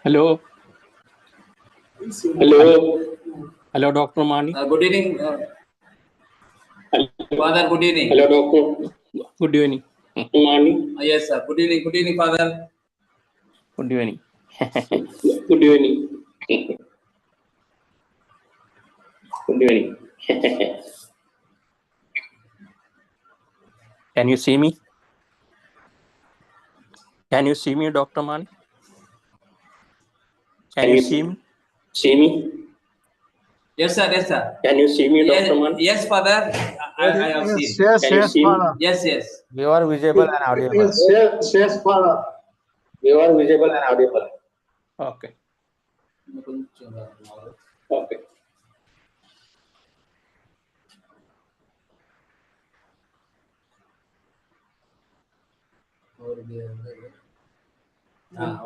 Hello. Hello. Hello, Dr. Mani. Good evening, Father. Good evening. Hello, Doctor. Good evening. Mani. Yes, sir. Good evening. Good evening, Father. Good evening. Good evening. Good evening. Can you see me? Can you see me, Dr. Mani? Can you see me? See me? Yes, sir. Yes, sir. Can you see me, Yes, Dr. Man? yes, Father. I have seen. Yes, Can you yes, see me? Father. Yes, yes. You are visible and audible. Yes, Father. You are visible and audible. Okay. Okay. Okay.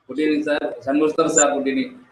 Good evening, sir. Sanmustar sir, good evening.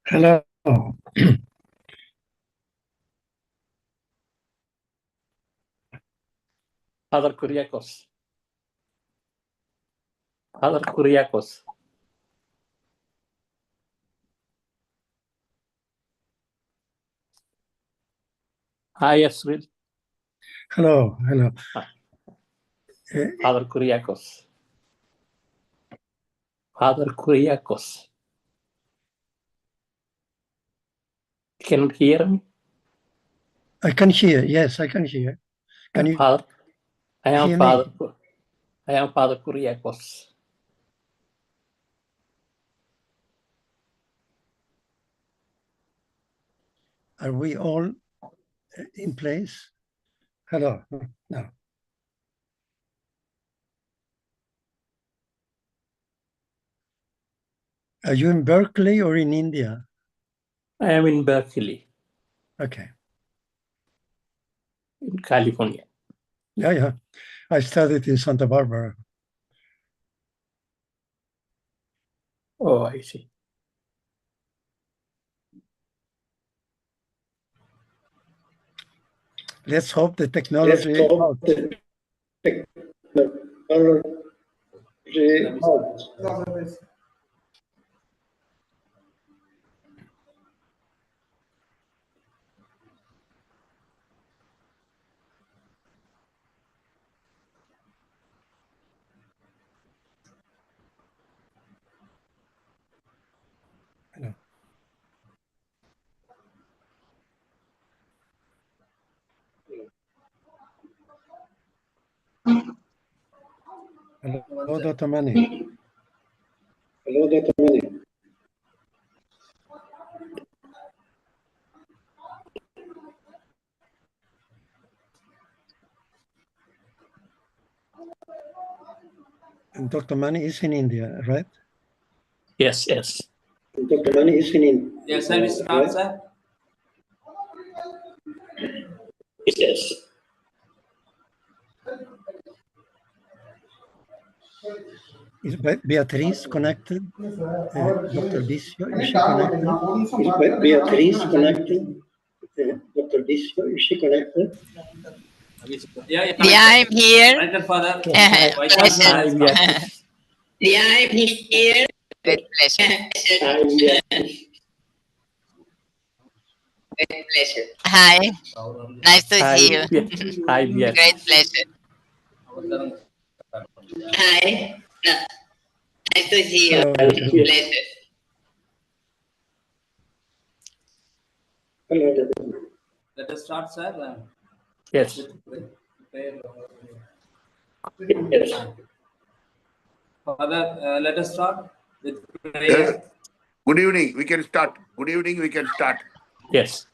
Hello. Father Kuriakos. Father Kuriakos. Hi, Asril. Hello. Hello. Father Kuriakos. Father Kuriakos. Can you hear me? I can hear. Yes, I can hear. Can you Father, I am hear Father. me? I am Father Kuriakos. Are we all in place? Hello. No. Are you in Berkeley or in India? I am in Berkeley, Okay. in California. Yeah. I studied in Santa Barbara. Oh, I see. Let's hope the technology helps. Hello. Hello, Dr. Mani. Hello, Dr. Mani. And Dr. Mani is in India, right? Yes, yes. Dr. Mani is in India. Yes, sir. It's not, sir. Yes. Is Beatriz connected? Dr. Bisio, is she connected? Is Beatriz connected? Dr. Bisio, is she connected? Yeah, Yeah, I'm here. Connected, Father. Hi, Vice Chancellor hi, has come. Beatrice. Yeah, I'm here. Great pleasure. Great pleasure. Hi. Nice to Hi, see you. hi, Great Beatrice. pleasure. Hi. Nice to see you. Hello, Great Beatriz. pleasure. Let us start, sir. Yes. Father, let us start with Yes. prayer. Good evening. We can start. Good evening. We can start. Yes.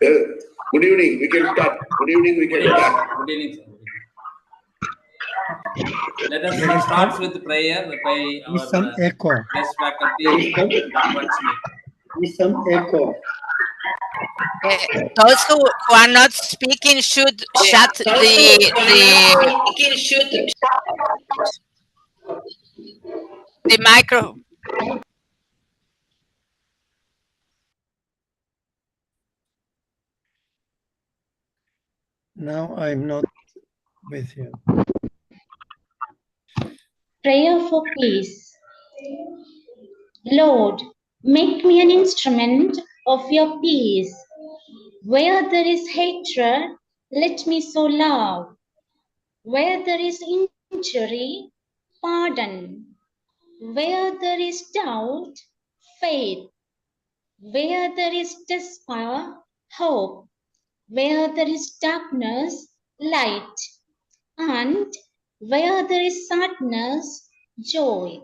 Good evening. We can start. Good evening. We can start. Good evening, sir. Let us There is start some, with prayer by our some echo. guest faculty, Dr. Lakshmi. Is some echo. Those who are not speaking should shut the micro. Now I'm not with you. Prayer for peace. Lord, make me an instrument of your peace. Where there is hatred, let me sow love. Where there is injury, pardon. Where there is doubt, faith. Where there is despair, hope. Where there is darkness, light. And where there is sadness, joy.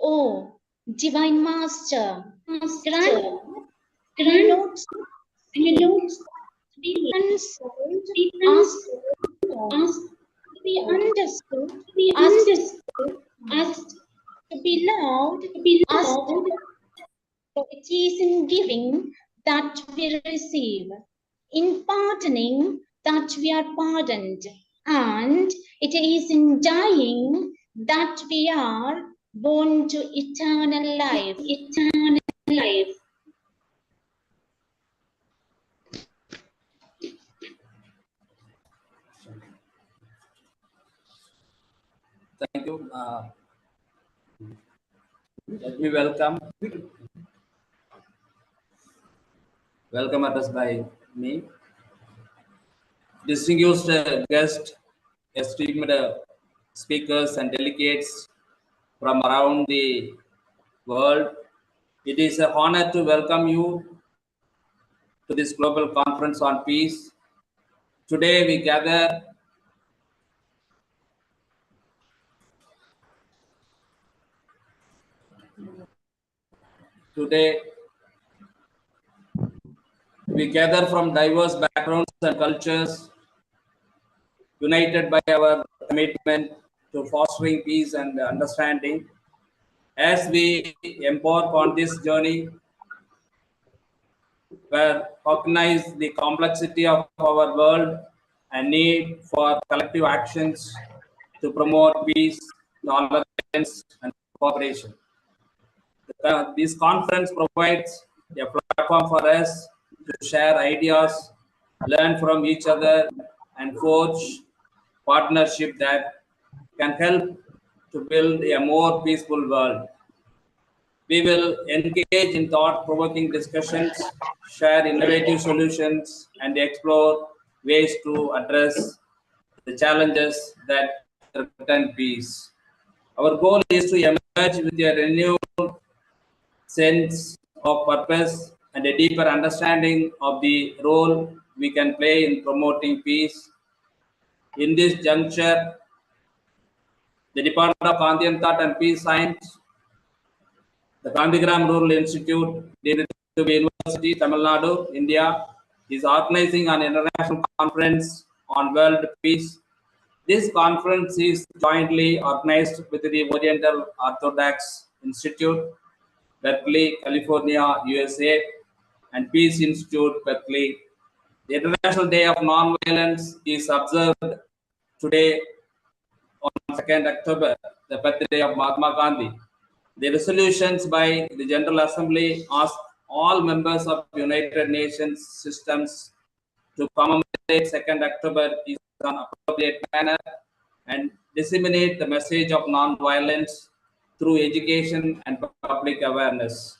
Oh, Divine Master, grant me not to be consoled as to be understood as to be loved as so it is in giving that we receive, in pardoning that we are pardoned, and it is in dying that we are born to eternal life. life. Thank you. Let me welcome address by me. Distinguished guests, esteemed speakers and delegates from around the world. It is an honor to welcome you to this global conference on peace. Today we gather from diverse backgrounds and cultures, united by our commitment to fostering peace and understanding. As we embark on this journey, we recognize the complexity of our world and need for collective actions to promote peace, tolerance, and cooperation. This conference provides a platform for us to share ideas, learn from each other, and forge partnership that can help to build a more peaceful world. We will engage in thought-provoking discussions, share innovative solutions, and explore ways to address the challenges that threaten peace. Our goal is to emerge with a renewed sense of purpose and a deeper understanding of the role we can play in promoting peace. In this juncture, the Department of Gandhian Thought and Peace Science, the GANDHIGRAM Rural Institute, deemed to be University, Tamil Nadu, India, is organizing an international conference on world peace. This conference is jointly organized with the Oriental Orthodox Institute, Berkeley, California, USA, and Peace Institute, Berkeley. The International Day of Nonviolence is observed today on 2nd October, the birthday of Mahatma Gandhi. The resolutions by the General Assembly ask all members of United Nations systems to commemorate 2nd October in an appropriate manner and disseminate the message of non-violence through education and public awareness.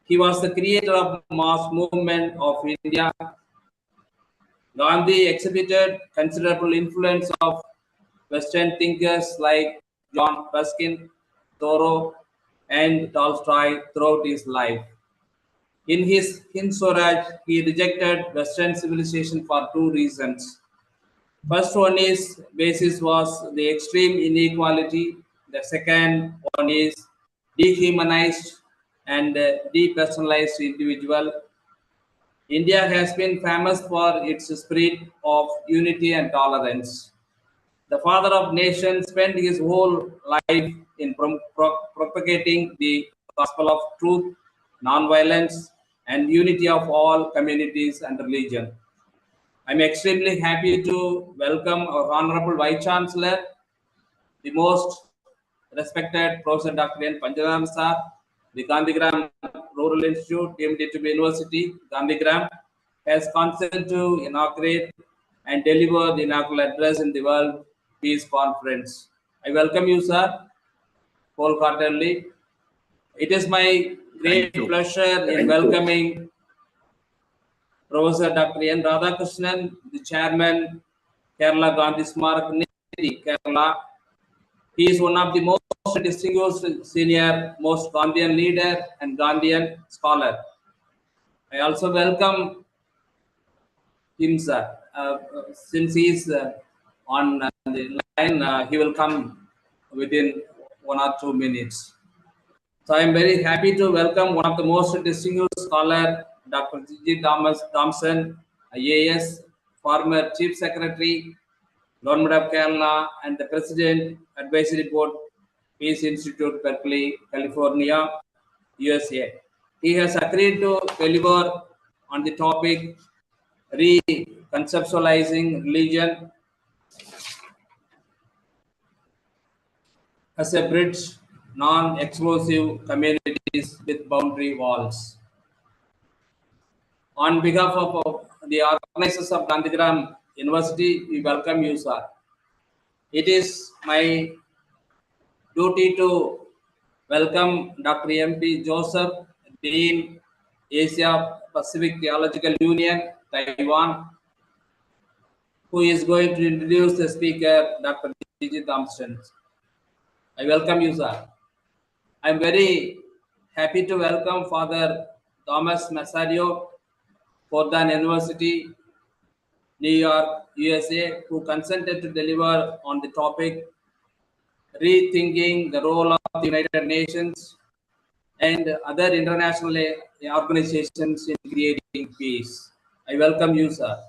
He was the creator of the mass movement of India. Gandhi exhibited considerable influence of Western thinkers like John Ruskin, Thoreau, and Tolstoy throughout his life. In his Hind Swaraj, he rejected Western civilization for two reasons. First one is basis was the extreme inequality. The second one is dehumanized and depersonalized individual. India has been famous for its spirit of unity and tolerance. The father of nations spent his whole life in propagating the gospel of truth, non-violence, and unity of all communities and religion. I'm extremely happy to welcome our Honorable Vice Chancellor, the most respected Professor Dr. N. Panjanam Sir, the GANDHIGRAM Rural Institute, deemed to be University, GANDHIGRAM, has consented to inaugurate and deliver the inaugural address in the World Peace Conference. I welcome you, sir, wholeheartedly. It is my great pleasure in welcoming Professor Dr. N. Radhakrishnan, the Chairman, Kerala Gandhi Smarak Nidhi, Kerala. He is one of the most distinguished senior, most Gandhian leader and Gandhian scholar. I also welcome him, sir. Since he is on the line, he will come within 1 or 2 minutes. So I am very happy to welcome one of the most distinguished scholar, Dr. G. Thomas Thompson, IAS, former Chief Secretary, Government of Kerala, and the President, Advisory Board, Peace Institute, Berkeley, California, USA. He has agreed to deliver on the topic reconceptualizing religion as a bridge non-exclusive communities with boundary walls. On behalf of the organizers of Gandhigram University, we welcome you, sir. It is my duty to welcome Dr. M.P. Joseph, Dean, Asia Pacific Theological Union, Taiwan, who is going to introduce the speaker, Dr. D.G. Thompson. I welcome you, sir. I am very happy to welcome Father Thomas Massario, Fordham University, New York, USA, who consented to deliver on the topic rethinking the role of the United Nations and other international organizations in creating peace. I welcome you, sir.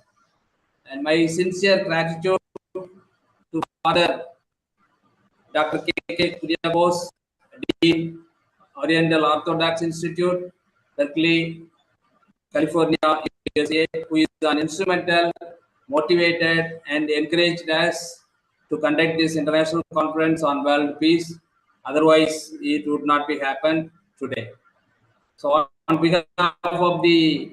And my sincere gratitude to Father Dr. K.K. Kuriakose, Dean, Oriental Orthodox Institute, Berkeley, California, USA, who is an instrumental, motivated, and encouraged us to conduct this international conference on world peace. Otherwise, it would not be happened today. So, on behalf of the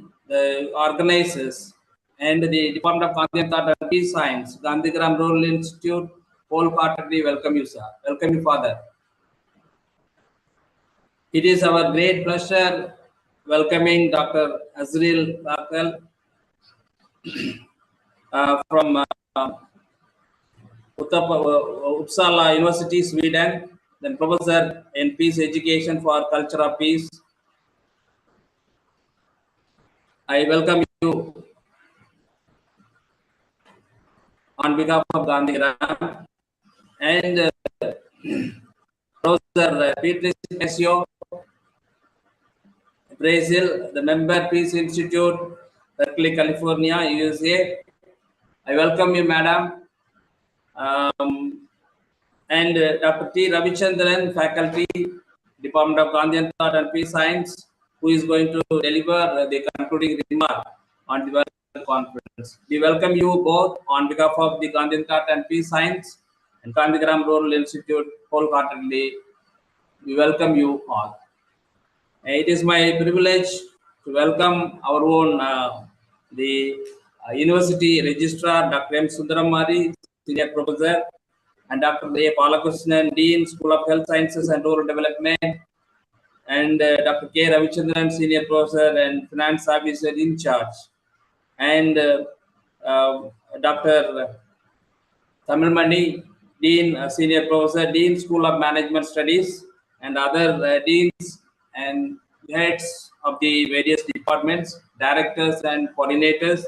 organizers and the Department of Gandhian Thought and Peace Science, Gandhigram Rural Institute, wholeheartedly welcome you, sir. Welcome you, Father. It is our great pleasure welcoming Dr. Azril Rakel from Uppsala University, Sweden, then Professor in Peace Education for Culture of Peace. I welcome you on behalf of Gandhigram and Professor Beatriz Mesio, Brazil, the member Peace Institute, Berkeley, California, USA. I welcome you, madam. And Dr. T. Ravichandran, faculty, Department of Gandhian Thought and Peace Science, who is going to deliver the concluding remark on the World Conference. We welcome you both on behalf of the Gandhian Thought and Peace Science and Gandhigram Rural Institute wholeheartedly. We welcome you all. It is my privilege to welcome our own University Registrar, Dr. M. Sundaramari, Senior Professor, and Dr. A. Palakrishnan, Dean, School of Health Sciences and Rural Development, and Dr. K. Ravichandran, Senior Professor and Finance Officer in charge, and Dr. Tamilmani, Dean, Senior Professor, Dean, School of Management Studies, and other deans and heads of the various departments, directors and coordinators,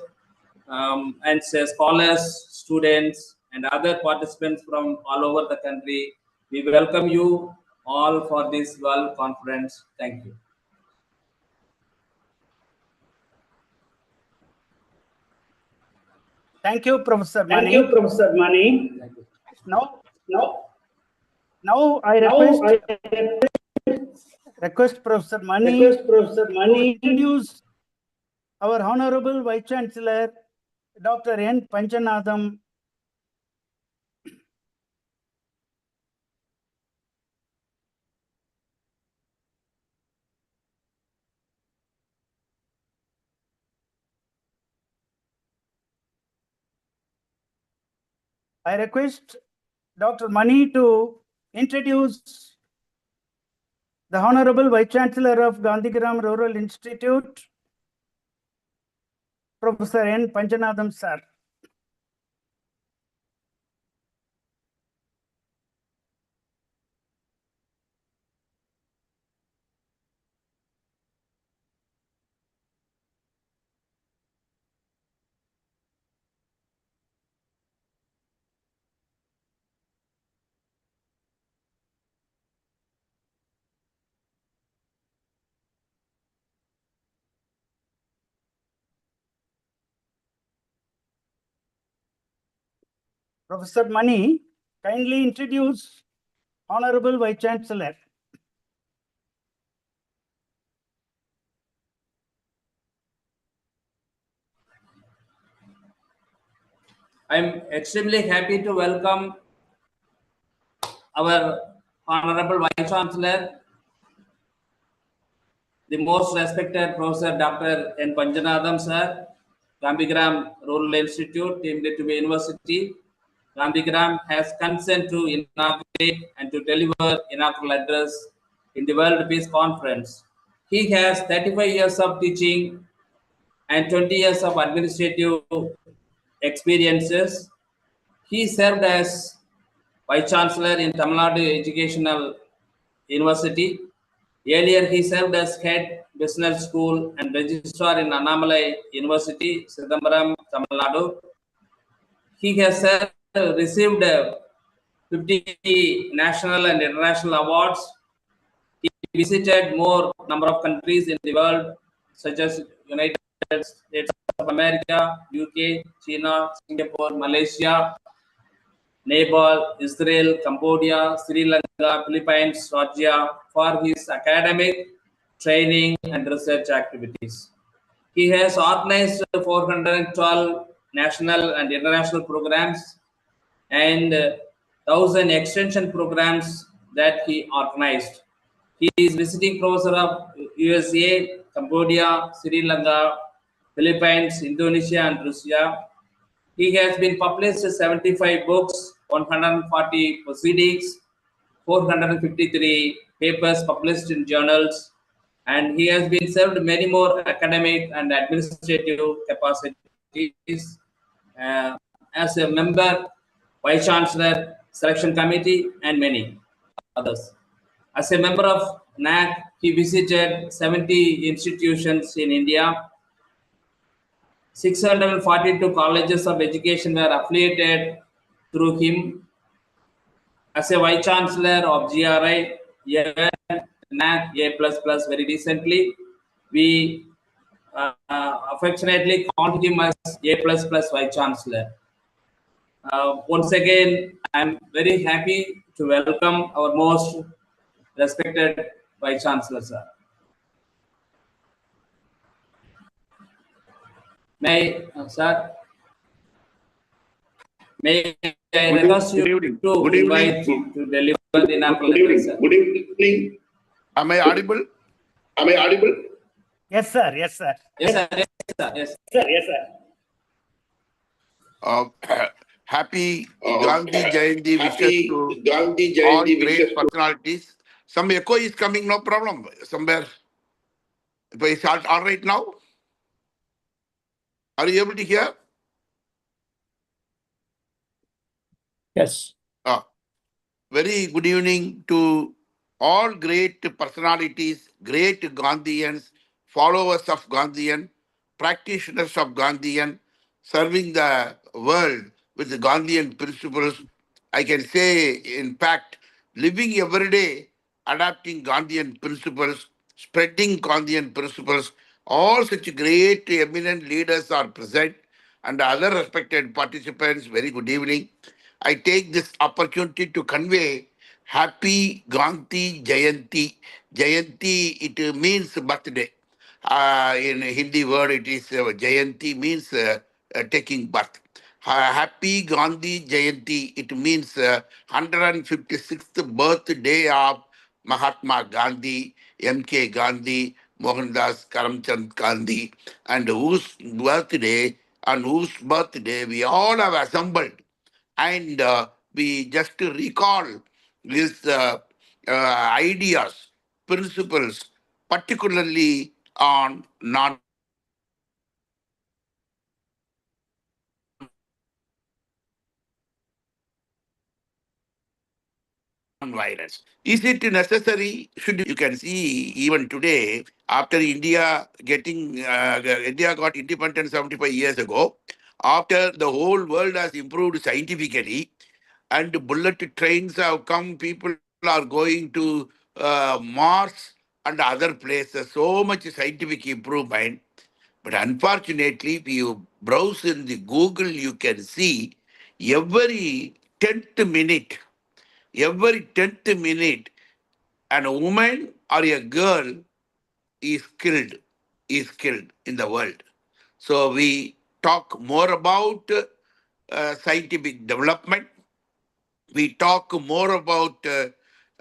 and scholars, students, and other participants from all over the country. We welcome you all for this World Conference. Thank you. Thank you, Professor Mani. Thank you, Professor Mani. Now I request Professor Mani to introduce our Honorable Vice Chancellor, Dr. N. Panchanatham. I request Dr. Mani to introduce the Honorable Vice Chancellor of Gandhigram Rural Institute, Professor N. Panchanatham, sir. Professor Mani, kindly introduce Honorable Vice Chancellor. I am extremely happy to welcome our Honorable Vice Chancellor, the most respected Professor Dr. N. Panjanadam Sir, GANDHIGRAM Rural Institute, Timbuktu University. GANDHIGRAM has consent to inaugurate and to deliver inaugural address in the World Peace Conference. He has 35 years of teaching and 20 years of administrative experiences. He served as Vice Chancellor in Tamil Nadu Educational University. Earlier, he served as Head Business School and Registrar in Annamalai University, Sidambaram, Tamil Nadu. He has received 50 national and international awards. He visited more number of countries in the world, such as United States of America, UK, China, Singapore, Malaysia, Nepal, Israel, Cambodia, Sri Lanka, Philippines, Georgia for his academic, training and research activities. He has organized 412 national and international programs and 1,000 extension programs that he organized. He is visiting professor of USA, Cambodia, Sri Lanka, Philippines, Indonesia and Russia. He has been published 75 books, 140 proceedings, 453 papers published in journals, and he has been served many more academic and administrative capacities as a member, Vice Chancellor, Selection Committee, and many others. As a member of NAC, he visited 70 institutions in India. 642 colleges of education were affiliated through him. As a Vice Chancellor of GRI, NAC A++ very recently, we affectionately count him as A++ Vice Chancellor. Once again, I'm very happy to welcome our most respected Vice Chancellor, sir. May I, sir? May I request you to invite to deliver the inaugural address, sir? Good evening. Am I audible? Am I audible? Yes, sir. Yes, sir. Yes, sir. Yes, sir. Yes, Sir, yes, sir. Happy Gandhi Jayanti wishes Happy to Gandhi all Jayanti great wishes to personalities. Some echo is coming, no problem. Somewhere. But it's all right now? Are you able to hear? Yes. Very good evening to all great personalities, great Gandhians, followers of Gandhian, practitioners of Gandhian, serving the world with the Gandhian principles. I can say, in fact, living every day, adapting Gandhian principles, spreading Gandhian principles, all such great eminent leaders are present, and other respected participants, very good evening. I take this opportunity to convey Happy Gandhi Jayanti. Jayanti, it means birthday. In Hindi word, it is Jayanti means taking birth. Happy Gandhi Jayanti, it means 156th birthday of Mahatma Gandhi, M.K. Gandhi, Mohandas Karamchand Gandhi, and whose birthday we all have assembled. And we just recall these ideas, principles, particularly on non-violence. Is it necessary? You can see even today, after India got independence 75 years ago, after the whole world has improved scientifically, and bullet trains have come, people are going to Mars and other places, so much scientific improvement. But unfortunately, if you browse in the Google, you can see every 10th minute, and a woman or a girl is killed in the world. So we talk more about scientific development. We talk more about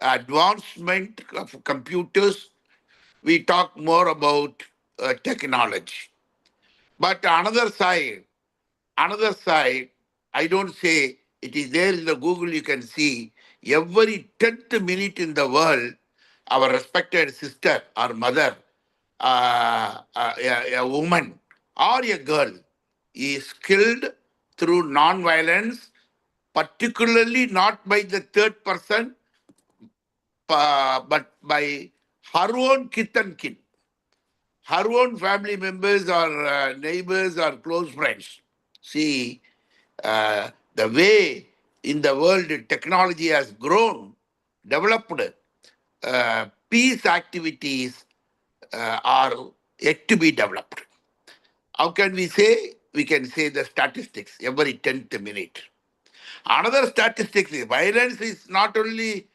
advancement of computers, we talk more about technology. But another side, I don't say it is there in the Google, you can see every 10th minute in the world, our respected sister or mother, a woman or a girl is killed through non-violence, particularly not by the third person, but by her own kith and kin, her own family members or neighbors or close friends. See, the way in the world technology has grown, developed, peace activities are yet to be developed. How can we say? We can say the statistics every 10th minute. Another statistics is violence is not only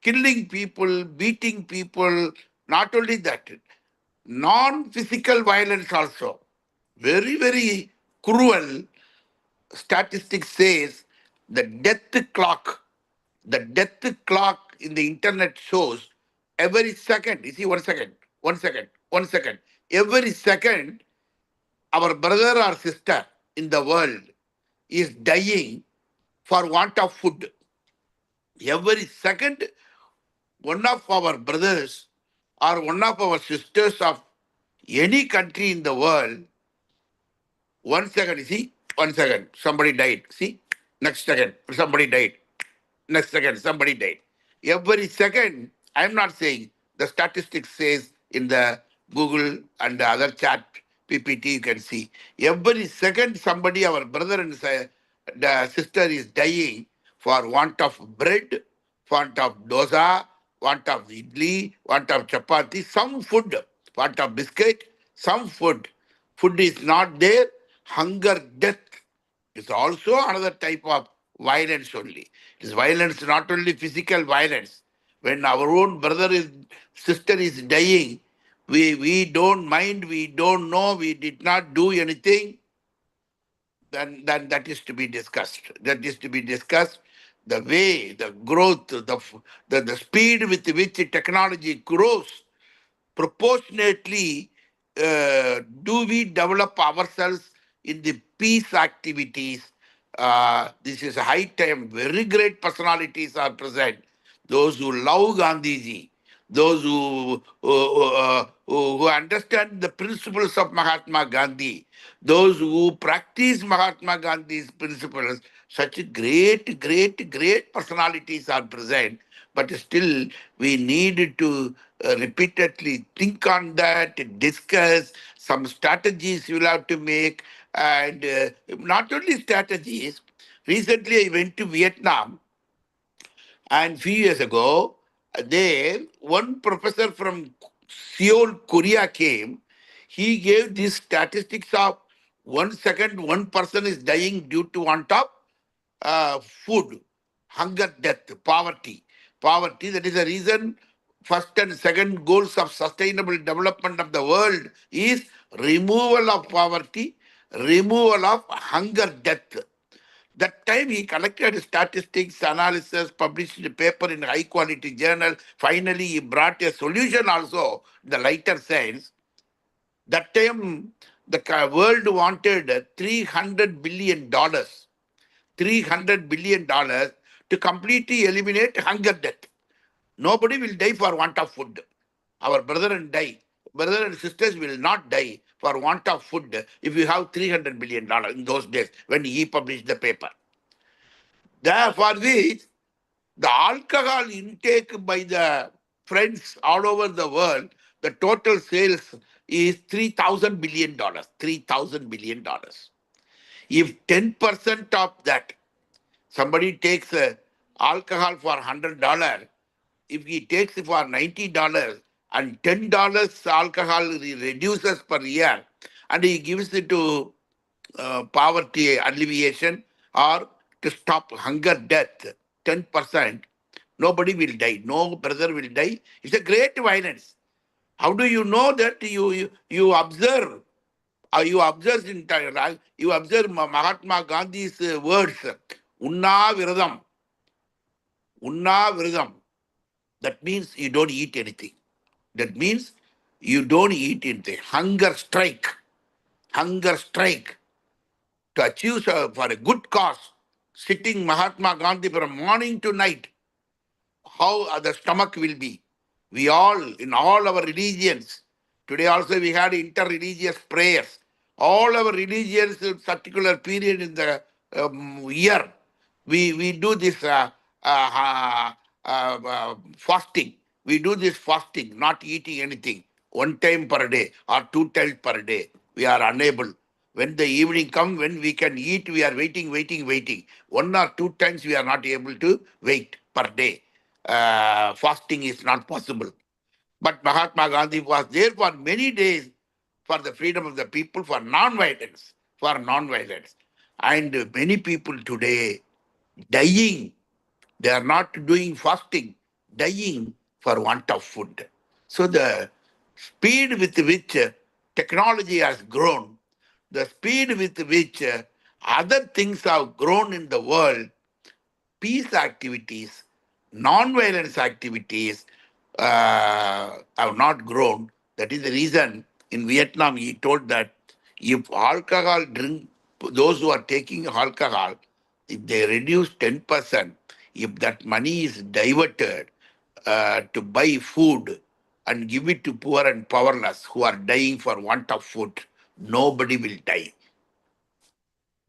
killing people, beating people, not only that, non-physical violence also. Very, very cruel. Statistics says the death clock in the internet shows every second, you see, 1 second, 1 second, 1 second, every second, our brother or sister in the world is dying for want of food. Every second, one of our brothers or one of our sisters of any country in the world, 1 second, you see, 1 second, somebody died. See, next second, somebody died. Next second, somebody died. Every second, I'm not saying, the statistics says in the Google and the other chat PPT, you can see. Every second, somebody, our brother and the sister is dying for want of bread, want of dosa, want of idli, want of chapati, some food, want of biscuit, some food. Food is not there, hunger, death is also another type of violence only. It is violence, not only physical violence. When our own sister is dying, we don't mind, we don't know, we did not do anything, then that is to be discussed. That is to be discussed. The way, the growth, the speed with which technology grows, proportionately do we develop ourselves in the peace activities. This is high time. Very great personalities are present. Those who love Gandhiji, those who understand the principles of Mahatma Gandhi, those who practice Mahatma Gandhi's principles, such great personalities are present. But still, we need to repeatedly think on that, discuss some strategies you will have to make, and not only strategies. Recently, I went to Vietnam, and few years ago, there one professor from Seoul, Korea came. He gave these statistics of 1 second, one person is dying due to want of food, hunger, death, poverty. Poverty, that is the reason first and second goals of sustainable development of the world is removal of poverty, removal of hunger, death. That time he collected statistics, analysis, published a paper in high quality journal. Finally, he brought a solution also, the lighter science. That time, the world wanted $300 billion. $300 billion to completely eliminate hunger, death. Nobody will die for want of food. Our brother and sisters will not die for want of food if you have $300 billion in those days when he published the paper. Therefore, this, the alcohol intake by the friends all over the world, the total sales is $3,000 billion. $3,000 billion. If 10% of that, somebody takes alcohol for $100, if he takes it for $90 and $10 alcohol he reduces per year, and he gives it to poverty alleviation or to stop hunger, death, 10%, nobody will die. No brother will die. It's a great violence. How do you know that? You observe. You observe Mahatma Gandhi's words. Unna viradam. Unna viradam. That means you don't eat anything. That means you don't eat anything. Hunger strike to achieve for a good cause. Sitting Mahatma Gandhi from morning to night, how the stomach will be. We all, in all our religions, today also we had inter-religious prayers. All our religions, in particular period in the year, we do this fasting. We do this fasting, not eating anything, one time per day or two times per day. We are unable. When the evening comes, when we can eat, we are waiting. One or two times we are not able to wait per day. Fasting is not possible. But Mahatma Gandhi was there for many days for the freedom of the people, for non-violence, And many people today dying, they are not doing fasting, dying for want of food. So the speed with which technology has grown, the speed with which other things have grown in the world, peace activities, non-violence activities have not grown. That is the reason in Vietnam he told that if alcohol drink, those who are taking alcohol, if they reduce 10%, if that money is diverted to buy food and give it to poor and powerless who are dying for want of food, nobody will die.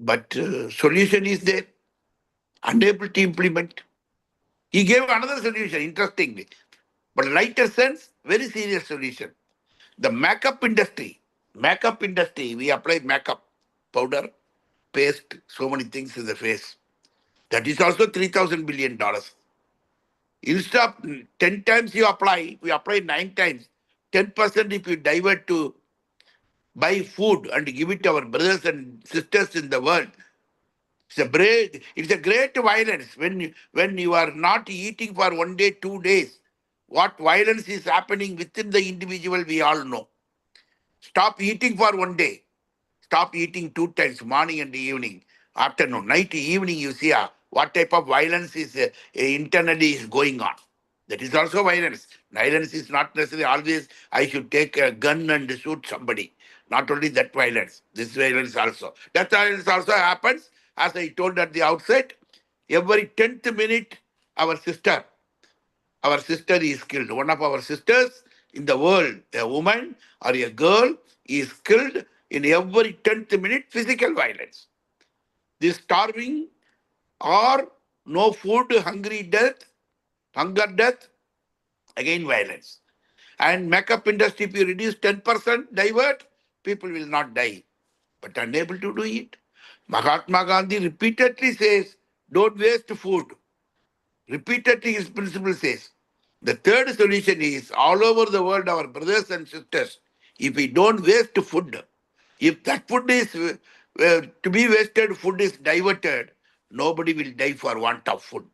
But solution is there, unable to implement. He gave another solution, interestingly, but lighter sense, very serious solution. The makeup industry, we apply makeup, powder, paste, so many things in the face. That is also $3,000 billion. Instead of 10 times you apply, we apply 9 times. 10% if you divert to buy food and give it to our brothers and sisters in the world. It's a great violence when you are not eating for 1 day, 2 days. What violence is happening within the individual, we all know. Stop eating for 1 day. Stop eating 2 times, morning and evening, afternoon, night, evening. You see what type of violence is internally is going on. That is also violence. Violence is not necessarily always I should take a gun and shoot somebody. Not only that violence, this violence also. That violence also happens, as I told at the outset, every 10th minute, our sister is killed. One of our sisters in the world, a woman or a girl, is killed in every 10th minute, physical violence. This starving or no food, hunger death, again violence. And makeup industry, if you reduce 10%, divert, people will not die, but unable to do it. Mahatma Gandhi repeatedly says, don't waste food. Repeatedly his principle says. The third solution is all over the world, our brothers and sisters, if we don't waste food, if that food is to be wasted, food is diverted, nobody will die for want of food.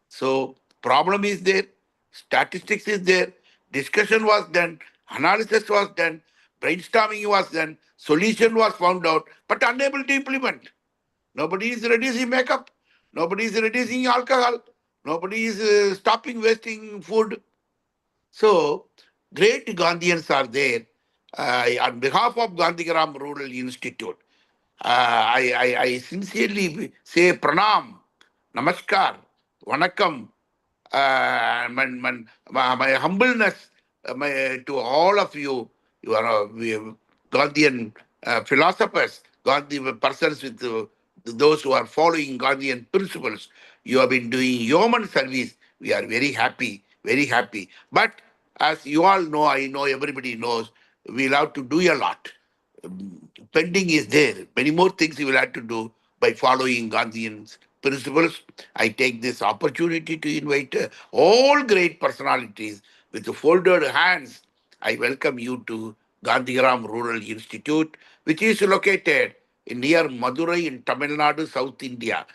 So problem is there, statistics is there, discussion was done, analysis was done, brainstorming was done, solution was found out, but unable to implement. Nobody is reducing makeup, nobody is reducing alcohol, nobody is stopping wasting food. So great Gandhians are there. On behalf of Gandhigram Rural Institute, I sincerely say pranam, namaskar, vanakkam, my humbleness to all of you. You are Gandhian philosophers, Gandhi persons with those who are following Gandhian principles. You have been doing yeoman service. We are very happy, very happy. But as you all know, I know everybody knows, we'll have to do a lot. Pending is there. Many more things we will have to do by following Gandhian principles. I take this opportunity to invite all great personalities with folded hands. I welcome you to Gandhigram Rural Institute, which is located near Madurai in Tamil Nadu, South India.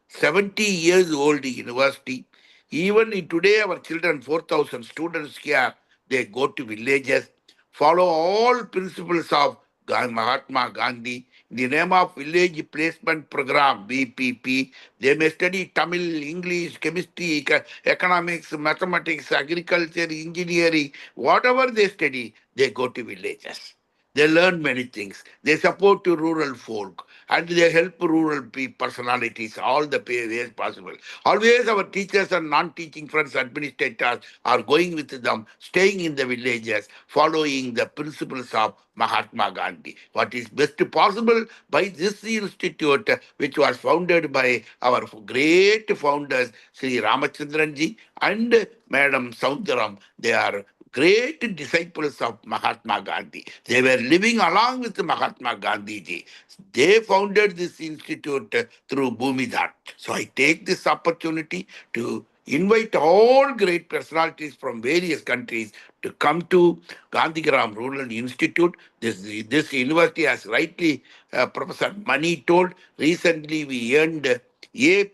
70 years old university. Even today, our children, 4,000 students here, they go to villages, follow all principles of Mahatma Gandhi. In the name of Village Placement Program, BPP, they may study Tamil, English, chemistry, economics, mathematics, agriculture, engineering, whatever they study, they go to villages. They learn many things. They support to rural folk and they help rural personalities all the ways possible. Always our teachers and non-teaching friends, administrators are going with them, staying in the villages, following the principles of Mahatma Gandhi. What is best possible by this institute, which was founded by our great founders, Sri Ramachandranji and Madam Saundaram. They are great disciples of Mahatma Gandhi. They were living along with Mahatma Gandhi ji. They founded this institute through Bhumidhan. So I take this opportunity to invite all great personalities from various countries to come to Gandhigram Rural Institute. This university, as rightly Professor Mani told, recently we earned A++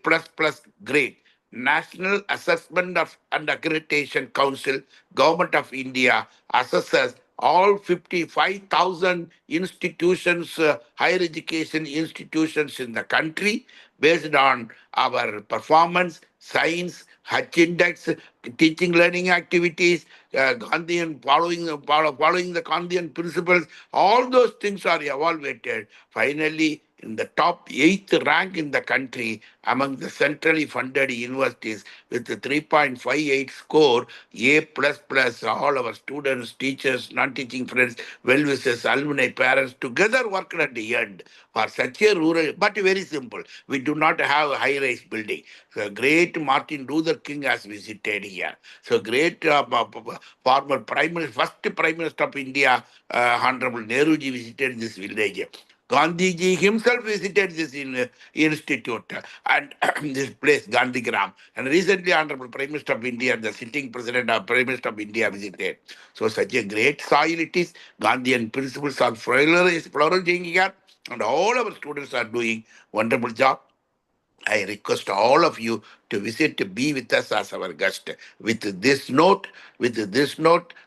grade. National Assessment of and Accreditation Council, Government of India assesses all 55,000 institutions, higher education institutions in the country based on our performance, science, H index, teaching learning activities, Gandhian following the Gandhian principles. All those things are evaluated. Finally, in the top 8th rank in the country among the centrally funded universities with the 3.58 score, A++, all our students, teachers, non-teaching friends, well-wishers, alumni, parents, together worked at the end for such a rural, but very simple. We do not have a high-rise building. So great Martin Luther King has visited here. So great former first Prime Minister of India, Honorable Nehruji visited this village. Gandhiji himself visited this institute and this place, Gandhigram. And recently, Honorable Prime Minister of India, the sitting President of Prime Minister of India visited. So such a great soil it is. Gandhian principles are flourishing here. And all our students are doing wonderful job. I request all of you to visit, to be with us as our guest. With this note,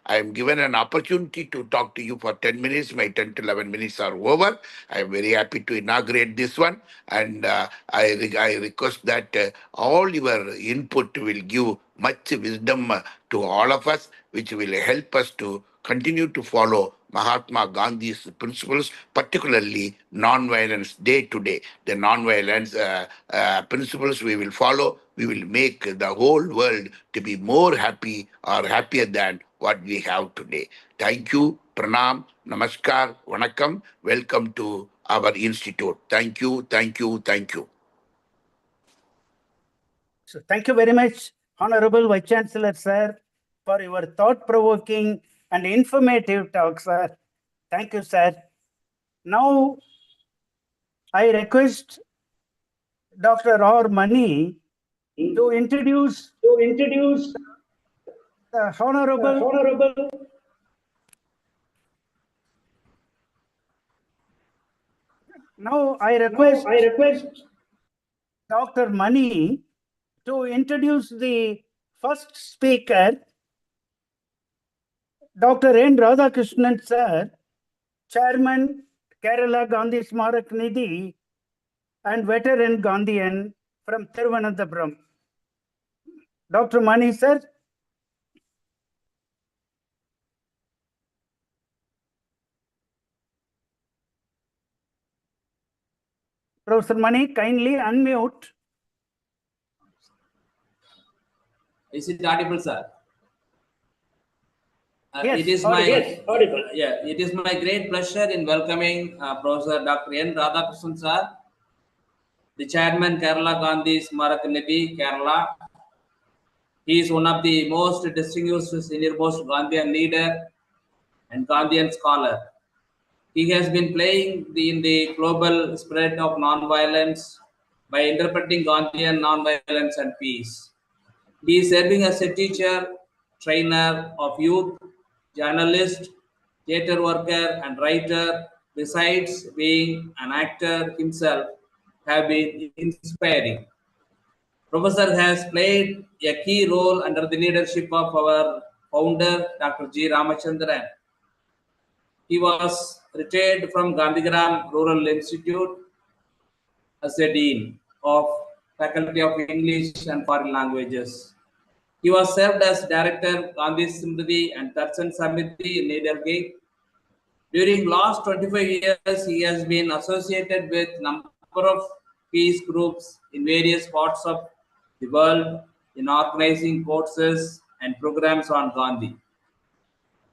I am given an opportunity to talk to you for 10 minutes. My 10 to 11 minutes are over. I am very happy to inaugurate this one. And I request that all your input will give much wisdom to all of us, which will help us to continue to follow Mahatma Gandhi's principles, particularly non-violence day to day. The non-violence principles we will follow, we will make the whole world to be more happy or happier than what we have today. Thank you. Pranam, Namaskar, Vanakkam. Welcome to our institute. Thank you, thank you, thank you. So thank you very much, Honorable Vice Chancellor, sir, for your thought-provoking and informative talk, sir. Thank you, sir. Now, I request Dr. R. Mani to introduce the Honorable Now, I request Dr. Mani to introduce the first speaker, Dr. N. Radhakrishnan, sir, Chairman, Kerala Gandhi Smarak Nidhi, and veteran Gandhian from Thiruvananthapuram. Dr. Mani, sir. Professor Mani, kindly unmute. Is it audible, sir? Yes, it is audible. it is my great pleasure in welcoming Professor Dr. N. Radhakrishnan, sir, the Chairman, Kerala Gandhi Smarak Nidhi, Kerala. He is one of the most distinguished senior-most Gandhian leader and Gandhian scholar. He has been playing in the global spirit of non-violence by interpreting Gandhian non-violence and peace. He is serving as a teacher, trainer of youth, journalist, theatre worker, and writer. Besides being an actor himself, have been inspiring. Professor has played a key role under the leadership of our founder, Dr. G. Ramachandran. He was retired from Gandhigram Rural Institute as a Dean of Faculty of English and Foreign Languages. He was served as Director Gandhi Smriti and Darshan Samiti in Nedergate. During last 25 years, he has been associated with number of peace groups in various parts of the world in organizing courses and programs on Gandhi.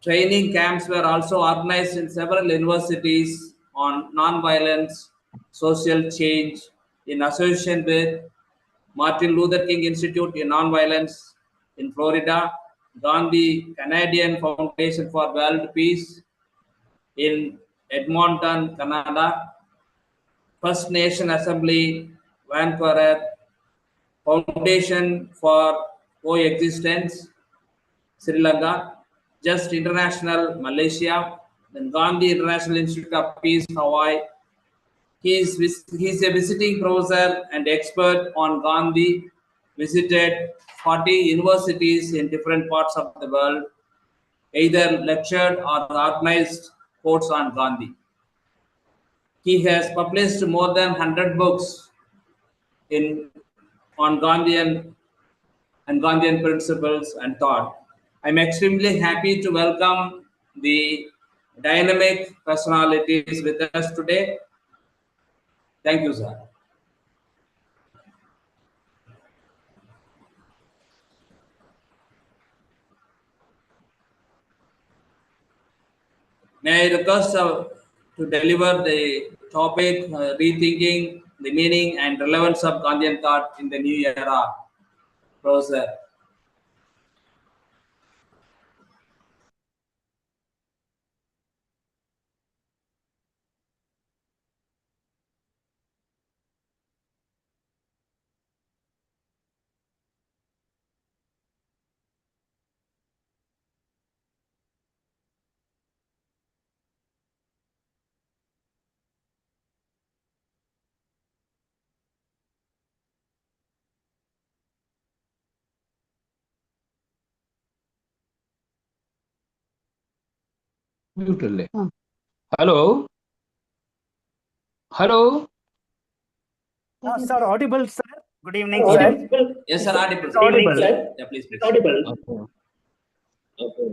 Training camps were also organized in several universities on non-violence, social change in association with Martin Luther King Institute in Nonviolence in Florida, Gandhi Canadian Foundation for World Peace in Edmonton, Canada, First Nation Assembly, Vancouver, Foundation for Coexistence, Sri Lanka, Just International, Malaysia, then Gandhi International Institute of Peace, Hawaii. He's a visiting professor and expert on Gandhi, visited 40 universities in different parts of the world, either lectured or organized courses on Gandhi. He has published more than 100 books on Gandhian and Gandhian principles and thought. I'm extremely happy to welcome the dynamic personalities with us today. Thank you, sir. May I request to deliver the topic, rethinking the meaning and relevance of Gandhian thought in the new era, Professor. Mute അല്ലേ? Hello? Hello? Sir, audible, sir. Good evening, sir. Audible. Yes, sir, audible. It's audible. Yeah, please, please. Audible. Okay.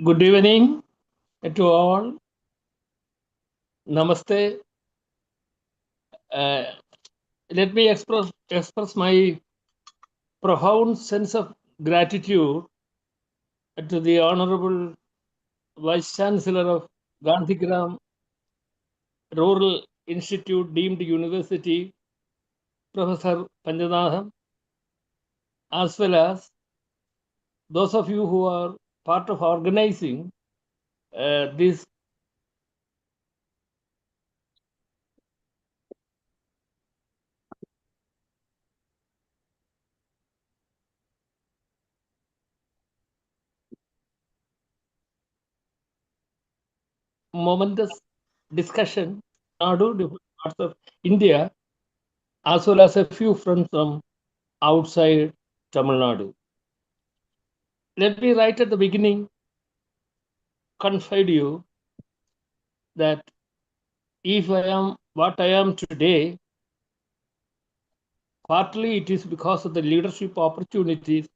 Good evening to all. Namaste. Let me express my profound sense of gratitude to the Honorable Vice Chancellor of GANDHIGRAM Rural Institute Deemed University, Professor Panjanatham, as well as those of you who are part of organizing this momentous discussion, different parts of India, as well as a few friends from outside Tamil Nadu. Let me right at the beginning confide you that if I am what I am today, partly it is because of the leadership opportunities,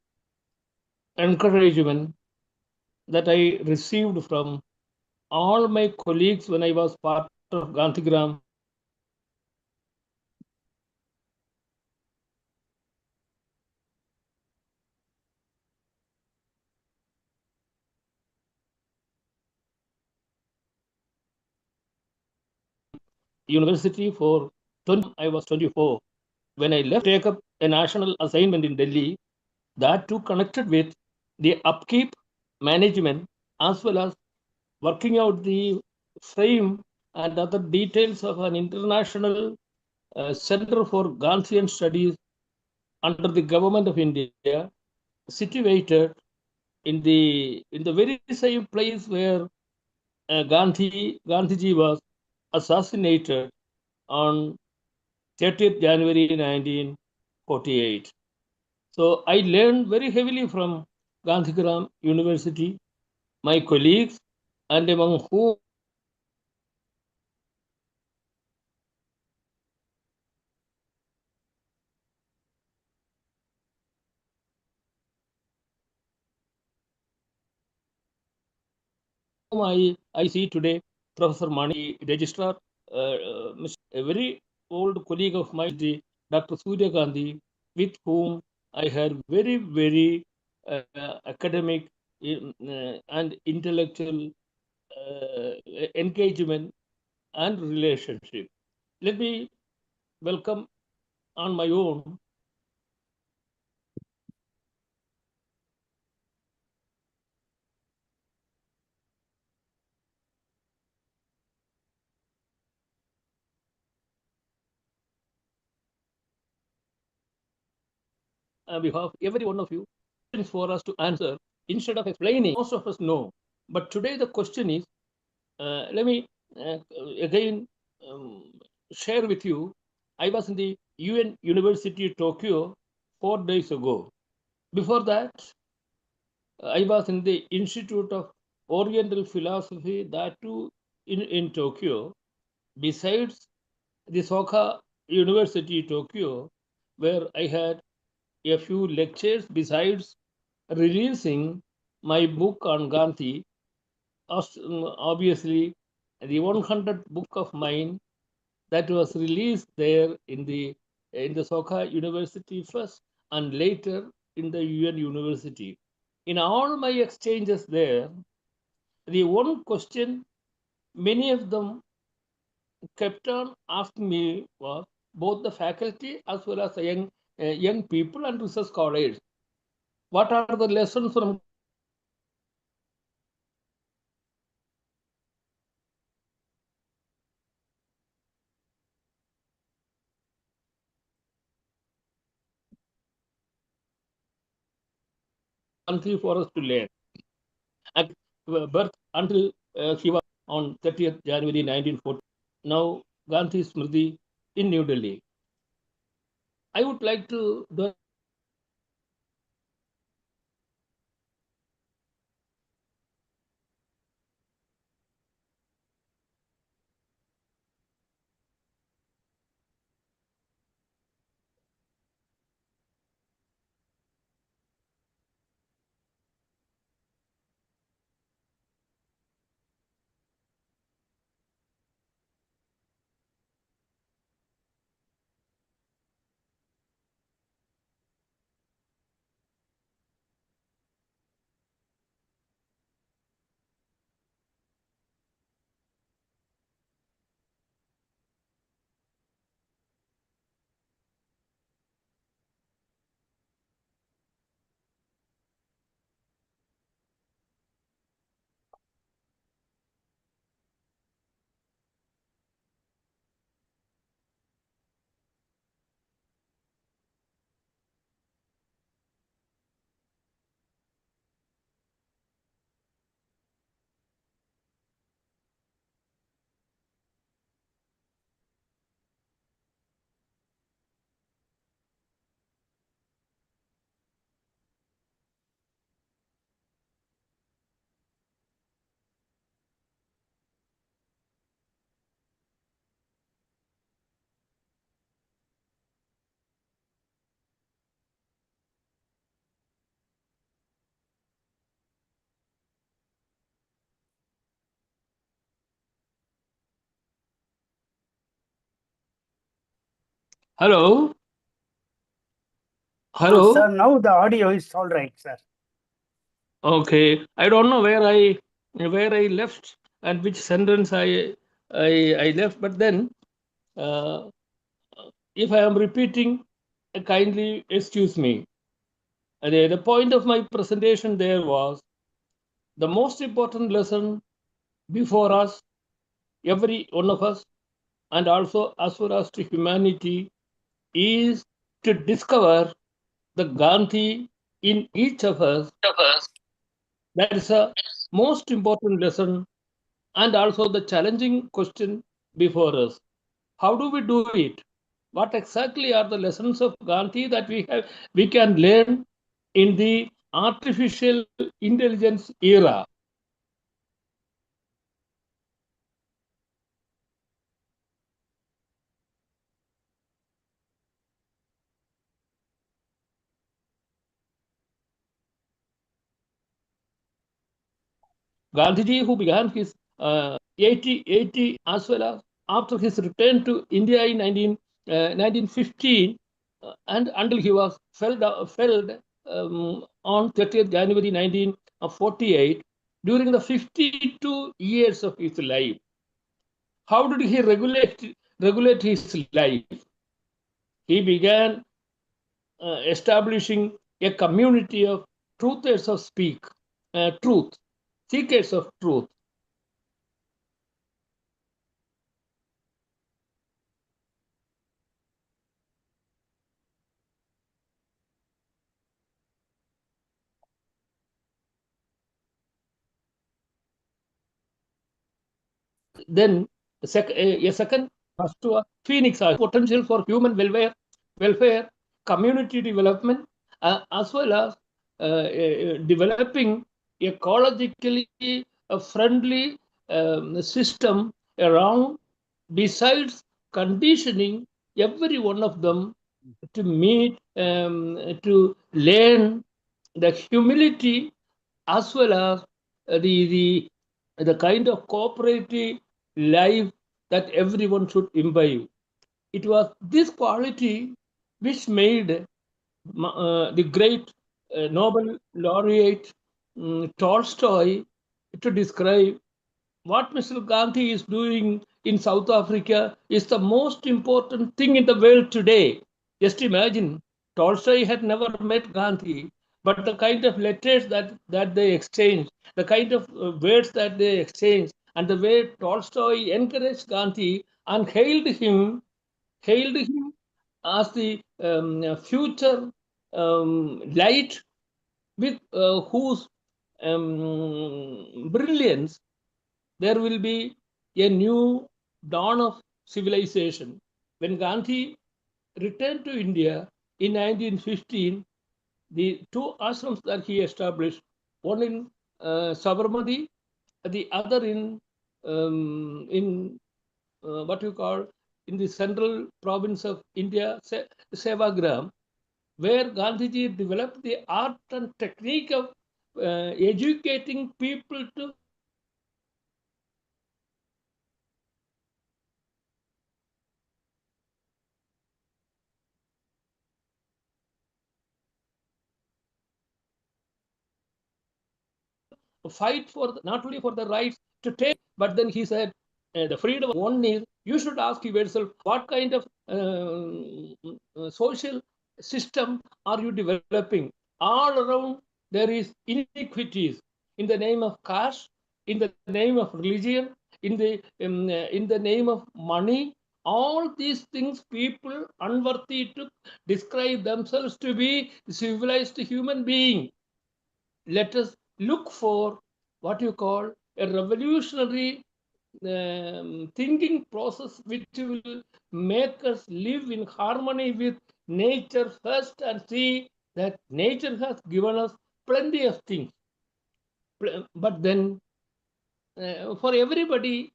encouragement that I received from all my colleagues when I was part of Gandhigram. University for 20, I was 24. When I left, take up a national assignment in Delhi, that too connected with the upkeep management as well as working out the frame and other details of an international Center for Gandhian Studies under the government of India, situated in the very same place where Gandhiji was assassinated on 30th January 1948. So I learned very heavily from Gandhigram University, my colleagues, and among whom I see today Professor Mani, Registrar, a very old colleague of mine, Dr. Surya Gandhi, with whom I had very, very academic and intellectual engagement and relationship. Let me welcome on my own on behalf of every one of you for us to answer instead of explaining. Most of us know, but today the question is, let me again share with you. I was in the UN University Tokyo 4 days ago. Before that, I was in the Institute of Oriental Philosophy, that too in Tokyo. Besides the Soka University Tokyo, where I had a few lectures, besides releasing my book on Gandhi, obviously the 100th book of mine that was released there in the Soka University first and later in the UN University. In all my exchanges there, the one question many of them kept on asking me was, both the faculty as well as the young people and research scholars, what are the lessons from Gandhi for us to learn? At birth until he was on 30th January 1940. Now Gandhi Smriti in New Delhi. I would like to do hello. Hello. Sir, now the audio is all right, sir. Okay. I don't know where I left and which sentence I left, but then if I am repeating, kindly excuse me. The point of my presentation there was the most important lesson before us, every one of us, and also as far as to humanity, is to discover the Gandhi in each of us. That is a most important lesson, and also the challenging question before us. How do we do it? What exactly are the lessons of Gandhi that we can learn in the artificial intelligence era? Gandhiji, who began his 80 as well as after his return to India in 1915, and until he was felled on 30th January 1948, during the 52 years of his life. How did he regulate his life? He began establishing a community of truthers of truth, seekers of truth. Then a second was to Phoenix potential for human welfare, community development, as well as developing ecologically friendly system around, besides conditioning every one of them to meet, to learn the humility, as well as the kind of cooperative life that everyone should imbibe. It was this quality which made the great Nobel laureate Tolstoy to describe what Mr. Gandhi is doing in South Africa is the most important thing in the world today. Just imagine, Tolstoy had never met Gandhi, but the kind of letters that they exchanged, the kind of words that they exchanged, and the way Tolstoy encouraged Gandhi and hailed him as the future light with whose brilliance there will be a new dawn of civilization. When Gandhi returned to India in 1915, the two ashrams that he established, one in Sabarmati, the other in what you call in the central province of India, Sevagram, where Gandhiji developed the art and technique of educating people to fight for not only for the rights to take, but then he said the freedom. One is you should ask yourself what kind of social system are you developing. All around there is inequities in the name of caste, in the name of religion, in the name of money. All these things, people unworthy to describe themselves to be civilized human being. Let us look for what you call a revolutionary thinking process which will make us live in harmony with nature first, and see that nature has given us plenty of things. But then for everybody,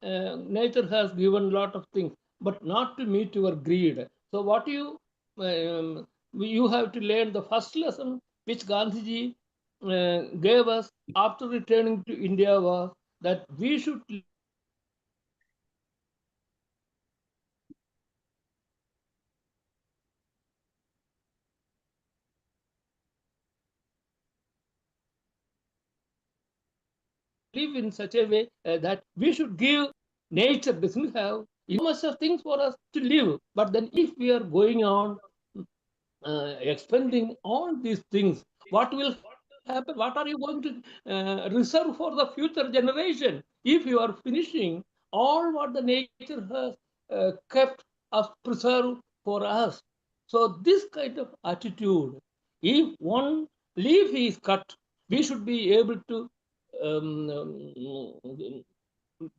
nature has given a lot of things, but not to meet your greed. So what you have to learn the first lesson which Gandhiji gave us after returning to India was that we should live in such a way that we should give. Nature doesn't have enormous of things for us to live, but then if we are going on expending all these things, what will happen? What are you going to reserve for the future generation if you are finishing all what the nature has kept us preserved for us? So this kind of attitude, if one leaf is cut, we should be able to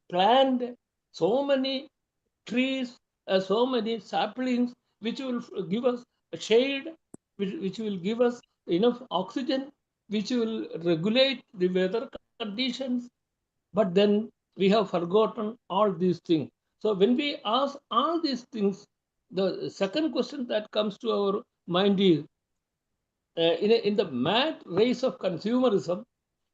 plant so many trees, so many saplings, which will give us shade, which will give us enough oxygen, which will regulate the weather conditions. But then we have forgotten all these things. So when we ask all these things, the second question that comes to our mind is, in the mad race of consumerism,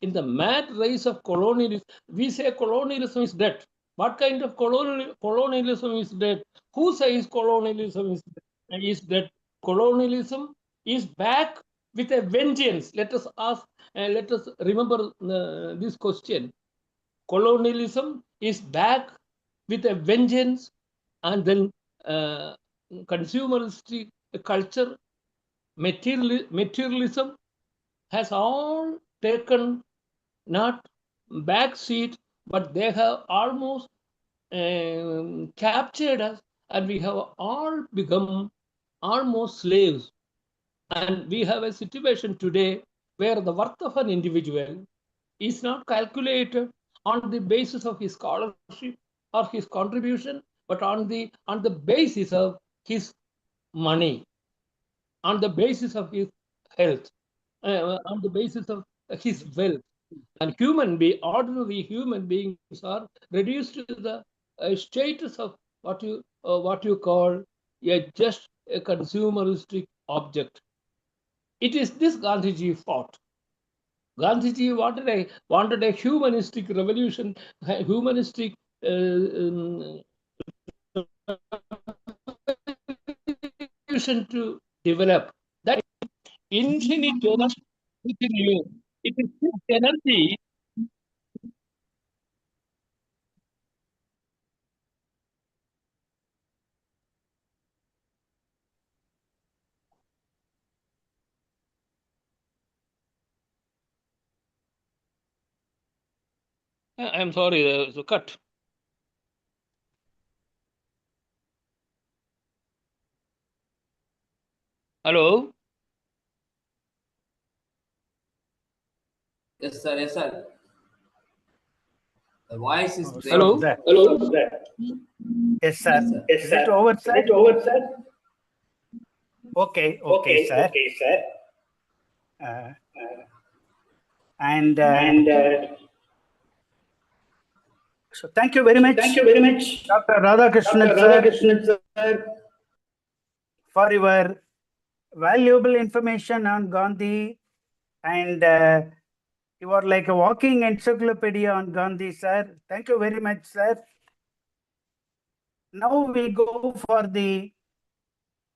in the mad race of colonialism. We say colonialism is dead. What kind of colonialism is dead? Who says colonialism is dead? Colonialism is back with a vengeance. Let us ask, let us remember this question. Colonialism is back with a vengeance, and then consumeristic culture, materialism has all taken not back seat, but they have almost captured us, and we have all become almost slaves. And we have a situation today where the worth of an individual is not calculated on the basis of his scholarship or his contribution, but on the basis of his money, on the basis of his health, on the basis of his wealth. And ordinary human beings are reduced to the status of what you call just a consumeristic object. It is this Gandhiji fought. Gandhiji wanted a humanistic revolution, a humanistic revolution to develop. That infinite energy within you. It is this energy. I'm sorry, there's a cut. Hello? Yes, sir. Yes, sir. The voice is breaking. Hello? Hello. Yes, sir. Yes, Is sir. it over, Is sir? it over, sir? Okay, sir. Okay, sir. And so thank you very much. Thank you very much, Dr. Radhakrishnan, Dr. sir, Radhakrishnan, sir, for your valuable information on Gandhi, and you are like a walking encyclopedia on Gandhi, sir. Thank you very much, sir. Now we go for the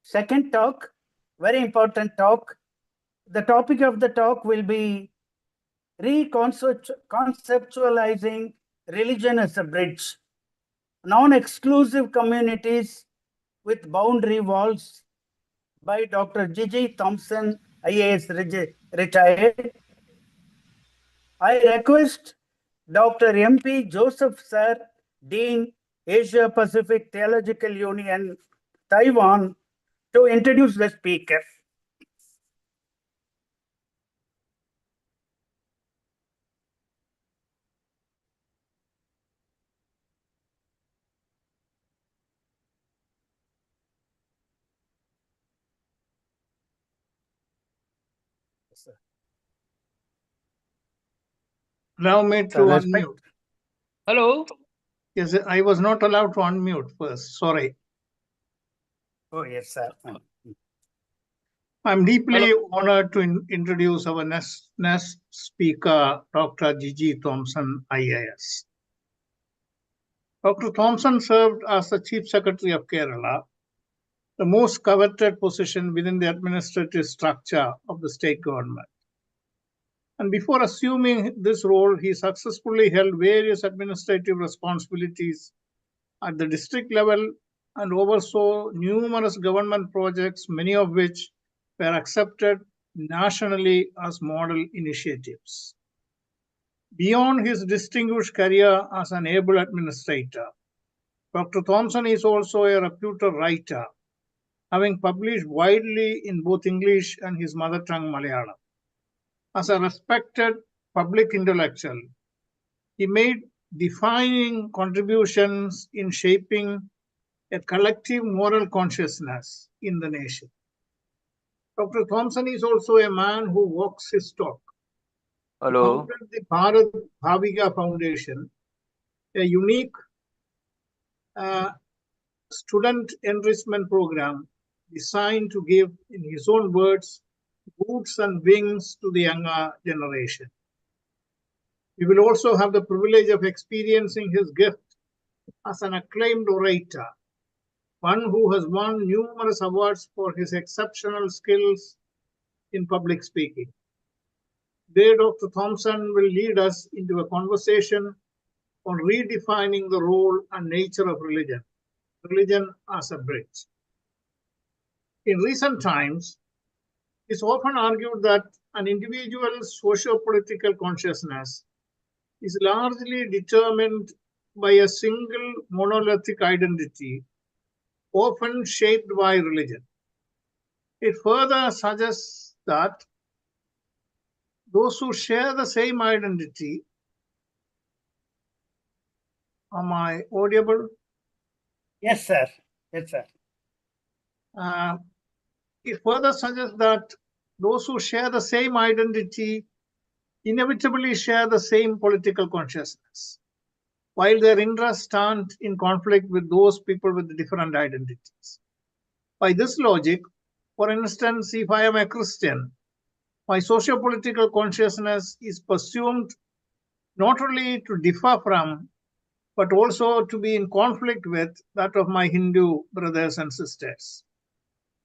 second talk, very important talk. The topic of the talk will be reconceptualizing religion as a bridge, non-exclusive communities with boundary walls, by Dr. Gigi Thompson, IAS retired. I request Dr. MP Joseph Sir, Dean, Asia Pacific Theological Union, Taiwan, to introduce the speaker. Allow me to So respect. unmute. Hello? Yes, I was not allowed to unmute first. Sorry. Oh, yes, sir. I'm deeply Hello. honored to introduce our next speaker, Dr. Gigi Thompson, IAS. Dr. Thompson served as the Chief Secretary of Kerala, the most coveted position within the administrative structure of the state government. And before assuming this role, he successfully held various administrative responsibilities at the district level and oversaw numerous government projects, many of which were accepted nationally as model initiatives. Beyond his distinguished career as an able administrator, Dr. Thompson is also a reputed writer, having published widely in both English and his mother tongue Malayalam. As a respected public intellectual, he made defining contributions in shaping a collective moral consciousness in the nation. Dr. Thompson is also a man who walks his talk. Hello. He founded the Bharat Bhaviga Foundation, a unique student enrichment program designed to give, in his own words, boots and wings to the younger generation. We will also have the privilege of experiencing his gift as an acclaimed orator, one who has won numerous awards for his exceptional skills in public speaking. Today, Dr. Thompson will lead us into a conversation on redefining the role and nature of religion as a bridge. In recent times, it's often argued that an individual's socio-political consciousness is largely determined by a single monolithic identity, often shaped by religion. It further suggests that those who share the same identity, am I audible? Yes, sir. Yes, sir. It further suggests that those who share the same identity inevitably share the same political consciousness, while their interests stand in conflict with those people with different identities. By this logic, for instance, if I am a Christian, my socio-political consciousness is presumed not only to differ from, but also to be in conflict with that of my Hindu brothers and sisters.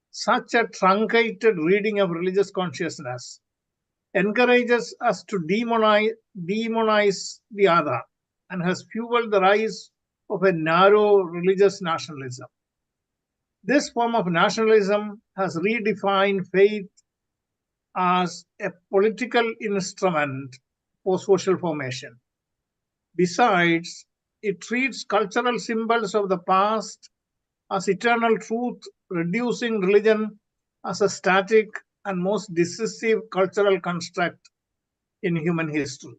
Such a truncated reading of religious consciousness encourages us to demonize the other and has fueled the rise of a narrow religious nationalism. This form of nationalism has redefined faith as a political instrument for social formation. Besides, it treats cultural symbols of the past as eternal truth, reducing religion as a static and most decisive cultural construct in human history.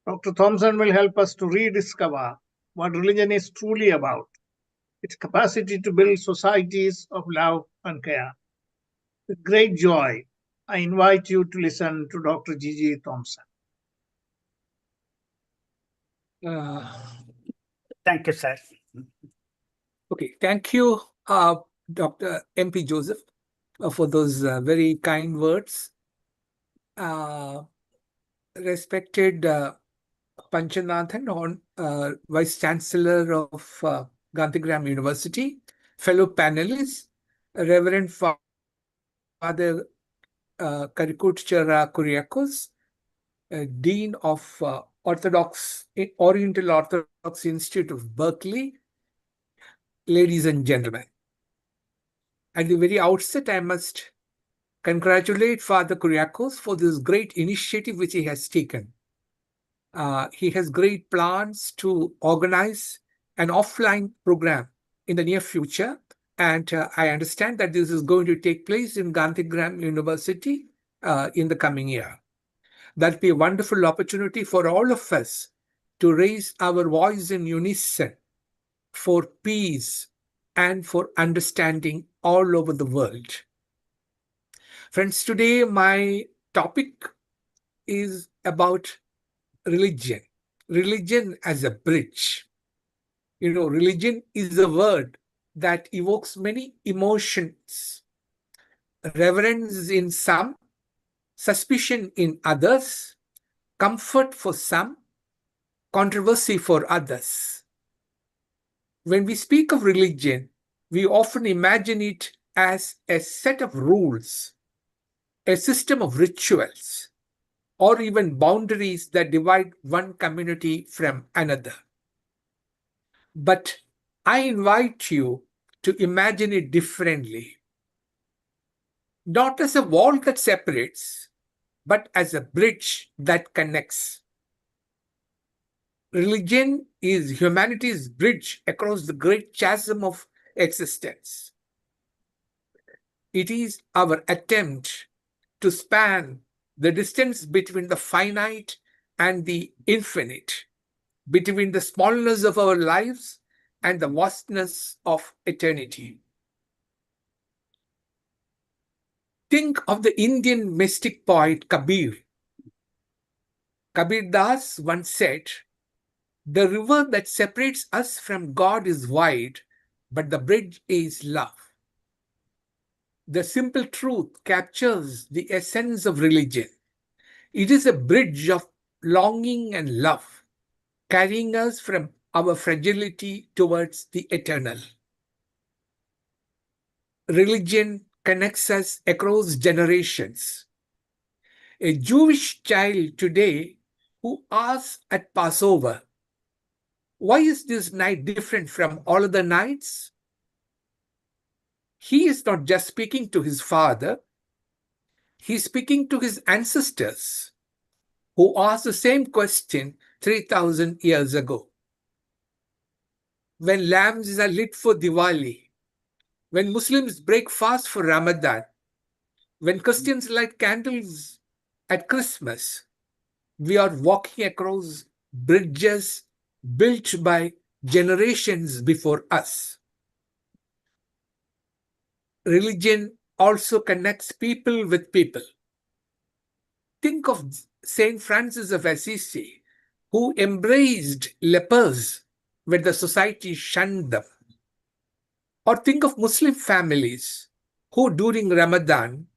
Dr. Thompson will help us to rediscover what religion is truly about, its capacity to build societies of love and care. With great joy, I invite you to listen to Dr. G.G. Thompson. Thank you, sir. Okay, thank you, Dr. M.P. Joseph, for those very kind words. Respected Panchanathan, Vice Chancellor of GANDHIGRAM University, fellow panelists, Reverend Father Karikuchara Kuriakos, Dean of Oriental Orthodox Institute of Berkeley, ladies and gentlemen. At the very outset, I must congratulate Father Kuriakos for this great initiative which he has taken. He has great plans to organize an offline program in the near future, and I understand that this is going to take place in GANDHIGRAM University in the coming year. That will be a wonderful opportunity for all of us to raise our voice in unison for peace and for understanding all over the world. Friends, today my topic is about religion. Religion as a bridge. You know, religion is a word that evokes many emotions. Reverence in some, suspicion in others, comfort for some, controversy for others. When we speak of religion, we often imagine it as a set of rules, a system of rituals, or even boundaries that divide one community from another. But I invite you to imagine it differently. Not as a wall that separates, but as a bridge that connects. Religion is humanity's bridge across the great chasm of existence. It is our attempt to span the distance between the finite and the infinite, between the smallness of our lives and the vastness of eternity. Think of the Indian mystic poet Kabir. Kabir Das once said, "The river that separates us from God is wide, but the bridge is love." The simple truth captures the essence of religion. It is a bridge of longing and love, carrying us from our fragility towards the eternal. Religion connects us across generations. A Jewish child today who asks at Passover, "Why is this night different from all other nights?" He is not just speaking to his father, he is speaking to his ancestors who asked the same question 3,000 years ago. When lamps are lit for Diwali, when Muslims break fast for Ramadan, when Christians light candles at Christmas, we are walking across bridges built by generations before us. Religion also connects people with people. Think of Saint Francis of Assisi, who embraced lepers when the society shunned them. Or think of Muslim families who, during Ramadan,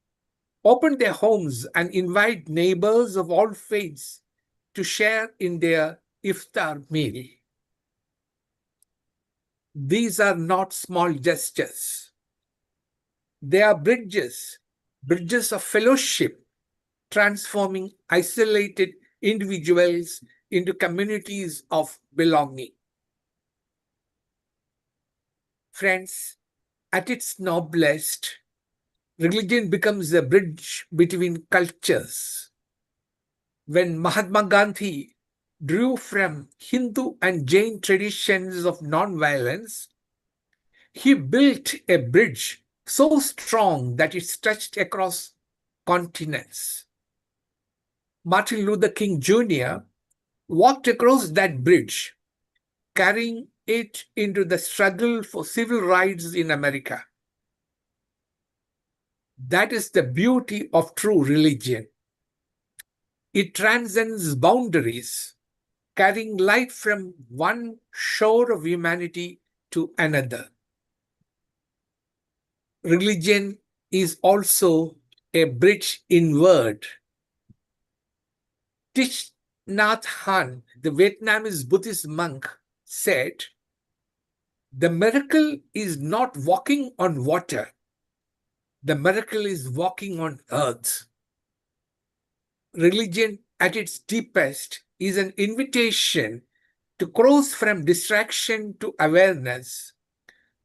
open their homes and invite neighbors of all faiths to share in their iftar meal. These are not small gestures. They are bridges of fellowship, transforming isolated individuals into communities of belonging. Friends, at its noblest, religion becomes a bridge between cultures. When Mahatma Gandhi drew from Hindu and Jain traditions of non-violence, he built a bridge so strong that it stretched across continents. Martin Luther King Jr. walked across that bridge, carrying it into the struggle for civil rights in America. That is the beauty of true religion. It transcends boundaries, carrying light from one shore of humanity to another. Religion is also a bridge inward. Thich Nhat Hanh, the Vietnamese Buddhist monk, said, "The miracle is not walking on water. The miracle is walking on earth." Religion, at its deepest, is an invitation to cross from distraction to awareness,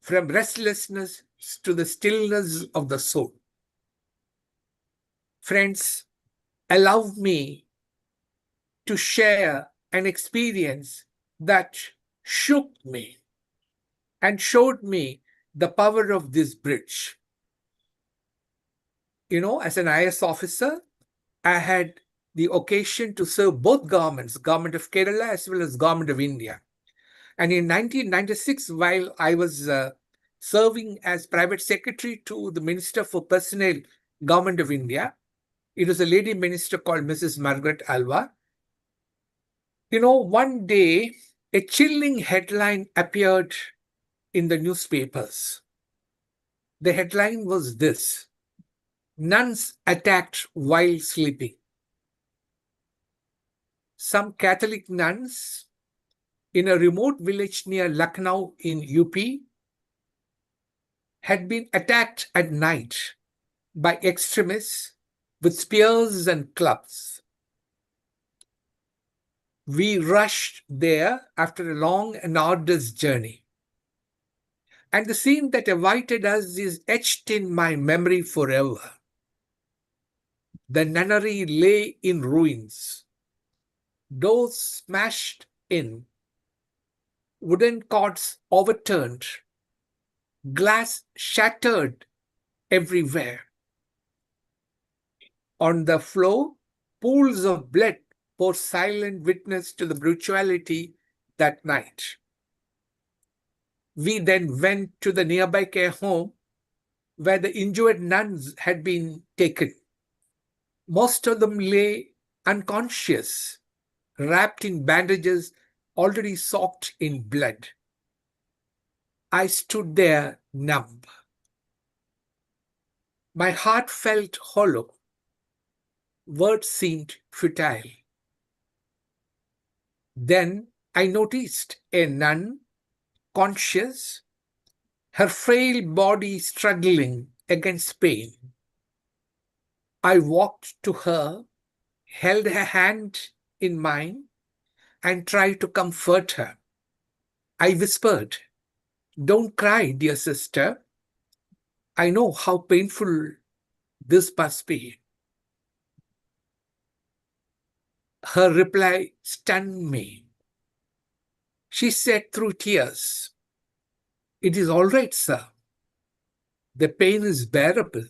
from restlessness to the stillness of the soul. Friends, allow me to share an experience that shook me and showed me the power of this bridge. You know, as an IS officer, I had the occasion to serve both governments, government of Kerala as well as government of India. And in 1996, while I was serving as private secretary to the Minister for Personnel, Government of India, it was a lady minister called Mrs. Margaret Alva. You know, one day, a chilling headline appeared in the newspapers. The headline was this: "Nuns attacked while sleeping." Some Catholic nuns in a remote village near Lucknow in UP had been attacked at night by extremists with spears and clubs. We rushed there after a long and arduous journey. And the scene that awaited us is etched in my memory forever. The nunnery lay in ruins, doors smashed in, wooden cords overturned, glass shattered everywhere. On the floor, pools of blood bore silent witness to the brutality that night. We then went to the nearby care home where the injured nuns had been taken. Most of them lay unconscious, wrapped in bandages already soaked in blood. I stood there numb. My heart felt hollow. Words seemed futile. Then I noticed a nun, conscious, her frail body struggling against pain. I walked to her, held her hand in mine, and tried to comfort her. I whispered, "Don't cry, dear sister. I know how painful this must be." Her reply stunned me. She said through tears, "It is all right, sir. The pain is bearable.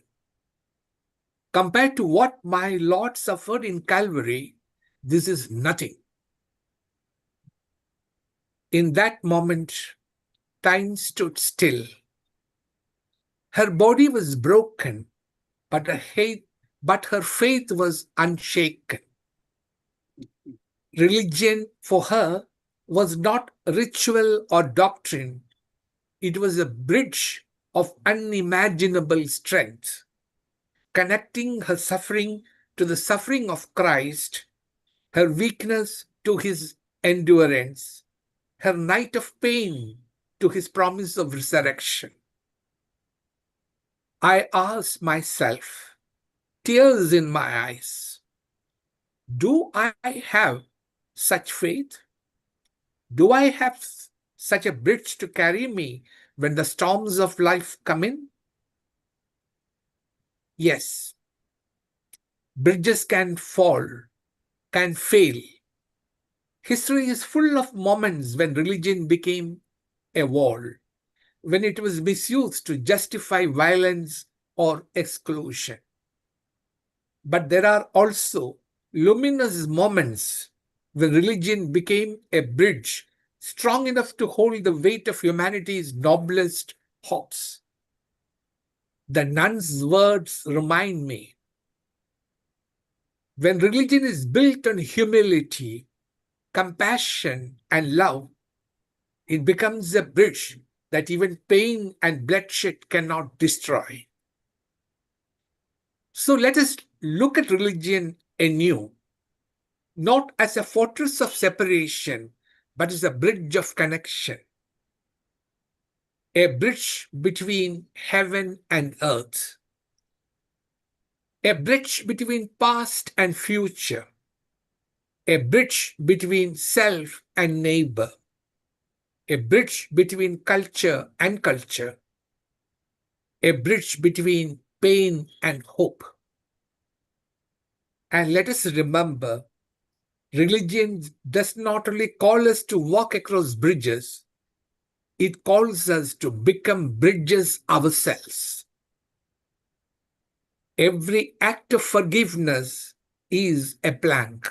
Compared to what my Lord suffered in Calvary, this is nothing." In that moment, time stood still. Her body was broken, but her faith was unshaken. Religion for her was not ritual or doctrine. It was a bridge of unimaginable strength, connecting her suffering to the suffering of Christ, her weakness to his endurance, her night of pain to his promise of resurrection. I asked myself, tears in my eyes, do I have such faith? Do I have such a bridge to carry me when the storms of life come in? Yes, bridges can fall, can fail. History is full of moments when religion became a wall, when it was misused to justify violence or exclusion. But there are also luminous moments when religion became a bridge strong enough to hold the weight of humanity's noblest hopes. The nun's words remind me, when religion is built on humility, compassion, and love, it becomes a bridge that even pain and bloodshed cannot destroy. So let us look at religion anew, not as a fortress of separation, but as a bridge of connection. A bridge between heaven and earth. A bridge between past and future. A bridge between self and neighbor. A bridge between culture and culture. A bridge between pain and hope. And let us remember, religion does not only call us to walk across bridges, it calls us to become bridges ourselves. Every act of forgiveness is a plank.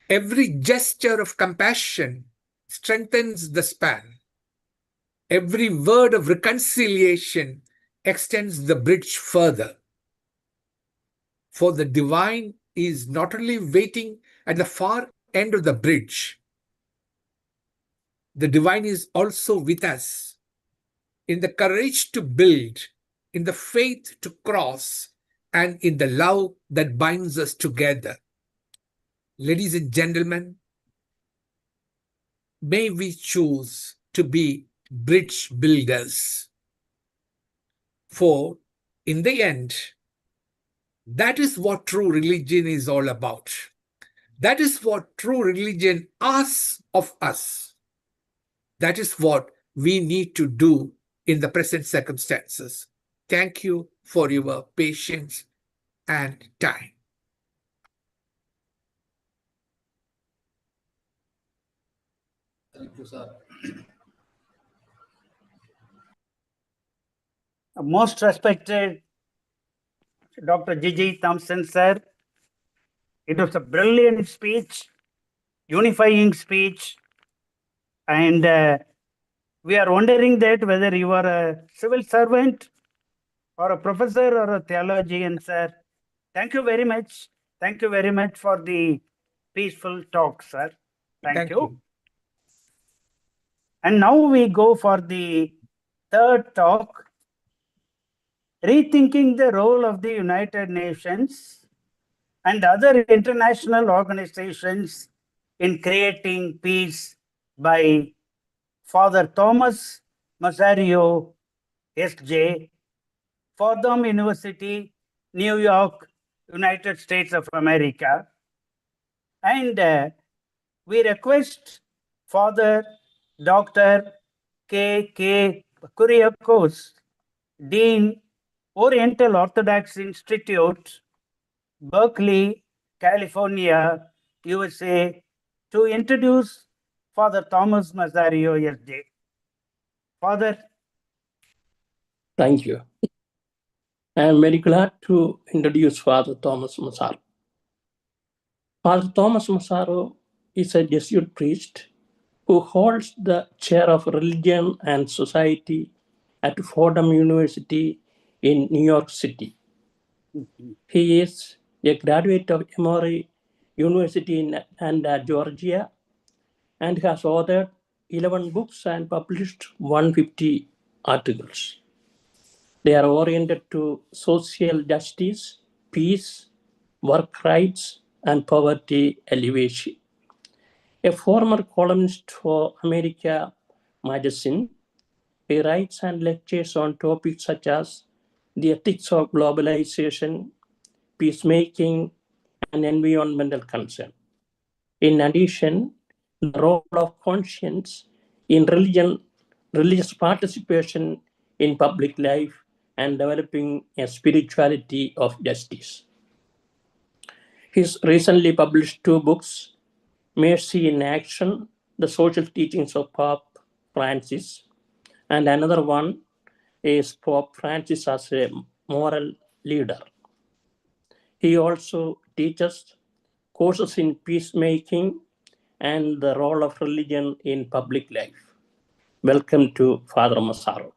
Every gesture of compassion strengthens the span. Every word of reconciliation extends the bridge further. For the divine is not only waiting at the far end of the bridge, the divine is also with us in the courage to build, in the faith to cross, and in the love that binds us together. Ladies and gentlemen, may we choose to be bridge builders. For in the end, that is what true religion is all about. That is what true religion asks of us. That is what we need to do in the present circumstances. Thank you for your patience and time. Thank you, sir. Most respected Dr. G.G. Thompson, sir. It was a brilliant speech, unifying speech, and we are wondering that whether you are a civil servant or a professor or a theologian, sir. Thank you very much. Thank you very much for the peaceful talk, sir. Thank you. And now we go for the third talk, rethinking the role of the United Nations and other international organizations in Creating Peace by Father Thomas Masario, S.J., Fordham University, New York, United States of America. And we request Father Dr. K. Kuriakos, Dean, Oriental Orthodox Institute, Berkeley, California, USA, to introduce Father Thomas Masario, S.J. Father. Thank you. I am very glad to introduce Father Thomas Massaro. Father Thomas Massaro is a Jesuit priest who holds the chair of religion and society at Fordham University in New York City. He is a graduate of Emory University in Atlanta, Georgia, and has authored 11 books and published 150 articles. They are oriented to social justice, peace, work rights, and poverty alleviation. A former columnist for America magazine, he writes and lectures on topics such as the ethics of globalization, peacemaking, and environmental concern. In addition, the role of conscience in religious participation in public life, and developing a spirituality of justice. His recently published 2 books, Mercy in Action, The Social Teachings of Pope Francis, and another one is Pope Francis as a Moral Leader. He also teaches courses in peacemaking and the role of religion in public life. Welcome to Father Massaro.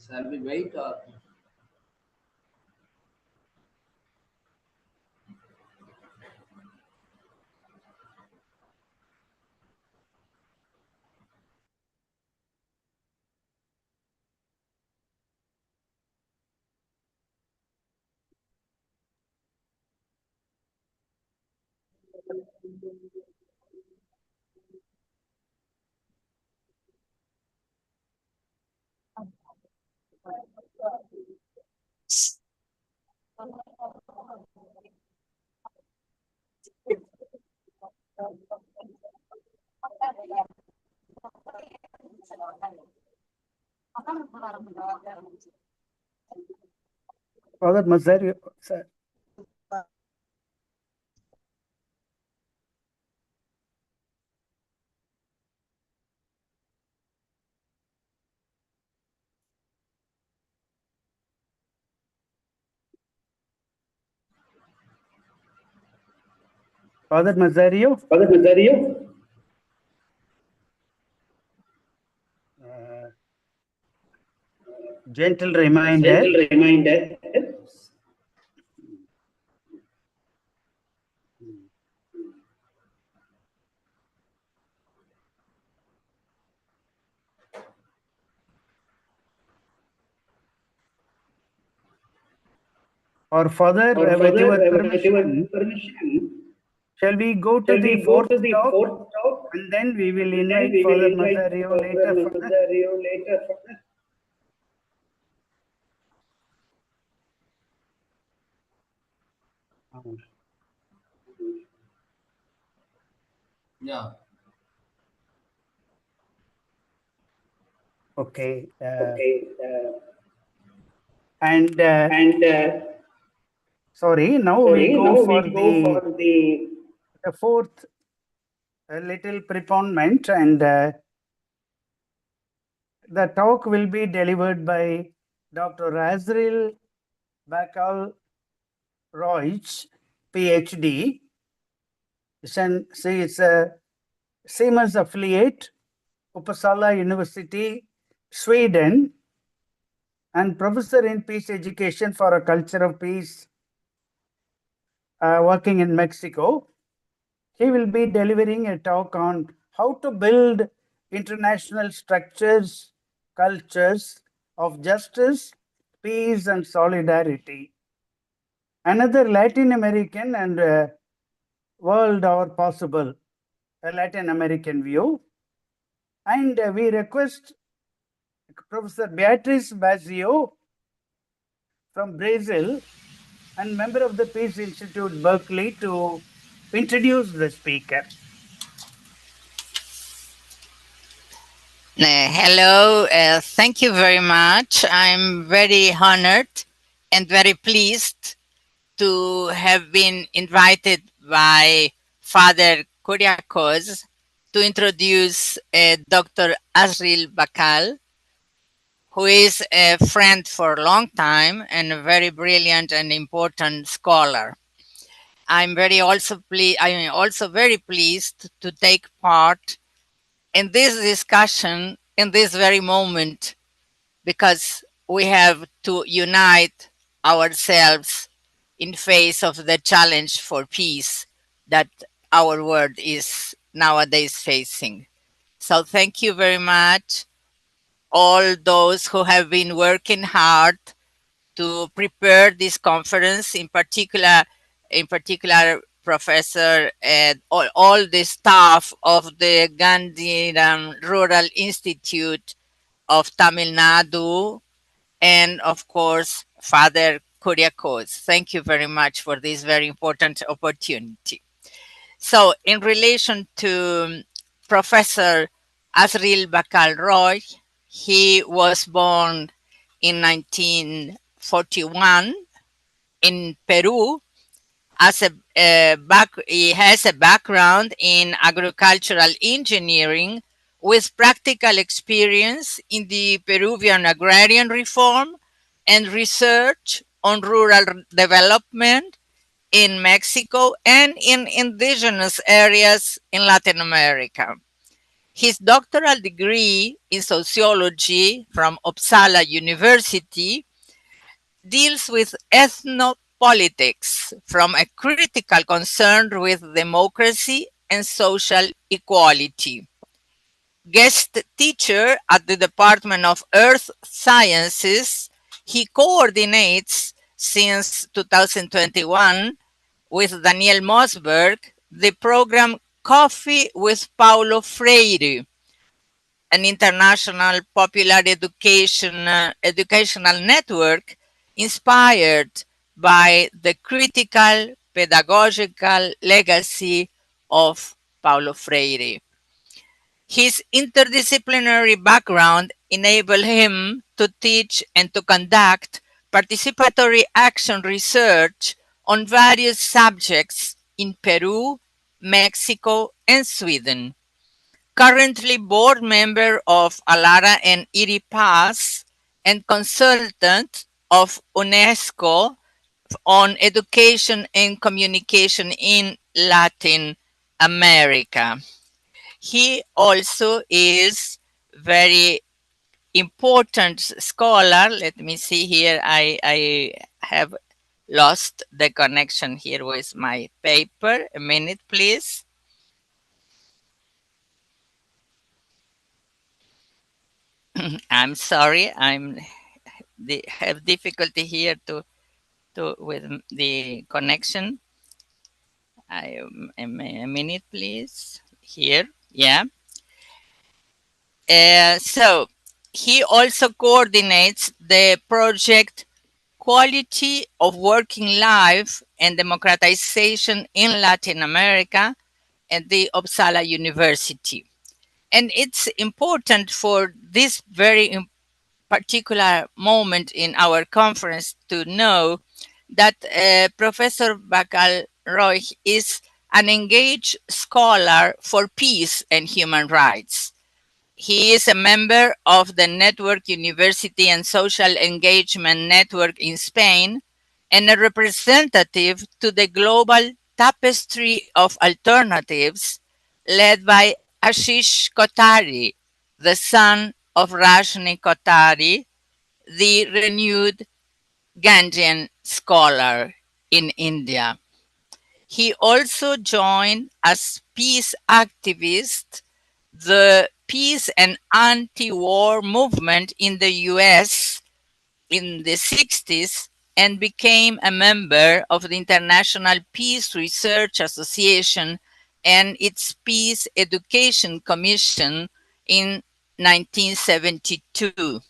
Shall we wait or? Father Masario, sir. Father Masario. Father Masario. Gentle reminder. Gentle reminder. Or further, with your permission, shall we go to the fourth talk, and then we will invite Father Masario later. Yeah. Okay. Okay. Sorry, now we go for the fourth little preponement, and the talk will be delivered by Dr. Azrael Bakal Roig, PhD. She is a Siemens affiliate, Uppsala University, Sweden, and professor in peace education for a culture of peace, working in Mexico. He will be delivering a talk on how to build international structures, cultures of justice, peace, and solidarity. Another Latin American and world or possible, a Latin American view. And we request Professor Beatriz Bazio from Brazil and member of the Peace Institute, Berkeley, to introduce the speaker. Hello, thank you very much. I'm very honored and very pleased to have been invited by Father Kuriakos to introduce Dr. Azrael Bakal, who is a friend for a long time and a very brilliant and important scholar. I'm also very pleased to take part in this discussion in this very moment, because we have to unite ourselves in face of the challenge for peace that our world is nowadays facing. So thank you very much, all those who have been working hard to prepare this conference, in particular Professor and all the staff of the GANDHIGRAM Rural Institute of Tamil Nadu, and of course, Father Kuriakos. Thank you very much for this very important opportunity. So, in relation to Professor Azrael Bakal Roig, he was born in 1941 in Peru. He has a background in agricultural engineering with practical experience in the Peruvian agrarian reform and research on rural development in Mexico and in indigenous areas in Latin America. His doctoral degree in sociology from Uppsala University deals with ethnopolitics from a critical concern with democracy and social equality. Guest teacher at the Department of Earth Sciences, he coordinates since 2021 with Daniel Mosberg the program Coffee with Paulo Freire, an international popular educational network inspired by the critical pedagogical legacy of Paulo Freire. His interdisciplinary background enabled him to teach and to conduct participatory action research on various subjects in Peru, Mexico, and Sweden. Currently board member of Alara and IRIPAS and consultant of UNESCO on education and communication in Latin America. He also is very important scholar. Let me see here. I have lost the connection here with my paper. A minute, please. I'm sorry. Have difficulty here to with the connection. A minute, please. Here, yeah. So he also coordinates the project Quality of Working Life and Democratization in Latin America at the Uppsala University. And it's important for this very particular moment in our conference to know that Professor Roy is an engaged scholar for peace and human rights. He is a member of the Network University and Social Engagement Network in Spain and a representative to the global tapestry of alternatives led by Ashish Kotari, the son of Rajni Kotari, the renewed Gandhian scholar in India. He also joined as peace activist the peace and anti-war movement in the US in the 60s and became a member of the International Peace Research Association and its Peace Education Commission in 1972,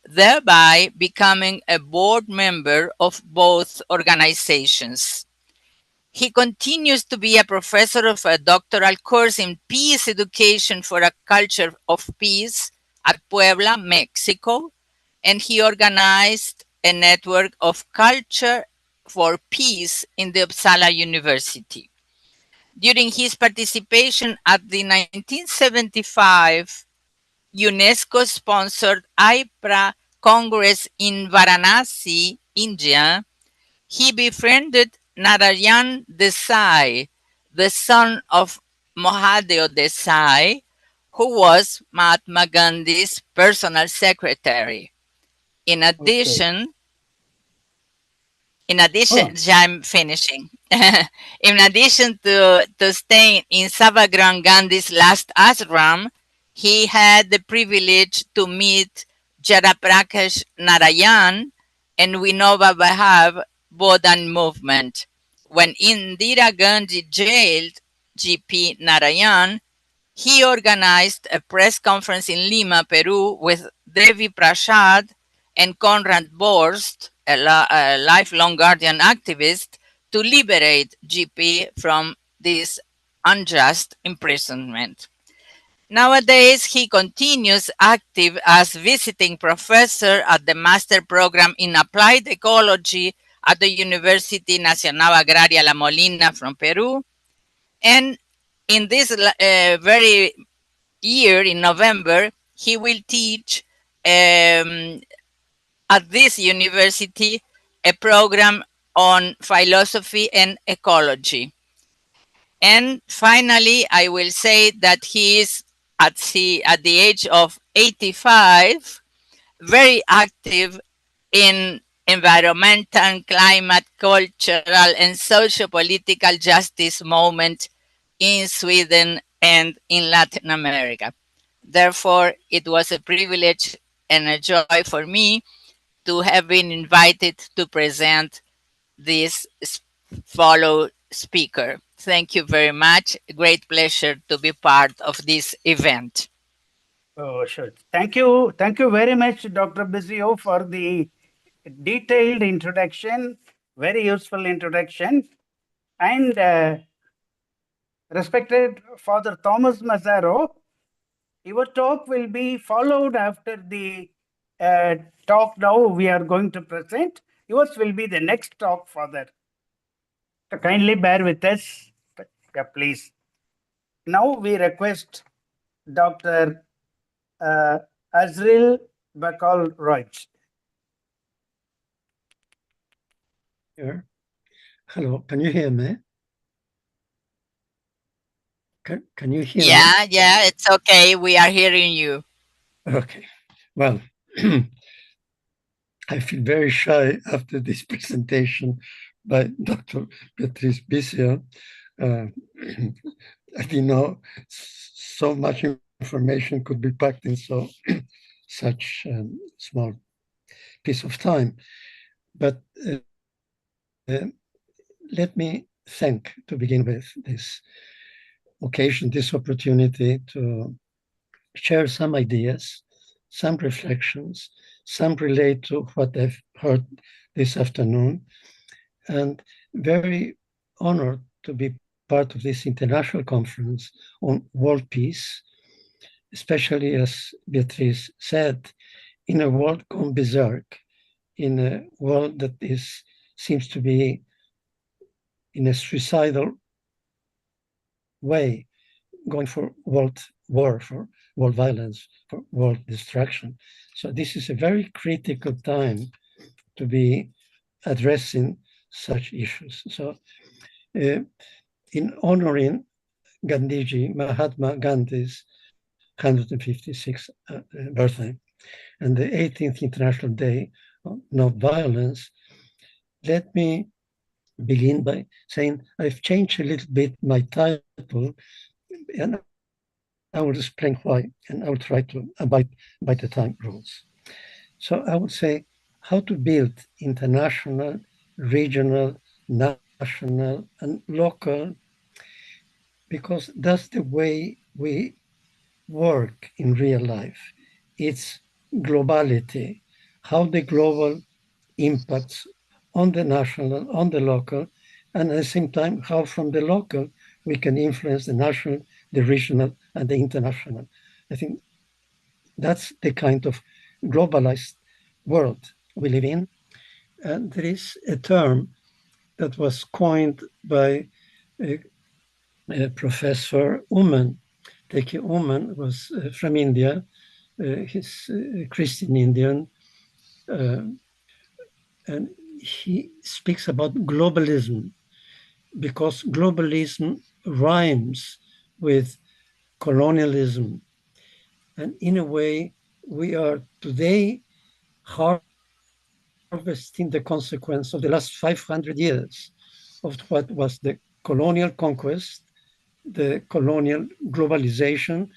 thereby becoming a board member of both organizations. He continues to be a professor of a doctoral course in peace education for a culture of peace at Puebla, Mexico, and he organized a network of culture for peace in the Uppsala University. During his participation at the 1975 UNESCO-sponsored IPRA Congress in Varanasi, India, he befriended Narayan Desai, the son of Mohadeo Desai, who was Mahatma Gandhi's personal secretary. In addition, I'm finishing. In addition to staying in Savagram Gandhi's last ashram, he had the privilege to meet Jadaprakash Narayan and Vinoba Bhave Bodhan movement. When Indira Gandhi jailed GP Narayan, he organized a press conference in Lima, Peru, with Devi Prasad and Conrad Borst, a lifelong Guardian activist, to liberate GP from this unjust imprisonment. Nowadays, he continues active as visiting professor at the master program in applied ecology at the University Nacional Agraria La Molina from Peru. And in this very year, in November, he will teach at this university a program on philosophy and ecology. And finally, I will say that he is at the age of 85, very active in environmental, climate, cultural, and socio-political justice movement in Sweden and in Latin America. Therefore, it was a privilege and a joy for me to have been invited to present this fellow speaker. Thank you very much. Great pleasure to be part of this event. Oh, sure. Thank you. Thank you very much, Dr. Bizio, for the detailed introduction, very useful introduction. And respected Father Thomas Mazzaro, Your talk will be followed after the talk now we are going to present. Yours will be the next talk further. So kindly bear with us. Yeah, please. Now we request Dr. Azril Bakal Roig. Here. Hello, can you hear me? Can you hear me? Yeah, it's okay. We are hearing you. Okay. Well, I feel very shy after this presentation by Dr. Beatriz Bicia. I didn't know so much information could be packed in such small piece of time. But let me thank, to begin with, this occasion, this opportunity to share some ideas, some reflections, some relate to what I've heard this afternoon, and very honored to be part of this international conference on world peace, especially, as Beatriz said, in a world gone berserk, in a world that seems to be in a suicidal way, going for world war, for world violence, for world destruction. So this is a very critical time to be addressing such issues. So in honoring Gandhiji, Mahatma Gandhi's 156th birthday and the 18th International Day of Non-Violence, let me begin by saying I've changed a little bit my title, and I will explain why, and I will try to abide by the time rules. So I would say how to build international, regional, national, and local, because that's the way we work in real life. It's globality, how the global impacts on the national, on the local, and at the same time, how from the local we can influence the national, the regional, and the international. I think that's the kind of globalized world we live in. And there is a term that was coined by Professor Uman. Teki Uman was from India. He's a Christian Indian. And he speaks about globalism, because globalism rhymes with colonialism. And in a way, we are today harvesting the consequence of the last 500 years of what was the colonial conquest, the colonial globalization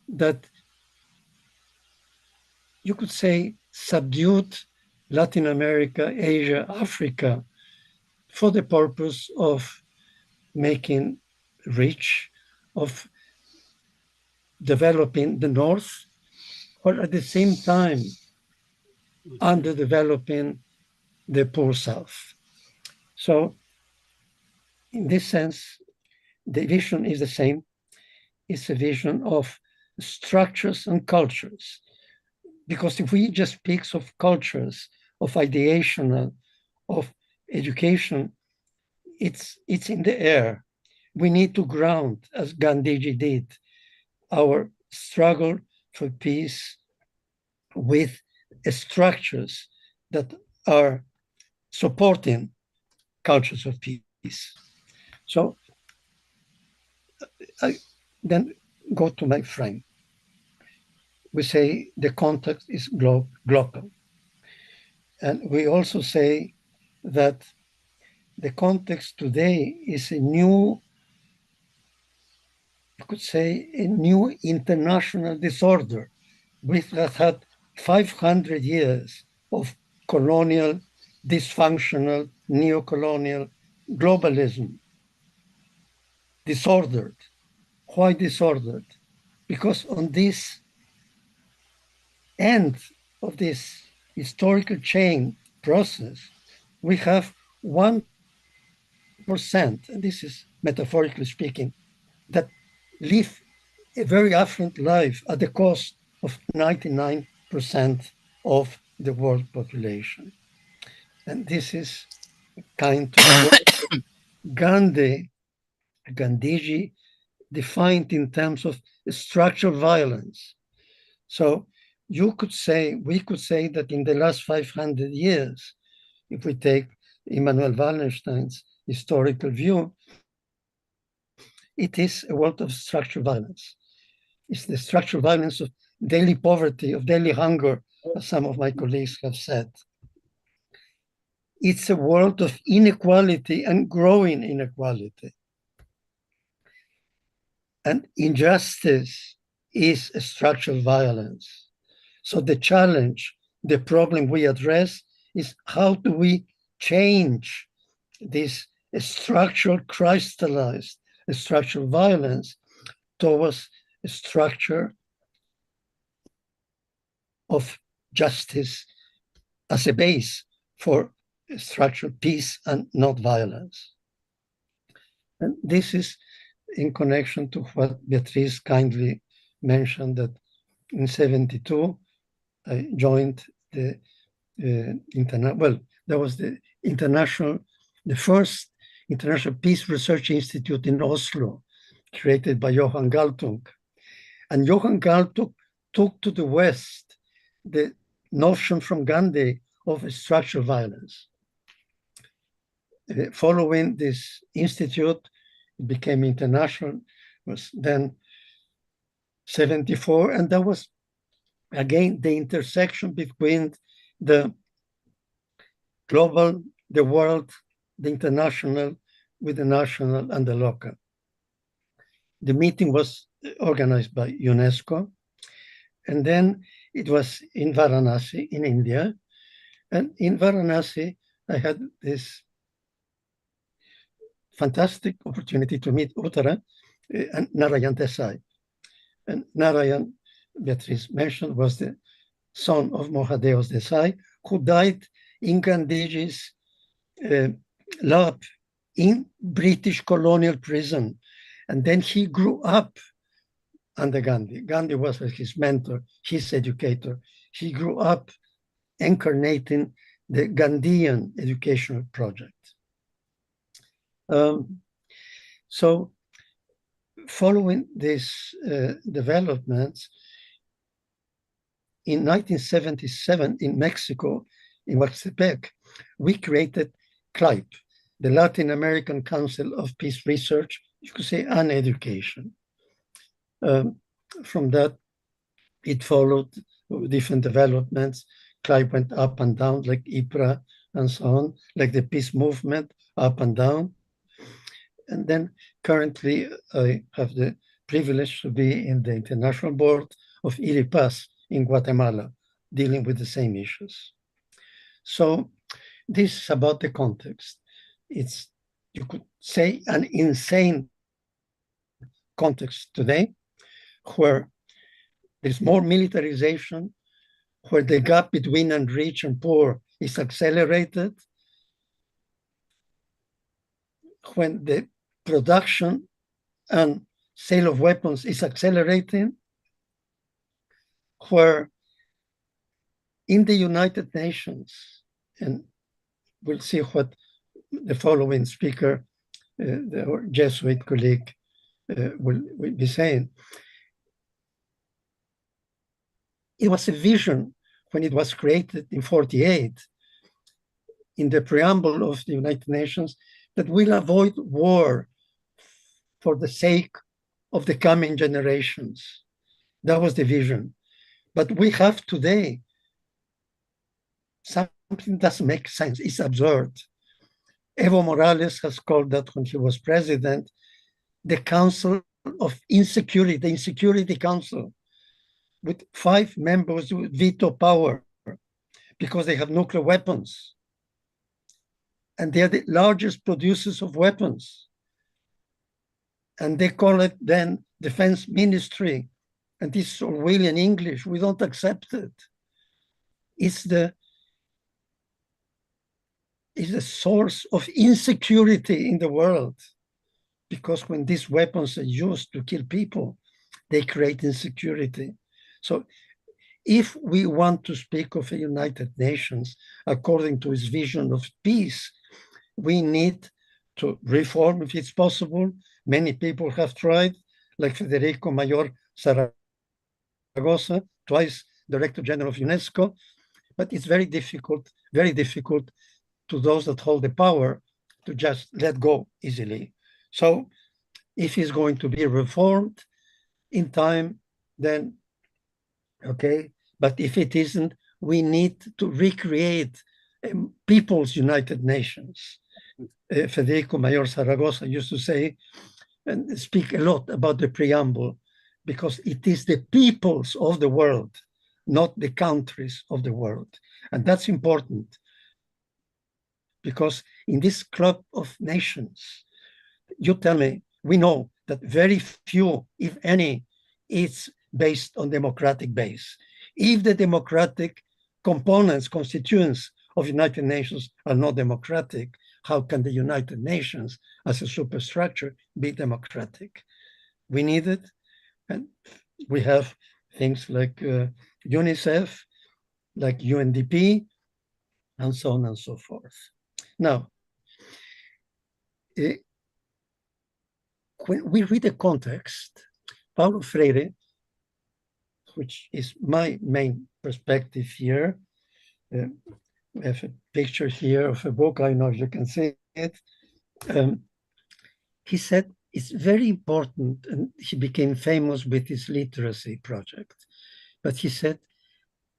that you could say subdued Latin America, Asia, Africa for the purpose of making rich, of developing the North, or at the same time underdeveloping the poor South. So in this sense, the vision is the same. It's a vision of structures and cultures. Because if we just speak of cultures, of ideation, of education, it's in the air. We need to ground, as Gandhiji did, our struggle for peace with structures that are supporting cultures of peace. So I then go to my frame. We say the context is global. And we also say that the context today is a new, you could say, a new international disorder. We have had 500 years of colonial, dysfunctional, neo-colonial globalism. Disordered. Why disordered? Because on this end of this historical chain process, we have 1%, and this is metaphorically speaking, that live a very affluent life at the cost of 99% of the world population. And this is kind of Gandhiji defined in terms of structural violence. So we could say that in the last 500 years, if we take Immanuel Wallenstein's historical view, it is a world of structural violence. It's the structural violence of daily poverty, of daily hunger, as some of my colleagues have said. It's a world of inequality and growing inequality. And injustice is a structural violence. So the challenge, the problem we address is how do we change this structural crystallized structural violence towards a structure of justice as a base for structural peace and not violence. And this is in connection to what Beatriz kindly mentioned, that in 1972, I joined the there was the first International Peace Research Institute in Oslo, created by Johan Galtung. And Johan Galtung took to the West the notion from Gandhi of structural violence. Following this institute, it became international, was then 1974, and that was again the intersection between the global, the world, the international, with the national and the local. The meeting was organized by UNESCO, and then it was in Varanasi in India. And in Varanasi, I had this fantastic opportunity to meet Uttara and Narayan Desai. And Narayan, Beatrice mentioned, was the son of Mohadeus Desai, who died in Gandhiji's lab in British colonial prison. And then he grew up under Gandhi. Gandhi was his mentor, his educator. He grew up incarnating the Gandhian educational project. So following these developments, in 1977 in Mexico, in Huastepec, we created CLIPE, the Latin American Council of Peace Research, you could say, and Education. From that, it followed different developments. CLIPE went up and down, like IPRA and so on, like the peace movement, up and down. And then currently, I have the privilege to be in the International Board of IRIPAS in Guatemala, dealing with the same issues. So this is about the context. It's, you could say, an insane context today, where there's more militarization, where the gap between rich and poor is accelerated, when the production and sale of weapons is accelerating, where in the United Nations, and we'll see what the following speaker, the Jesuit colleague, will be saying. It was a vision when it was created in 1948 in the preamble of the United Nations that we'll avoid war for the sake of the coming generations. That was the vision. But we have today something doesn't make sense. It's absurd. Evo Morales has called that, when he was president, the Council of Insecurity, the Insecurity Council, with 5 members with veto power because they have nuclear weapons. And they are the largest producers of weapons. And they call it then Defense Ministry. And this is Orwellian English. We don't accept it. It's the source of insecurity in the world. Because when these weapons are used to kill people, they create insecurity. So if we want to speak of a United Nations according to his vision of peace, we need to reform if it's possible. Many people have tried, like Federico Mayor Zaragoza, twice Director General of UNESCO, but it's very difficult to those that hold the power to just let go easily. So if it's going to be reformed in time, then okay. But if it isn't, we need to recreate People's United Nations. Federico Mayor Zaragoza used to say and speak a lot about the preamble, because it is the peoples of the world, not the countries of the world. And that's important, because in this club of nations, you tell me, we know that very few, if any, it's based on democratic base. If the democratic components, constituents of United Nations are not democratic, how can the United Nations as a superstructure be democratic? We need it, and we have things like UNICEF, like UNDP, and so on and so forth. Now, when we read the context, Paulo Freire, which is my main perspective here, I have a picture here of a book, I don't know if you can see it. He said it's very important, and he became famous with his literacy project, but he said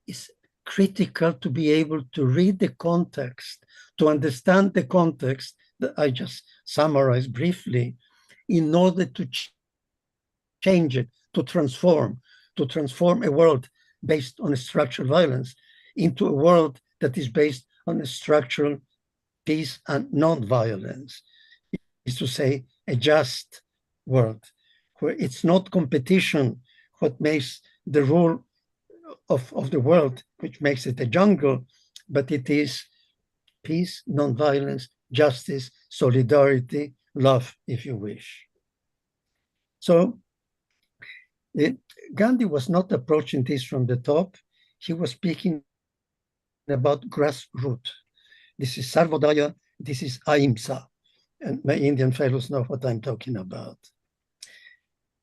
it's critical to be able to read the context, to understand the context that I just summarized briefly, in order to change it, to transform a world based on a structural violence into a world that is based on a structural peace and non-violence. Is to say, a just world, where it's not competition what makes the rule of the world, which makes it a jungle, but it is peace, non-violence, justice, solidarity, love, if you wish. So Gandhi was not approaching this from the top. He was speaking about grassroots. This is Sarvodaya, this is Ahimsa. And my Indian fellows know what I'm talking about.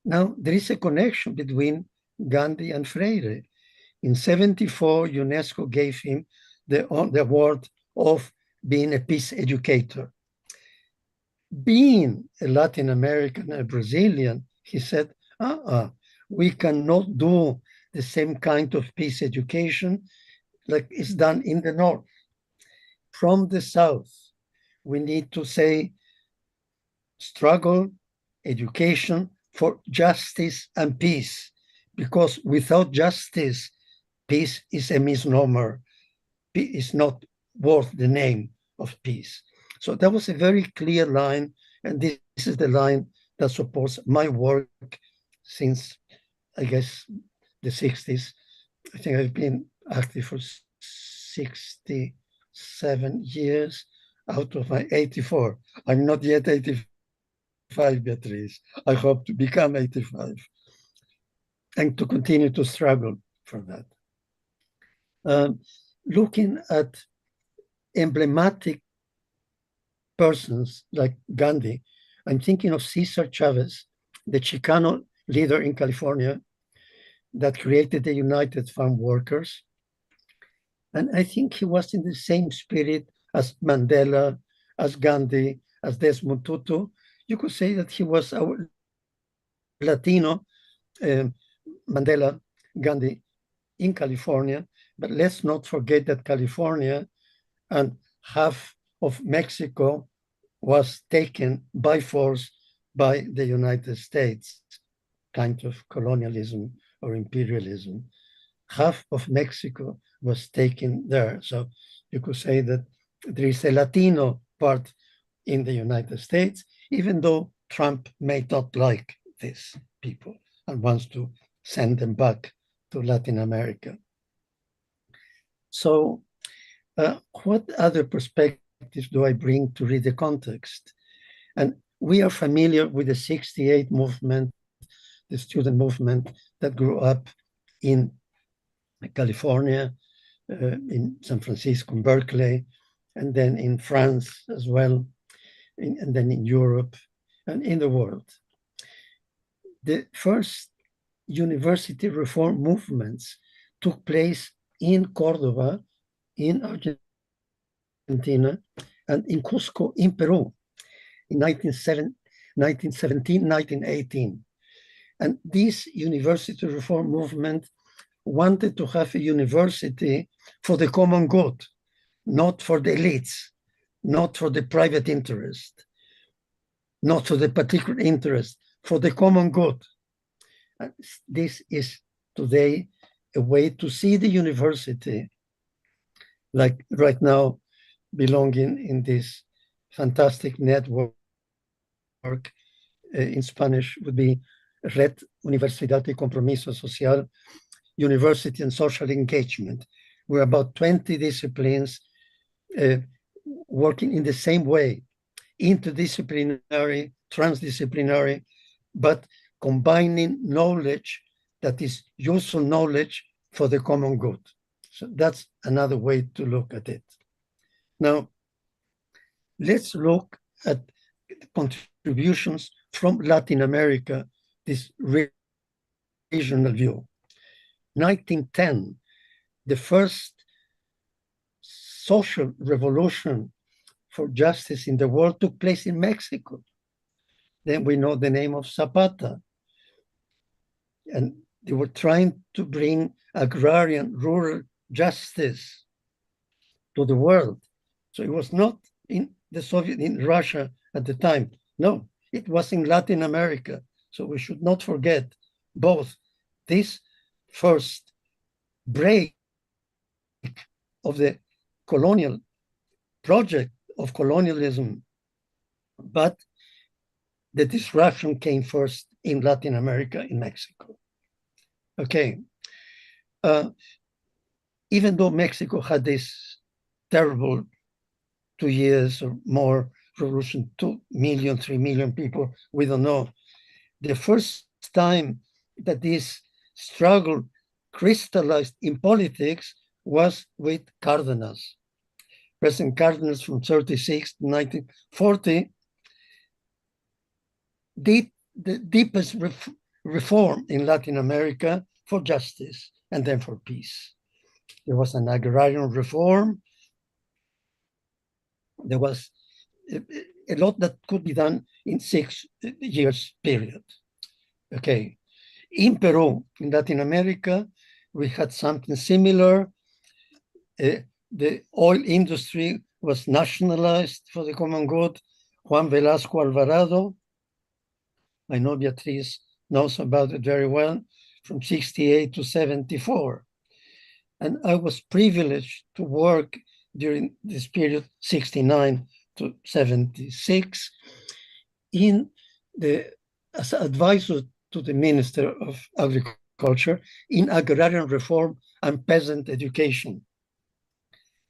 Now, there is a connection between Gandhi and Freire. In 1974, UNESCO gave him the award of being a peace educator. Being a Latin American, a Brazilian, he said, we cannot do the same kind of peace education like is done in the North. From the South, we need to say struggle, education for justice and peace, because without justice, peace is a misnomer. Peace is not worth the name of peace. So that was a very clear line, and this is the line that supports my work since, I guess, the 60s. I think I've been active for 67 years out of my 84. I'm not yet 85, Beatrice. I hope to become 85 and to continue to struggle for that. Looking at emblematic persons like Gandhi, I'm thinking of Cesar Chavez, the Chicano leader in California that created the United Farm Workers. And I think he was in the same spirit as Mandela, as Gandhi, as Desmond Tutu. You could say that he was our Latino, Mandela, Gandhi, in California. But let's not forget that California and half of Mexico was taken by force by the United States, kind of colonialism or imperialism. Half of Mexico was taken there. So you could say that there is a Latino part in the United States, even though Trump may not like these people and wants to send them back to Latin America. So what other perspectives do I bring to read the context? And we are familiar with the 68 movement, the student movement that grew up in California, in San Francisco, in Berkeley, and then in France as well, and then in Europe and in the world. The first university reform movements took place in Cordoba, in Argentina, and in Cusco, in Peru, in 1917, 1918. And this university reform movement wanted to have a university for the common good, not for the elites, not for the private interest, not for the particular interest, for the common good. And this is today a way to see the university, like right now, belonging in this fantastic network. In Spanish would be Red Universidad de Compromiso Social, University and Social Engagement. We're about 20 disciplines working in the same way, interdisciplinary, transdisciplinary, but combining knowledge that is useful knowledge for the common good. So that's another way to look at it. Now, let's look at the contributions from Latin America, this regional view. 1910, the first social revolution for justice in the world took place in Mexico. Then we know the name of Zapata. And they were trying to bring agrarian, rural justice to the world. So it was not in Russia at the time. No, it was in Latin America. So we should not forget both this first break of the colonial project of colonialism, but the disruption came first in Latin America, in Mexico. Okay. Even though Mexico had this terrible 2 years or more revolution, 2 million, 3 million people, we don't know. The first time that this struggle crystallized in politics was with Cárdenas. President Cárdenas from 1936 to 1940 did the deepest reform in Latin America for justice and then for peace. There was an agrarian reform. There was a lot that could be done in 6 years period. Okay. In Peru, in Latin America, we had something similar. The oil industry was nationalized for the common good. Juan Velasco Alvarado, I know Beatriz knows about it very well, from 68 to 74. And I was privileged to work during this period, 69 to 76, as advisor to the Minister of Agriculture in agrarian reform and peasant education.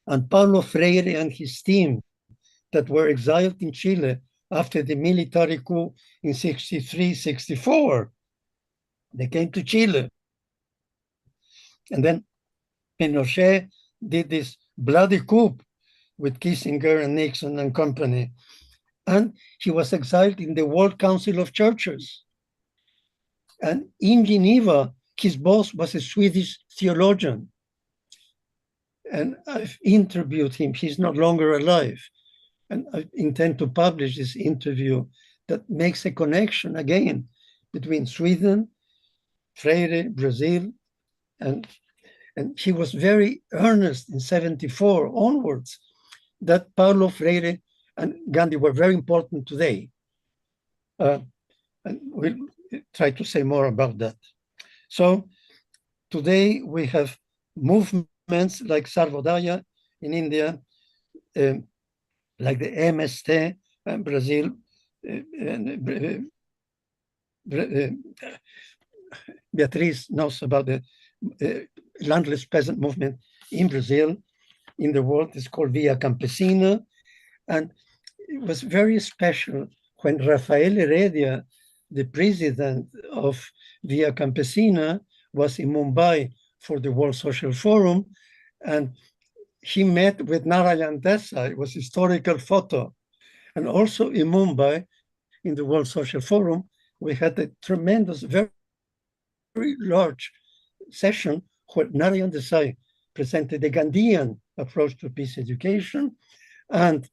And Paulo Freire and his team that were exiled in Chile after the military coup in 63, 64, they came to Chile. And then Pinochet did this bloody coup with Kissinger and Nixon and company. And he was exiled in the World Council of Churches. And in Geneva, his boss was a Swedish theologian. And I've interviewed him. He's no longer alive. And I intend to publish this interview that makes a connection again between Sweden, Freire, Brazil, and he was very earnest in 74 onwards that Paulo Freire and Gandhi were very important today. And we'll try to say more about that. So today we have movements like Sarvodaya in India, like the MST in Brazil, Beatriz knows about the landless peasant movement in Brazil. In the world, it's called Via Campesina. And it was very special when Rafael Heredia, the president of Via Campesina was in Mumbai for the World Social Forum, and he met with Narayan Desai. It was historical photo. And also in Mumbai, in the World Social Forum, we had a tremendous, very large session where Narayan Desai presented the Gandhian approach to peace education. And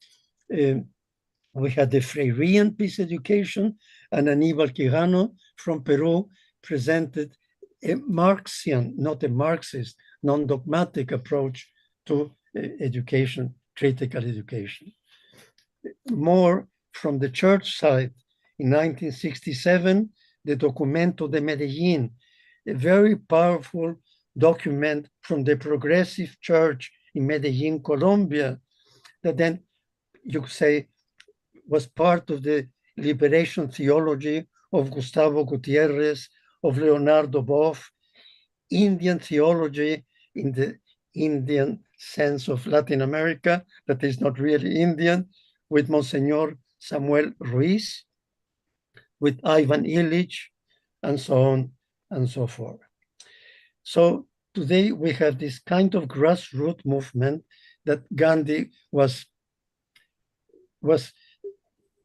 we had the Freirean peace education, and Aníbal Quijano from Peru presented a Marxian, not a Marxist, non-dogmatic approach to education, critical education. More from the church side, in 1967, the Documento de Medellín, a very powerful document from the progressive church in Medellín, Colombia, that then you could say was part of the liberation theology of Gustavo Gutierrez, of Leonardo Boff, Indian theology in the Indian sense of Latin America, that is not really Indian, with Monsignor Samuel Ruiz, with Ivan Illich, and so on and so forth. So today we have this kind of grassroots movement that Gandhi was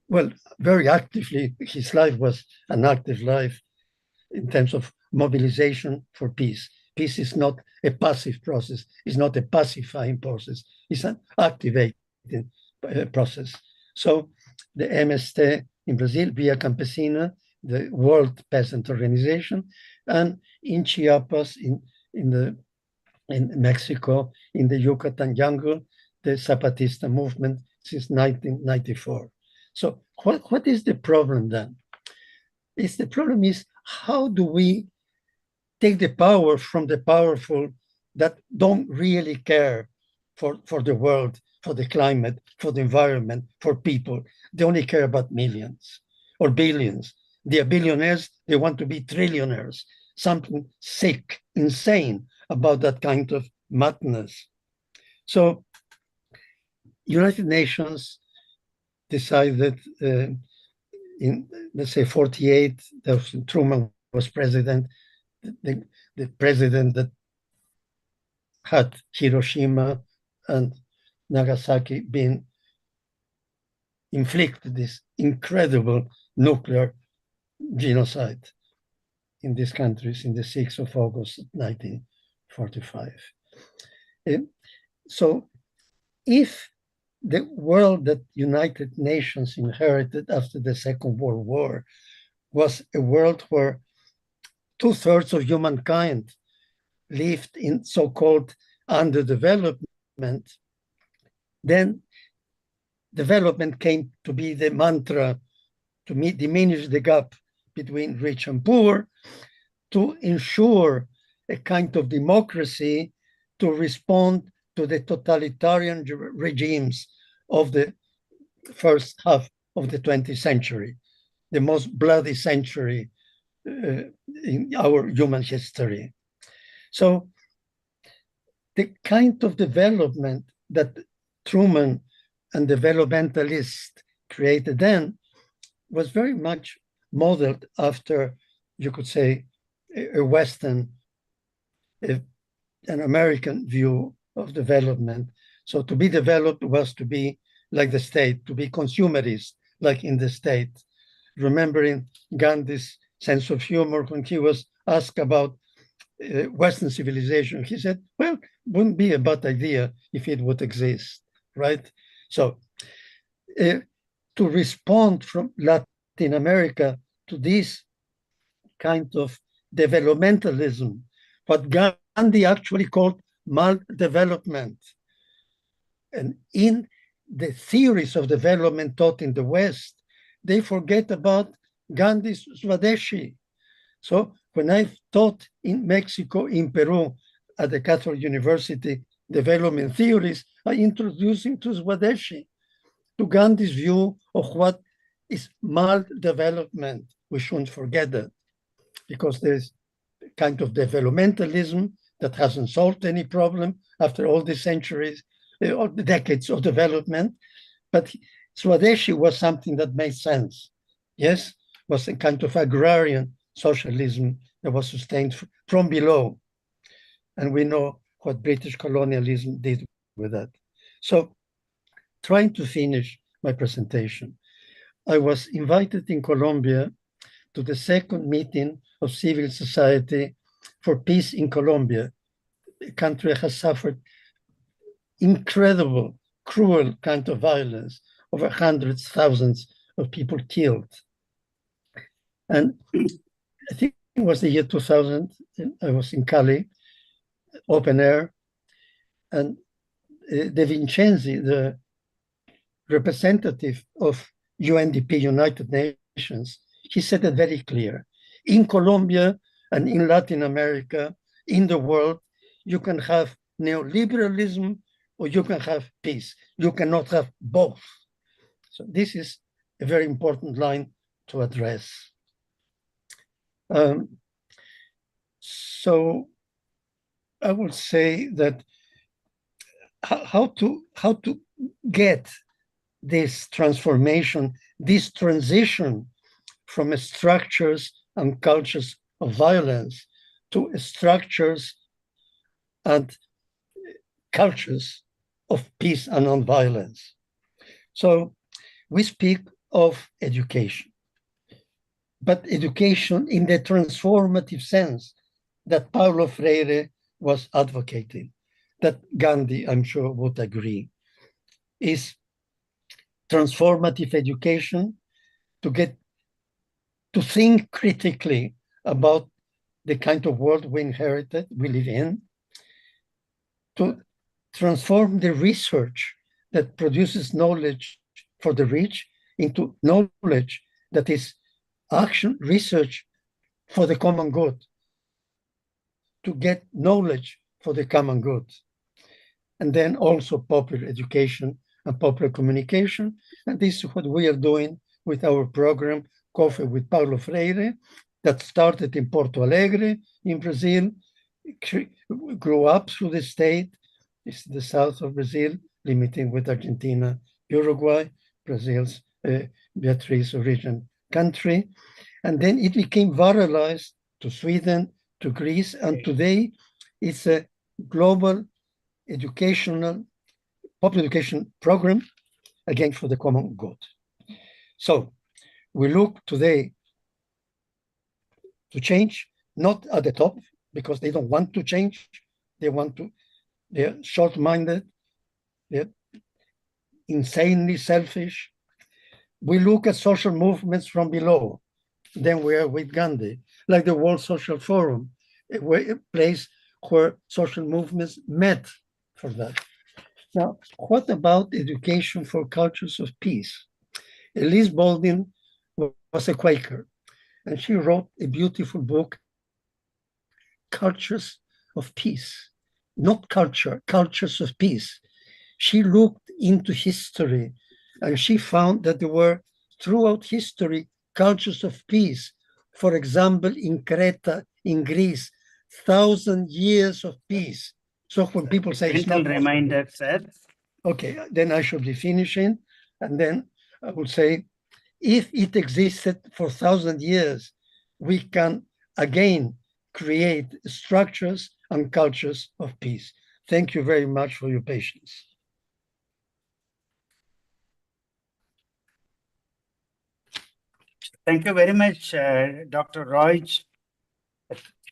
well, very actively, his life was an active life in terms of mobilization for peace. Peace is not a passive process, it's not a pacifying process, it's an activating process. So the MST in Brazil, Via Campesina, the World Peasant Organization, and in Chiapas, in Mexico, in the Yucatan jungle, the Zapatista movement since 1994. So what is the problem then? The problem is, how do we take the power from the powerful that don't really care for the world, for the climate, for the environment, for people? They only care about millions or billions. They are billionaires, they want to be trillionaires. Something sick, insane about that kind of madness. So United Nations decided in, let's say, 48, Truman was president, the president that had Hiroshima and Nagasaki been inflicted this incredible nuclear genocide in these countries in the 6th of August 1945. So if the world that United Nations inherited after the Second World War was a world where 2/3 of humankind lived in so-called underdevelopment, then development came to be the mantra to diminish the gap between rich and poor, to ensure a kind of democracy to respond to the totalitarian regimes of the first half of the 20th century, the most bloody century in our human history. So the kind of development that Truman and developmentalists created then was very much modeled after, you could say, a Western, an American view of development. So to be developed was to be like the state, to be consumerist, like in the state. Remembering Gandhi's sense of humor when he was asked about Western civilization, he said, well, wouldn't be a bad idea if it would exist, right? So to respond from Latin America to this kind of developmentalism, what Gandhi actually called maldevelopment. And in the theories of development taught in the West, they forget about Gandhi's Swadeshi. So when I taught in Mexico, in Peru, at the Catholic University, development theories, I introduced him to Swadeshi, to Gandhi's view of what is maldevelopment. We shouldn't forget that, because there's kind of developmentalism that hasn't solved any problem after all these centuries, all the decades of development. But Swadeshi was something that made sense. Yes, was a kind of agrarian socialism that was sustained from below. And we know what British colonialism did with that. So, trying to finish my presentation, I was invited in Colombia to the second meeting of civil society for peace in Colombia. The country has suffered incredible, cruel kind of violence, over hundreds, thousands of people killed. And I think it was the year 2000, I was in Cali, open air, and De Vincenzi, the representative of UNDP, United Nations, he said it very clear. In Colombia and in Latin America, in the world, you can have neoliberalism or you can have peace. You cannot have both. So this is a very important line to address. So I would say that how to get this transformation, this transition from structures and cultures of violence to structures and cultures of peace and nonviolence. So we speak of education, but education in the transformative sense that Paulo Freire was advocating, that Gandhi, I'm sure, would agree, is transformative education to think critically about the kind of world we inherited, we live in, to transform the research that produces knowledge for the rich into knowledge that is action research for the common good, to get knowledge for the common good. And then also popular education and popular communication. And this is what we are doing with our program, Coffee with Paulo Freire, that started in Porto Alegre in Brazil, grew up through the state. It's the south of Brazil, limiting with Argentina, Uruguay, Brazil's Beatriz origin country. And then it became viralized to Sweden, to Greece, and today it's a global educational, popular education program, again, for the common good. So we look today to change, not at the top, because they don't want to change. They're short-minded, they're insanely selfish. We look at social movements from below. Then we are with Gandhi, like the World Social Forum, a place where social movements met for that. Now, what about education for cultures of peace? Elise Baldwin was a Quaker, and she wrote a beautiful book, Cultures of Peace. Not culture, cultures of peace. She looked into history, and she found that there were, throughout history, cultures of peace. For example, in Crete, in Greece, 1,000 years of peace. So when people say it's not reminder, sir. Okay, then I should be finishing, and then I will say, if it existed for 1,000 years, we can again create structures and cultures of peace. Thank you very much for your patience. Thank you very much, Dr. Roy.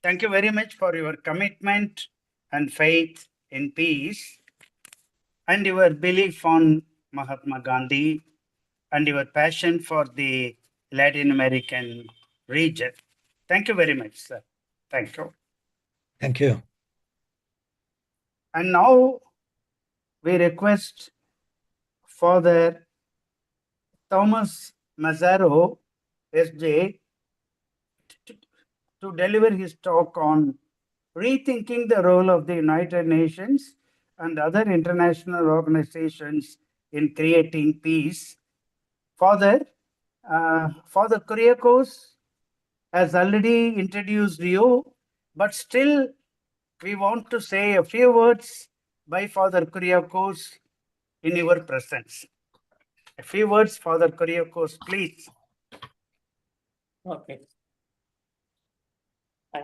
Thank you very much for your commitment and faith in peace and your belief on Mahatma Gandhi and your passion for the Latin American region. Thank you very much, sir. Thank you. Thank you. And now we request Father Thomas Mazzaro, SJ, to deliver his talk on rethinking the role of the United Nations and other international organizations in creating peace. Father Kyriakos has already introduced you, but still we want to say a few words by Father Kyriakos in your presence. A few words, Father Kyriakos, please. Okay. I'm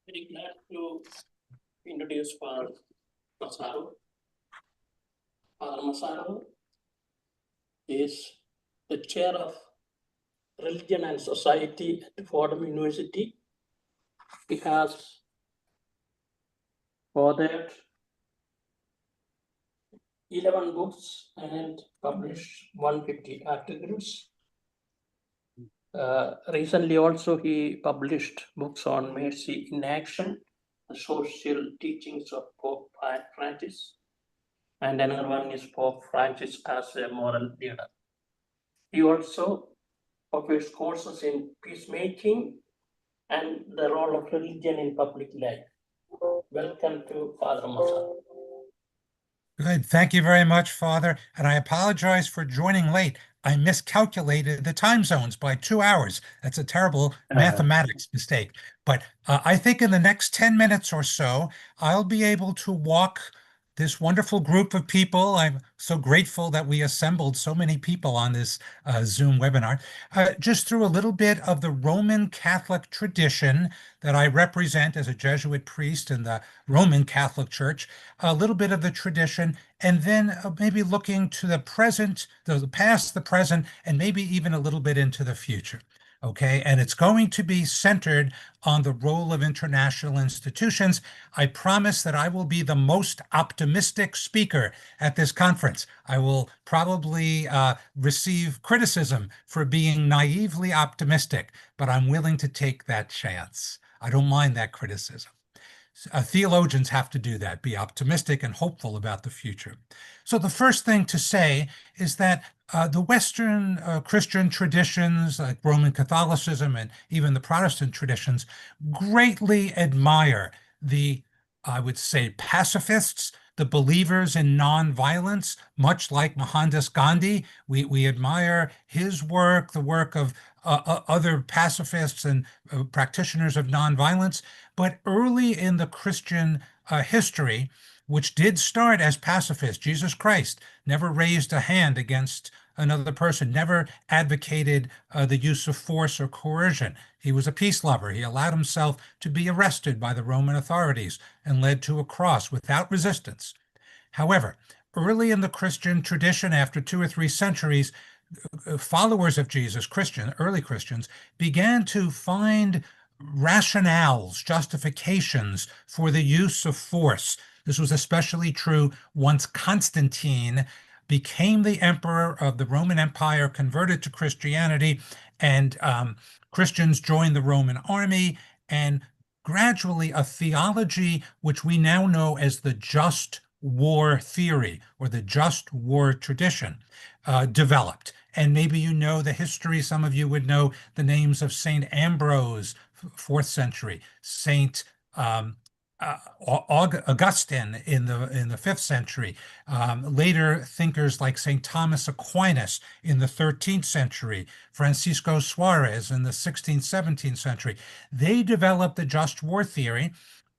very glad to introduce Father Masaru. Father Masaru is the chair of Religion and Society at Fordham University. He has authored 11 books and published 150 articles. Recently also he published books on mercy in action, the social teachings of Pope Francis, and another one is Pope Francis as a moral leader. He also offers courses in peacemaking and the role of religion in public life. Welcome to Father Masaru. Good. Thank you very much, Father. And I apologize for joining late. I miscalculated the time zones by 2 hours. That's a terrible mathematics mistake. But I think in the next 10 minutes or so, I'll be able to walk this wonderful group of people. I'm so grateful that we assembled so many people on this Zoom webinar, just through a little bit of the Roman Catholic tradition that I represent as a Jesuit priest in the Roman Catholic Church, a little bit of the tradition, and then maybe looking to the present, the past, the present, and maybe even a little bit into the future. Okay, and it's going to be centered on the role of international institutions. I promise that I will be the most optimistic speaker at this conference. I will probably receive criticism for being naively optimistic, but I'm willing to take that chance. I don't mind that criticism. Theologians have to do that, be optimistic and hopeful about the future. So the first thing to say is that the Western Christian traditions, like Roman Catholicism and even the Protestant traditions, greatly admire the, I would say, pacifists, the believers in nonviolence, much like Mohandas Gandhi. We admire his work, the work of other pacifists and practitioners of nonviolence. But early in the Christian history, which did start as pacifists, Jesus Christ never raised a hand against another person, never advocated the use of force or coercion. He was a peace lover. He allowed himself to be arrested by the Roman authorities and led to a cross without resistance. However, early in the Christian tradition, after 2 or 3 centuries, followers of Jesus, early Christians, began to find rationales, justifications for the use of force. This was especially true once Constantine became the emperor of the Roman Empire, converted to Christianity, and Christians joined the Roman army, and gradually a theology which we now know as the just war theory or the just war tradition developed. And maybe you know the history. Some of you would know the names of Saint Ambrose, 4th century, Saint Augustine in the 5th century, later thinkers like St. Thomas Aquinas in the 13th century, Francisco Suarez in the 16th, 17th century. They developed the just war theory.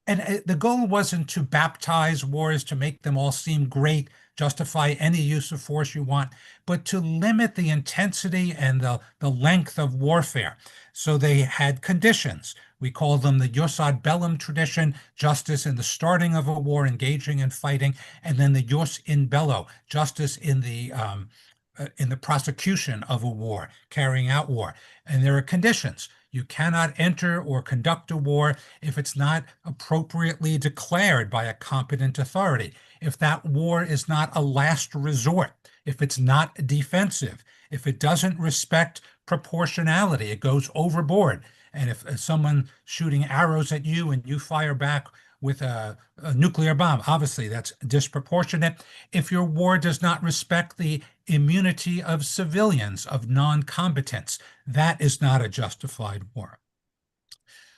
And the goal wasn't to baptize wars, to make them all seem great, justify any use of force you want, but to limit the intensity and the length of warfare. So they had conditions. We call them the jus ad bellum tradition, justice in the starting of a war, engaging and fighting, and then the jus in bello, justice in the prosecution of a war, carrying out war. And there are conditions. You cannot enter or conduct a war if it's not appropriately declared by a competent authority, if that war is not a last resort, if it's not defensive, if it doesn't respect proportionality, it goes overboard. And if someone shooting arrows at you and you fire back with a nuclear bomb, obviously that's disproportionate. If your war does not respect the immunity of civilians, of non-combatants, that is not a justified war.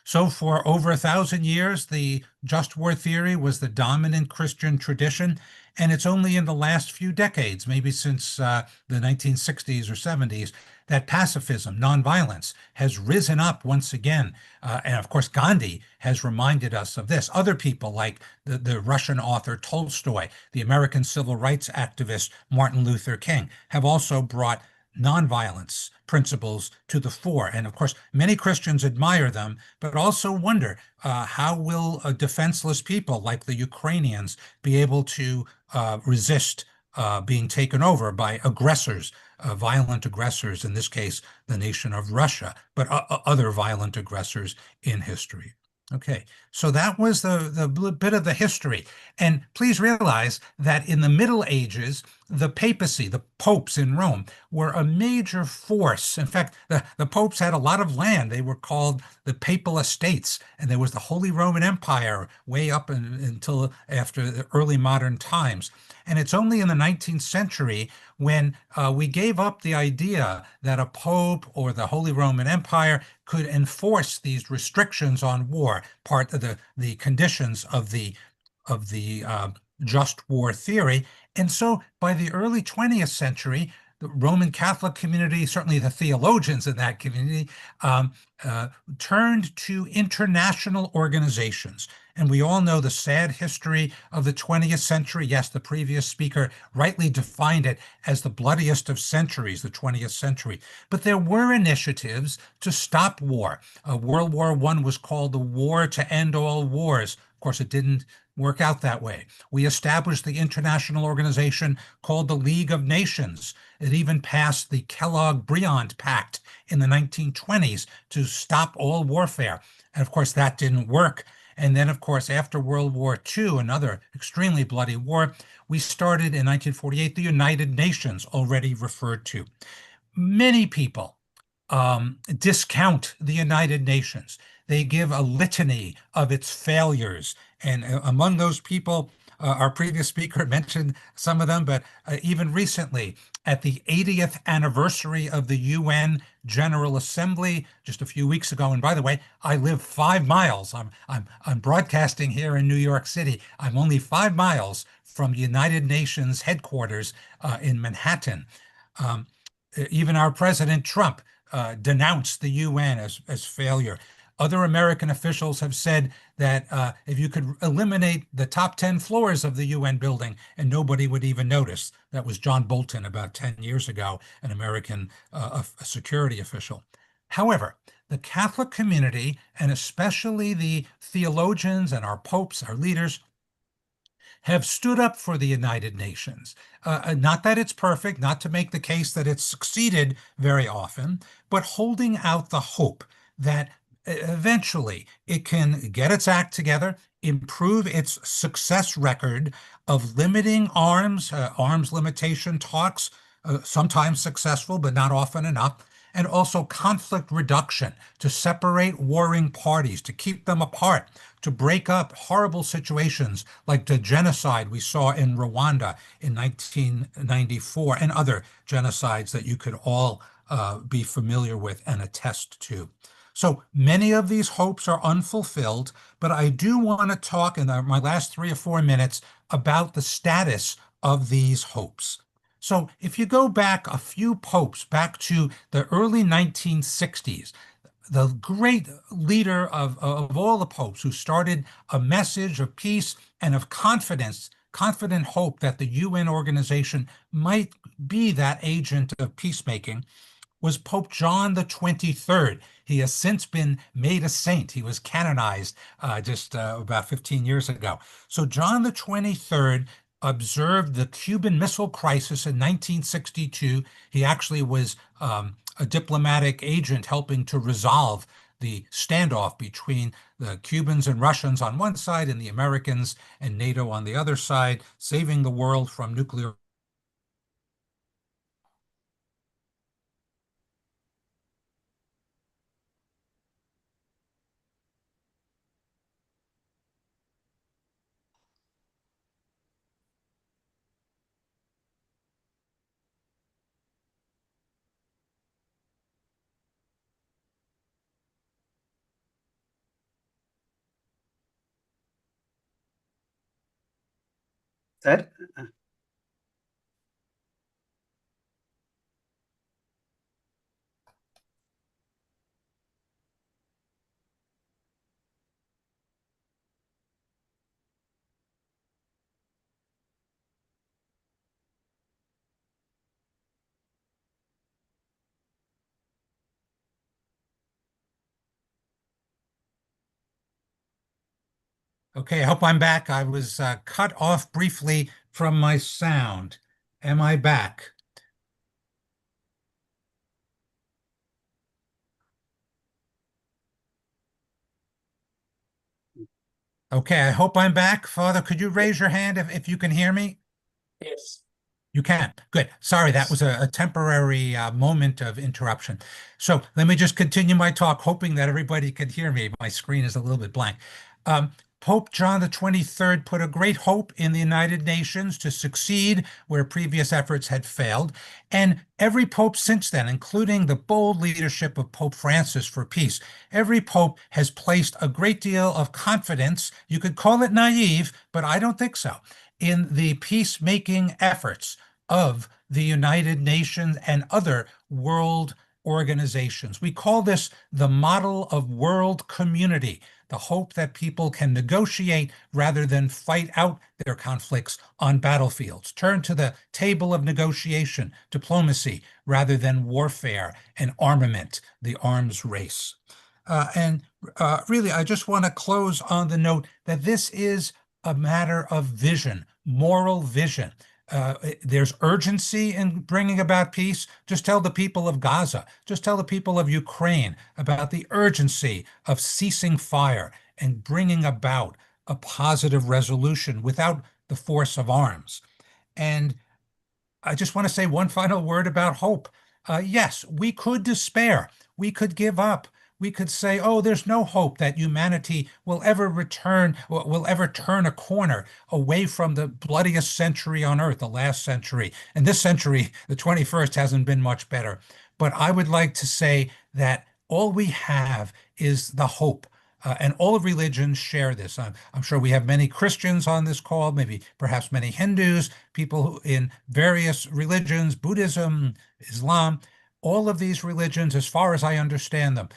So for over 1,000 years, the just war theory was the dominant Christian tradition, and it's only in the last few decades, maybe since the 1960s or 70s, that pacifism, nonviolence, has risen up once again. And of course, Gandhi has reminded us of this. Other people like the Russian author Tolstoy, the American civil rights activist Martin Luther King, have also brought nonviolence principles to the fore. And of course, many Christians admire them, but also wonder how will defenseless people like the Ukrainians be able to resist being taken over by aggressors, violent aggressors, in this case, the nation of Russia, but other violent aggressors in history. Okay, so that was the bit of the history. And please realize that in the Middle Ages, the papacy, the popes in Rome, were a major force. In fact, the popes had a lot of land. They were called the Papal Estates, and there was the Holy Roman Empire way up until after the early modern times. And it's only in the 19th century when we gave up the idea that a pope or the Holy Roman Empire could enforce these restrictions on war, part of the conditions of the just war theory. And so by the early 20th century, the Roman Catholic community, certainly the theologians in that community, turned to international organizations. And we all know the sad history of the 20th century. Yes, the previous speaker rightly defined it as the bloodiest of centuries, the 20th century. But there were initiatives to stop war. World War I was called the War to End All Wars. Of course, it didn't work out that way. We established the international organization called the League of Nations. It even passed the Kellogg-Briand Pact in the 1920s to stop all warfare. And of course, that didn't work. And then, of course, after World War II, another extremely bloody war, we started in 1948 the United Nations, already referred to. Many people discount the United Nations. They give a litany of its failures. And among those people, our previous speaker mentioned some of them, but even recently, at the 80th anniversary of the UN General Assembly just a few weeks ago, and by the way, I live 5 miles. I'm broadcasting here in New York City. I'm only 5 miles from United Nations headquarters in Manhattan. Even our President Trump denounced the UN as failure. Other American officials have said that if you could eliminate the top 10 floors of the UN building and nobody would even notice. That was John Bolton about 10 years ago, an American a security official. However, the Catholic community, and especially the theologians and our popes, our leaders, have stood up for the United Nations. Not that it's perfect, not to make the case that it's succeeded very often, but holding out the hope that eventually it can get its act together, improve its success record of limiting arms limitation talks, sometimes successful, but not often enough, and also conflict reduction, to separate warring parties, to keep them apart, to break up horrible situations like the genocide we saw in Rwanda in 1994 and other genocides that you could all be familiar with and attest to. So many of these hopes are unfulfilled, but I do want to talk in my last 3 or 4 minutes about the status of these hopes. So if you go back a few popes, back to the early 1960s, the great leader of all the popes who started a message of peace and of confident hope that the UN organization might be that agent of peacemaking, was Pope John the 23rd. He has since been made a saint. He was canonized just about 15 years ago. So John the 23rd observed the Cuban Missile Crisis in 1962. He actually was a diplomatic agent helping to resolve the standoff between the Cubans and Russians on one side and the Americans and NATO on the other side, saving the world from nuclear. Sir? Okay, I hope I'm back. I was cut off briefly from my sound. Am I back? Okay, I hope I'm back. Father, could you raise your hand if you can hear me? Yes. You can. Good. Sorry, that was a temporary moment of interruption. So let me just continue my talk, hoping that everybody could hear me. My screen is a little bit blank. Pope John the 23rd put a great hope in the United Nations to succeed where previous efforts had failed. And every pope since then, including the bold leadership of Pope Francis for peace, every pope has placed a great deal of confidence. You could call it naive, but I don't think so, in the peacemaking efforts of the United Nations and other world organizations. We call this the model of world community, the hope that people can negotiate rather than fight out their conflicts on battlefields, turn to the table of negotiation, diplomacy, rather than warfare and armament, the arms race. Really, I just want to close on the note that this is a matter of vision, moral vision. There's urgency in bringing about peace. Just tell the people of Gaza, just tell the people of Ukraine about the urgency of ceasing fire and bringing about a positive resolution without the force of arms. And I just want to say one final word about hope. Yes, we could despair. We could give up. We could say, oh, there's no hope that humanity will ever return, or will ever turn a corner away from the bloodiest century on earth, the last century. And this century, the 21st, hasn't been much better. But I would like to say that all we have is the hope. And all of religions share this. I'm sure we have many Christians on this call, maybe perhaps many Hindus, people in various religions, Buddhism, Islam. All of these religions, as far as I understand them,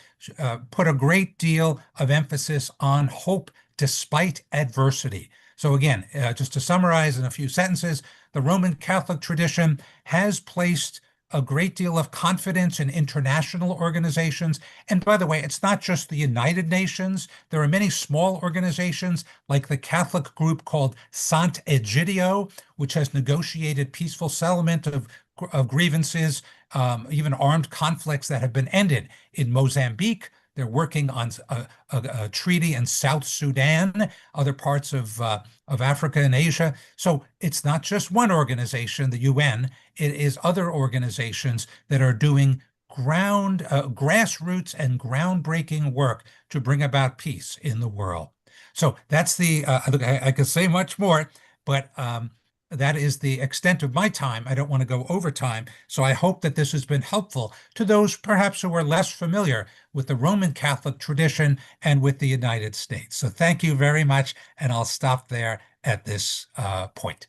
put a great deal of emphasis on hope despite adversity. So again, just to summarize in a few sentences, the Roman Catholic tradition has placed a great deal of confidence in international organizations. And by the way, it's not just the United Nations. There are many small organizations like the Catholic group called Sant'Egidio, which has negotiated peaceful settlement of grievances, even armed conflicts that have been ended in Mozambique. They're working on a treaty in South Sudan, other parts of Africa and Asia. So it's not just one organization, the UN. It is other organizations that are doing grassroots and groundbreaking work to bring about peace in the world. So that's I could say much more, but that is the extent of my time. I don't want to go over time. So I hope that this has been helpful to those perhaps who are less familiar with the Roman Catholic tradition and with the United States. So thank you very much. And I'll stop there at this point.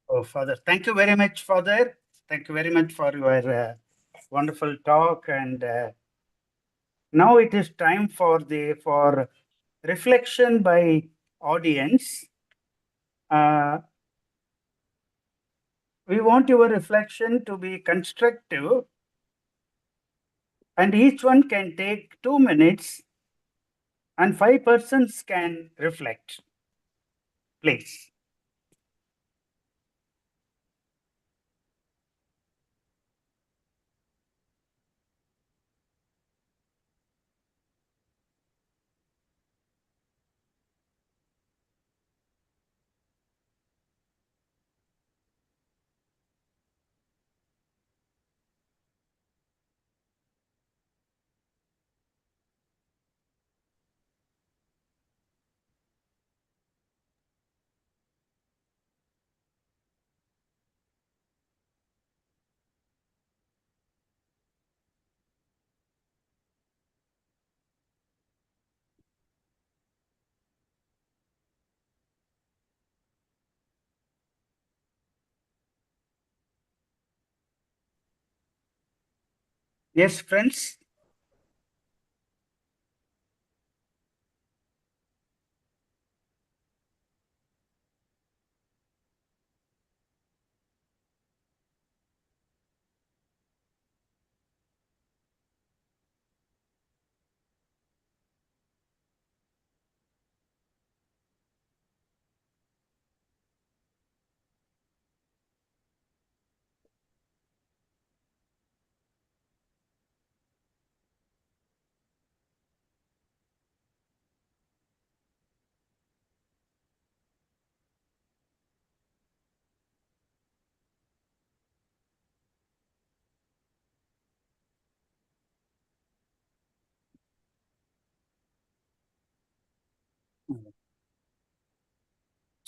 Oh, Father, thank you very much, Father. Thank you very much for your wonderful talk. And now it is time for reflection by audience. We want your reflection to be constructive, and each one can take 2 minutes, and 5 persons can reflect. Please. Yes, friends.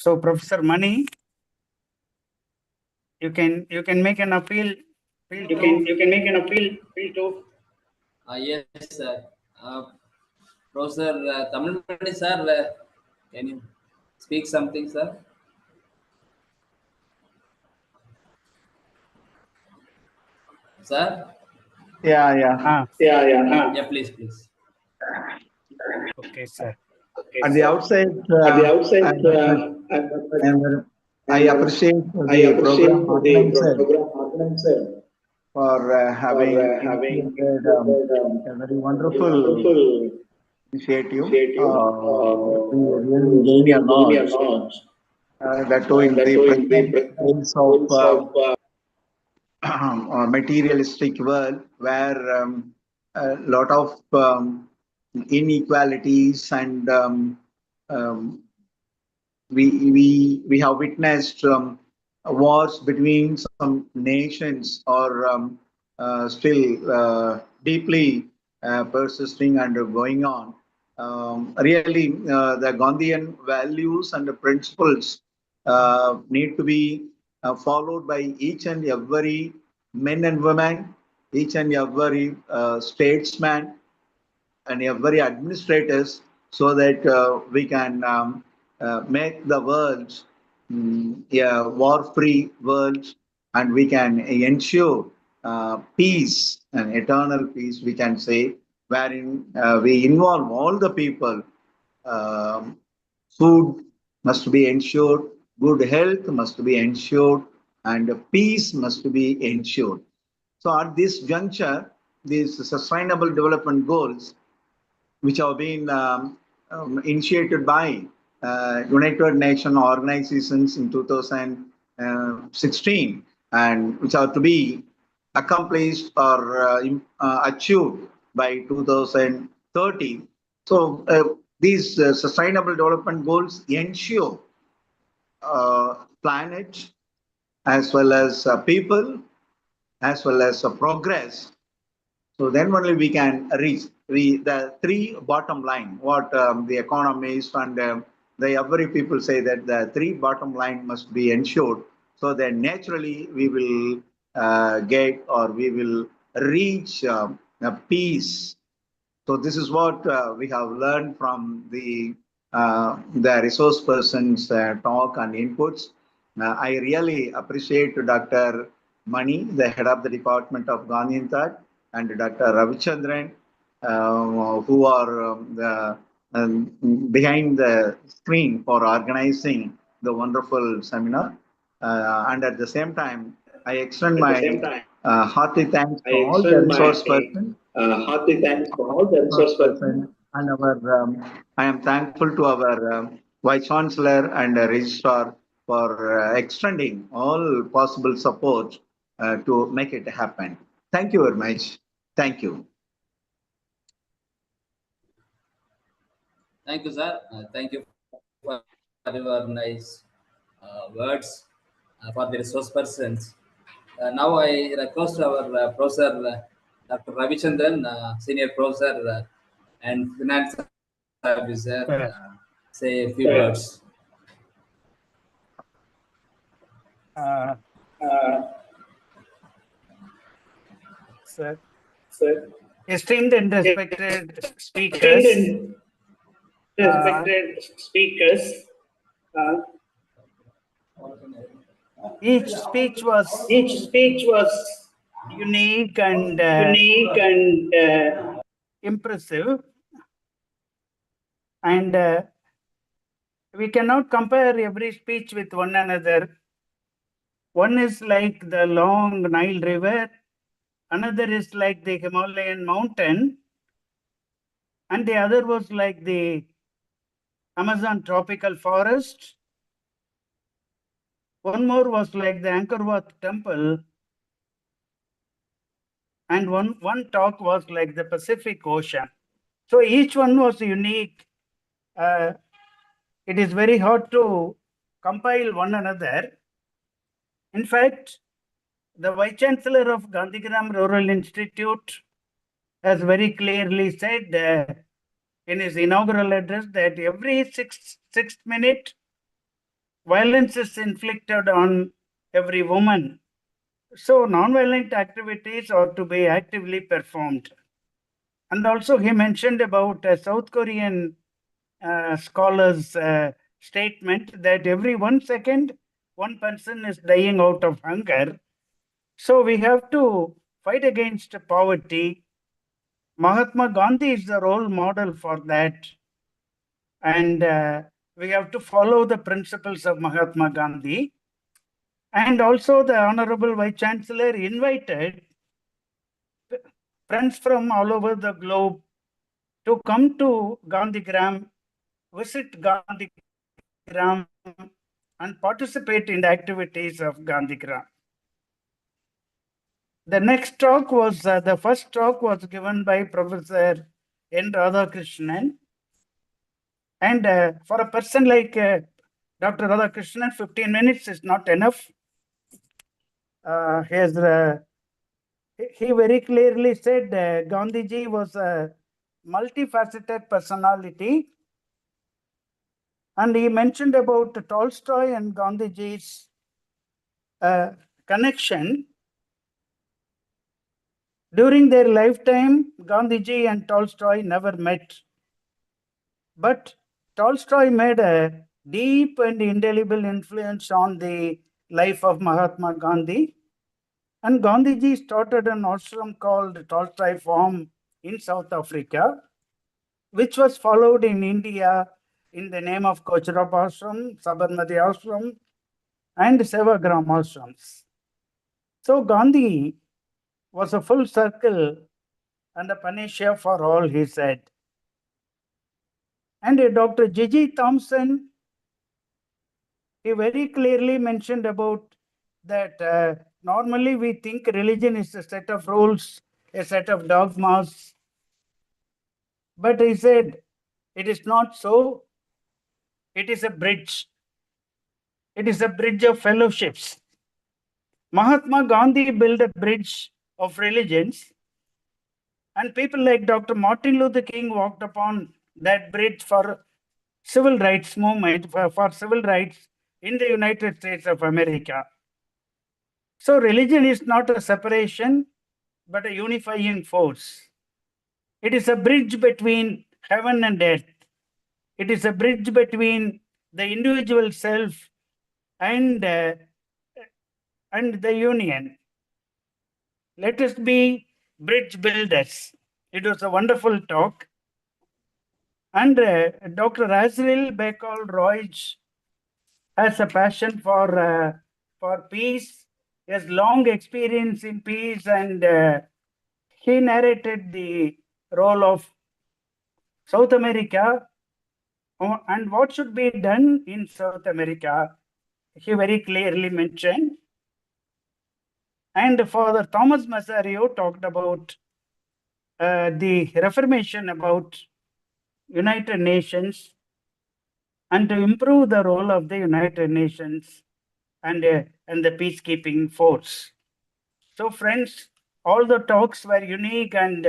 So, Professor Mani, you can make an appeal. You can make an appeal to. Yes, sir. Professor Tamil Mani, sir, can you speak something, sir? Sir? Yeah. Yeah, please, please. Okay, sir. At the outset, I appreciate the program organizer for having initiated a very wonderful initiative. We really gain a lot. That too in the present days of materialistic world, where a lot of inequalities and we have witnessed wars between some nations or still deeply persisting and going on. Really, the Gandhian values and the principles need to be followed by each and every men and women, each and every statesman, and every administrators, so that we can make the world a war-free world, and we can ensure peace and eternal peace, we can say, wherein we involve all the people. Food must be ensured, good health must be ensured, and peace must be ensured. So at this juncture, these sustainable development goals, which have been initiated by United Nations organizations in 2016, and which are to be accomplished or achieved by 2030. So these sustainable development goals ensure planet as well as people as well as progress. So then only we can reach the three bottom line, what the economists and the every people say, that the three bottom line must be ensured. So then naturally we will get, or we will reach a peace. So this is what we have learned from the resource person's talk and inputs. I really appreciate Dr. Mani, the head of the Department of Gandhian Thought, and Dr. Ravichandran, who are behind the screen for organizing the wonderful seminar. And at the same time, I extend my hearty thanks to all the resource persons. And our, I am thankful to our Vice Chancellor and Registrar for extending all possible support to make it happen. Thank you very much. Thank you. Thank you, sir. Thank you for your nice words for the resource persons. Now I request our Professor Dr. Ravichandran, Senior Professor and Finance Officer, say a few words. Sir. Esteemed and respected speakers. Each speech was unique and impressive, and we cannot compare every speech with one another. One is like the long Nile River, another is like the Himalayan mountain, and the other was like the Amazon tropical forest. One more was like the Angkor Wat temple, and one talk was like the Pacific Ocean. So each one was unique. It is very hard to compile one another. In fact, the Vice Chancellor of GANDHIGRAM Rural Institute has very clearly said in his inaugural address that every sixth minute violence is inflicted on every woman. So non-violent activities are to be actively performed. And also he mentioned about a South Korean scholar's statement that every 1 second, one person is dying out of hunger. So we have to fight against poverty. Mahatma Gandhi is the role model for that. And we have to follow the principles of Mahatma Gandhi. And also the Honorable Vice Chancellor invited friends from all over the globe to come to GANDHIGRAM, visit GANDHIGRAM, and participate in the activities of GANDHIGRAM. The next talk was, the first talk was given by Professor N. Radhakrishnan. And for a person like Dr. Radhakrishnan, 15 minutes is not enough. He very clearly said Gandhiji was a multifaceted personality. And he mentioned about Tolstoy and Gandhiji's connection. During their lifetime, Gandhiji and Tolstoy never met. But Tolstoy made a deep and indelible influence on the life of Mahatma Gandhi. And Gandhiji started an ashram called Tolstoy Farm in South Africa, which was followed in India in the name of Kochrab Ashram, Sabarmati Ashram, and Sevagram Ashrams. So Gandhi was a full circle and a panacea for all, he said. And Dr. G.G. Thompson, he very clearly mentioned about that normally we think religion is a set of rules, a set of dogmas. But he said, it is not so. It is a bridge. It is a bridge of fellowships. Mahatma Gandhi built a bridge of religions, and people like Dr. Martin Luther King walked upon that bridge for civil rights movement, for civil rights in the United States of America. So religion is not a separation, but a unifying force. It is a bridge between heaven and earth. It is a bridge between the individual self and the union. Let us be bridge builders. It was a wonderful talk. And Dr. Azrael Bekal Royce has a passion for peace. He has long experience in peace, and he narrated the role of South America and what should be done in South America. He very clearly mentioned. And Father Thomas Masario talked about the Reformation, about United Nations, and to improve the role of the United Nations and the peacekeeping force. So friends, all the talks were unique, and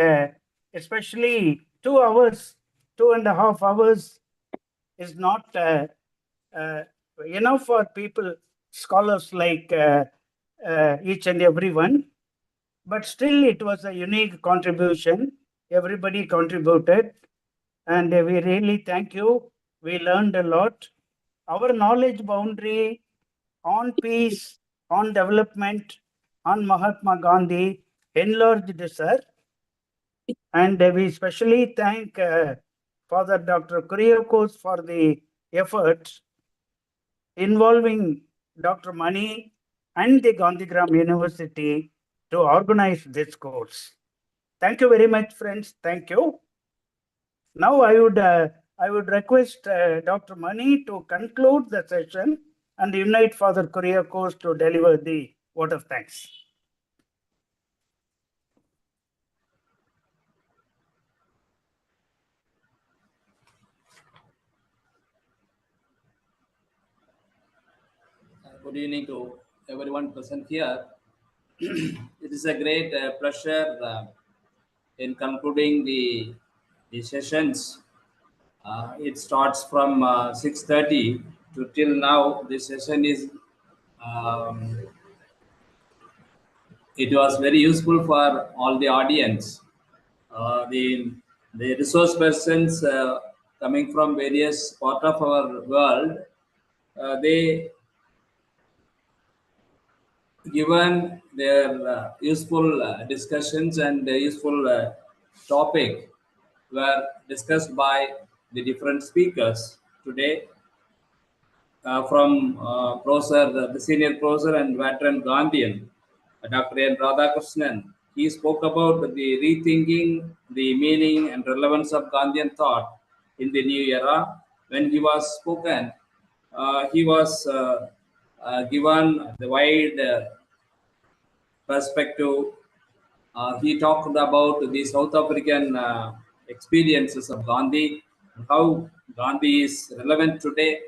especially 2 hours, 2.5 hours is not enough for people, scholars like each and everyone. But still, it was a unique contribution. Everybody contributed, and we really thank you. We learned a lot. Our knowledge boundary on peace, on development, on Mahatma Gandhi enlarged, sir. And we especially thank Father Dr. Kuriakos for the effort involving Dr. Mani and the Gandhigram University to organize this course. Thank you very much, friends. Thank you. Now I would request Dr. Mani to conclude the session and invite Father Kuriakos to deliver the vote of thanks. Good evening to everyone present here. It is a great pleasure in concluding the sessions. It starts from 6:30 to till now. This session is it was very useful for all the audience. The resource persons coming from various part of our world, they given their useful discussions and useful topic were discussed by the different speakers today. From Professor, the senior professor and veteran Gandhian, Dr. N. Radhakrishnan. He spoke about the rethinking the meaning and relevance of Gandhian thought in the new era. When he was spoken, he was given the wide perspective. He talked about the South African experiences of Gandhi, how Gandhi is relevant today.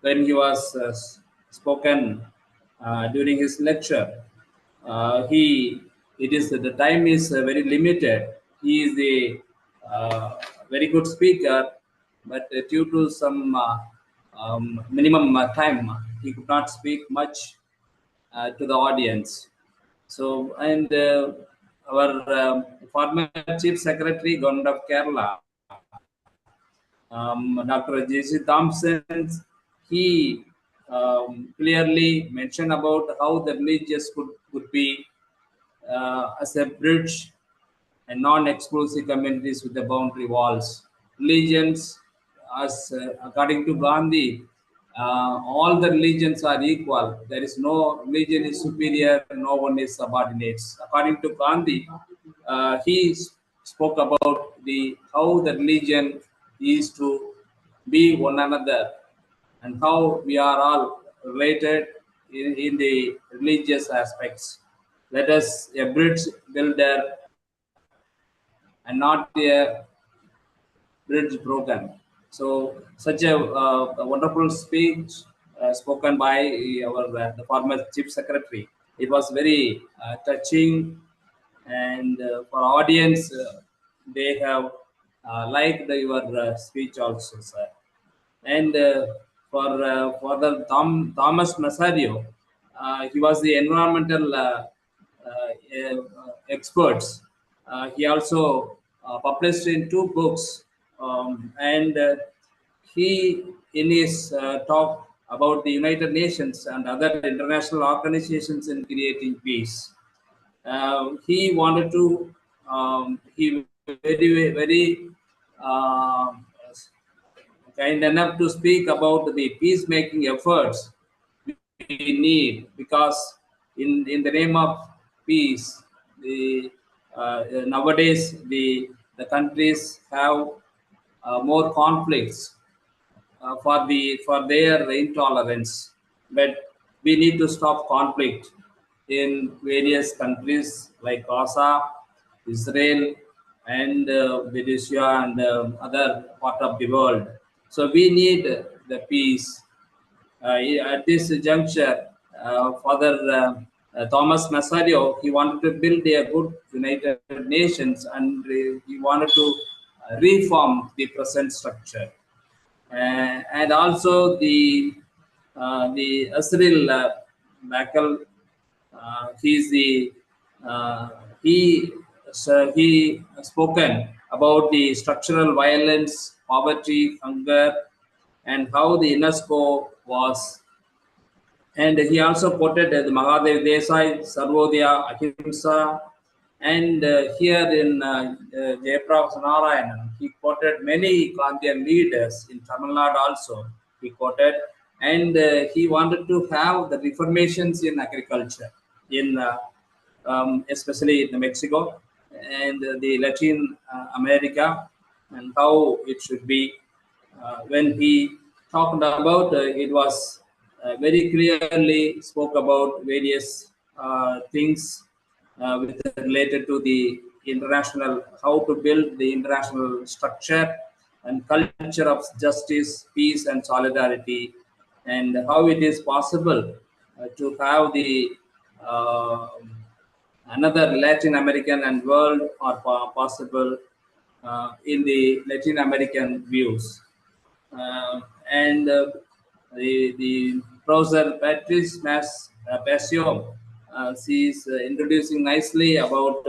When he was spoken during his lecture, it is the time is very limited. He is a very good speaker, but due to some minimum time, he could not speak much to the audience. So, and our former Chief Secretary, Government of Kerala, Dr. J.C. Thompson, he clearly mentioned about how the religious could be as a bridge and non-exclusive communities with the boundary walls. Religions, as according to Gandhi, all the religions are equal. There is no religion is superior, no one is subordinate. According to Gandhi, he spoke about how the religion is to be one another and how we are all related in the religious aspects. Let us a bridge builder and not a bridge broken. So such a wonderful speech spoken by the former Chief Secretary. It was very touching, and for audience, they have liked your speech also, sir. And for the Thomas Masario, he was the environmental experts. He also published in 2 books, and he in his talk about the United Nations and other international organizations in creating peace. He wanted to he very kind enough to speak about the peacemaking efforts we need, because in the name of peace, the nowadays the countries have more conflicts for their intolerance, but we need to stop conflict in various countries like Gaza, Israel, and Tunisia and other part of the world. So we need the peace. At this juncture, Father Thomas Masario, he wanted to build a good United Nations, and he wanted to reform the present structure. And also the Asril Bakel, he spoken about the structural violence, poverty, hunger, and how the UNESCO was. And he also quoted the Mahadev Desai, Sarvodaya, Ahimsa, and here in Jayaprakash Narayanan, he quoted many Gandhian leaders in Tamil Nadu also. He quoted, and he wanted to have the reformations in agriculture, in especially in Mexico and the Latin America, and how it should be. When he talked about it was very clearly spoke about various things related to the international, how to build the international structure and culture of justice, peace, and solidarity, and how it is possible to have the another Latin American and world are possible in the Latin American views. and the Professor Patrice Passio, she is introducing nicely about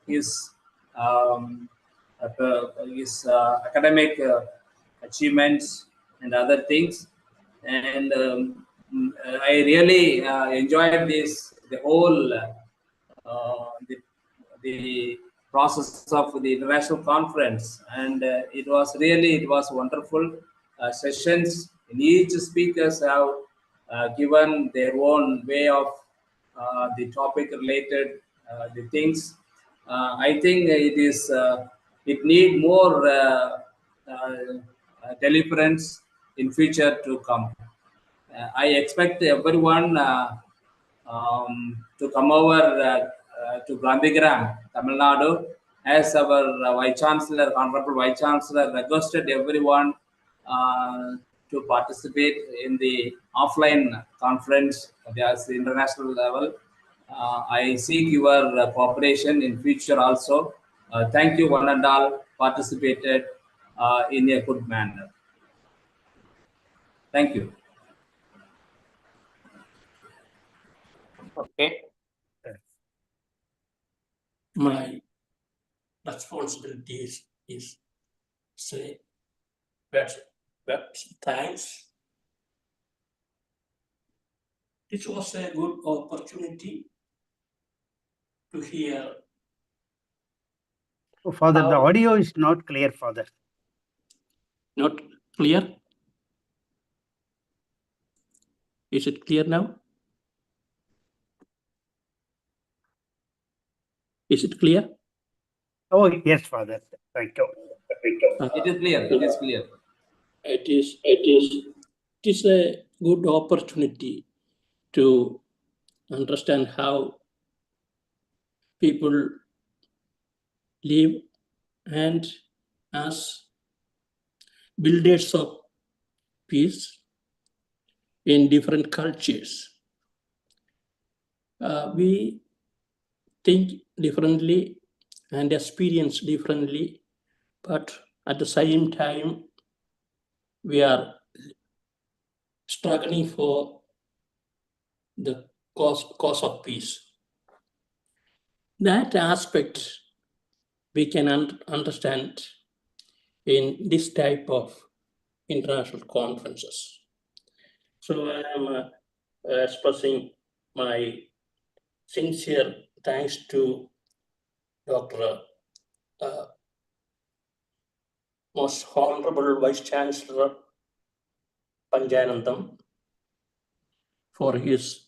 his academic achievements and other things. And I really enjoyed the whole the process of the international conference, and it was wonderful sessions. In each speakers have given their own way of the topic related the things. I think it need more deliverance in future to come. I expect everyone to come over to GANDHIGRAM, Tamil Nadu, as our Vice Chancellor, Honorable Vice Chancellor, requested everyone to participate in the offline conference at the international level. I seek your cooperation in future also. Thank you, one and all, participated in a good manner. Thank you. Okay. My responsibility is say thanks. This was a good opportunity to hear. Oh, Father, the audio is not clear, Father. Not clear? Is it clear now? Is it clear? Oh, yes, Father. Thank you. It is clear. It is clear. It is a good opportunity to understand how people live, and as builders of peace in different cultures, we think differently and experience differently, but at the same time we are struggling for the cause of peace. That aspect we can understand in this type of international conferences. So I am expressing my sincere thanks to Dr. Most Honorable Vice Chancellor Panjanandam for his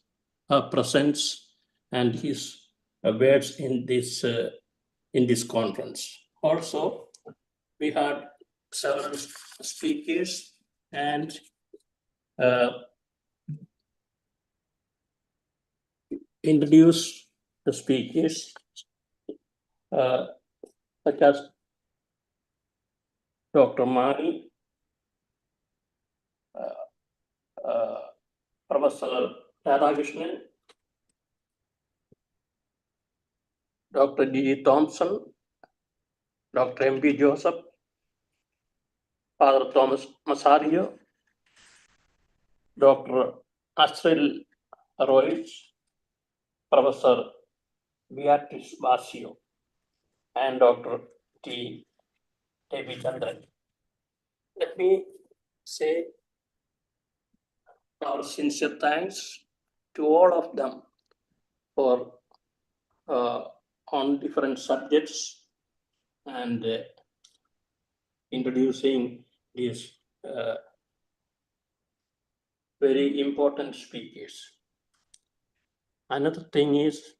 presence and his words in this conference. Also, we had several speakers and introduce the speakers such as Dr. Mani, Professor Radhakrishnan, Dr. G. Thompson, Dr. M.P. Joseph, Father Thomas Masario, Dr. Asril Royce, Professor Beatrice Basio, and Dr. T. Devi Chandran. Let me say our sincere thanks to all of them for on different subjects and introducing these very important speakers. Another thing is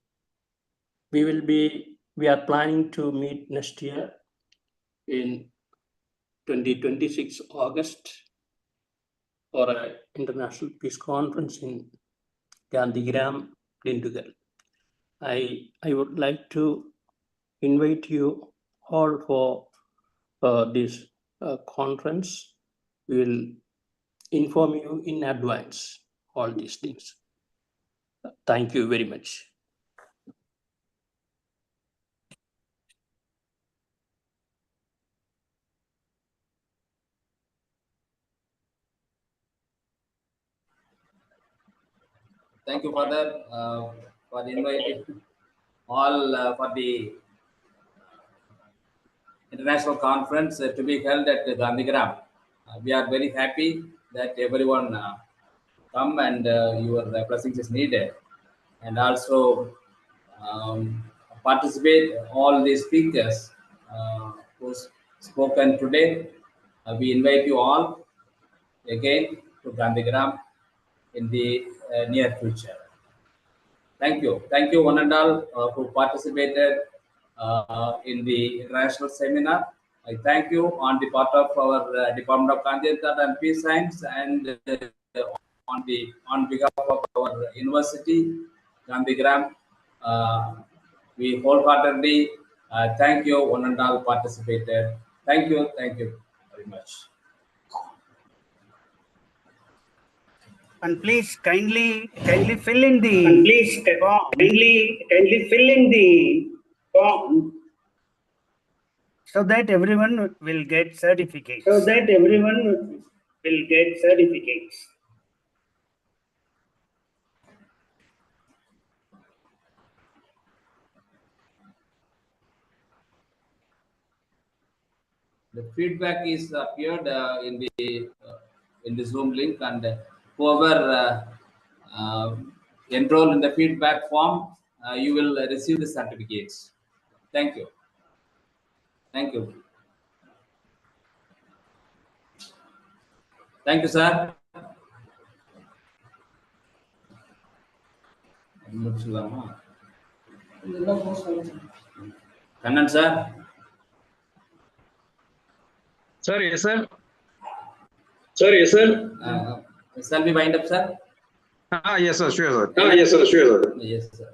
we are planning to meet next year in 2026 August for an international peace conference in GANDHIGRAM, Dindugal. I would like to invite you all for this conference. We will inform you in advance all these things. Thank you very much. Thank you, Father, for inviting all for the international conference to be held at Gandhigram. We are very happy that everyone come and your blessings is needed, and also participate all the speakers who spoken today. We invite you all again to Gandhigram in the near future. Thank you one and all who participated in the international seminar. I thank you on the part of our Department of Gandhian Thought and Peace Science, and on behalf of our university, Gandhigram. We wholeheartedly thank you one and all participated. Thank you very much. And please kindly fill in the And please form kindly fill in the form so that everyone will get certificates. so that everyone will get certificates. The feedback is appeared in the Zoom link, and whoever enroll in the feedback form, you will receive the certificates. Thank you. Thank you. Thank you, sir. Kannan, sir. Sir, yes, sir. Sir, yes, sir. Shall we wind up, sir? Yes, sir. Sure, sir. Yes, sir. Sure, sir. Yes, sir.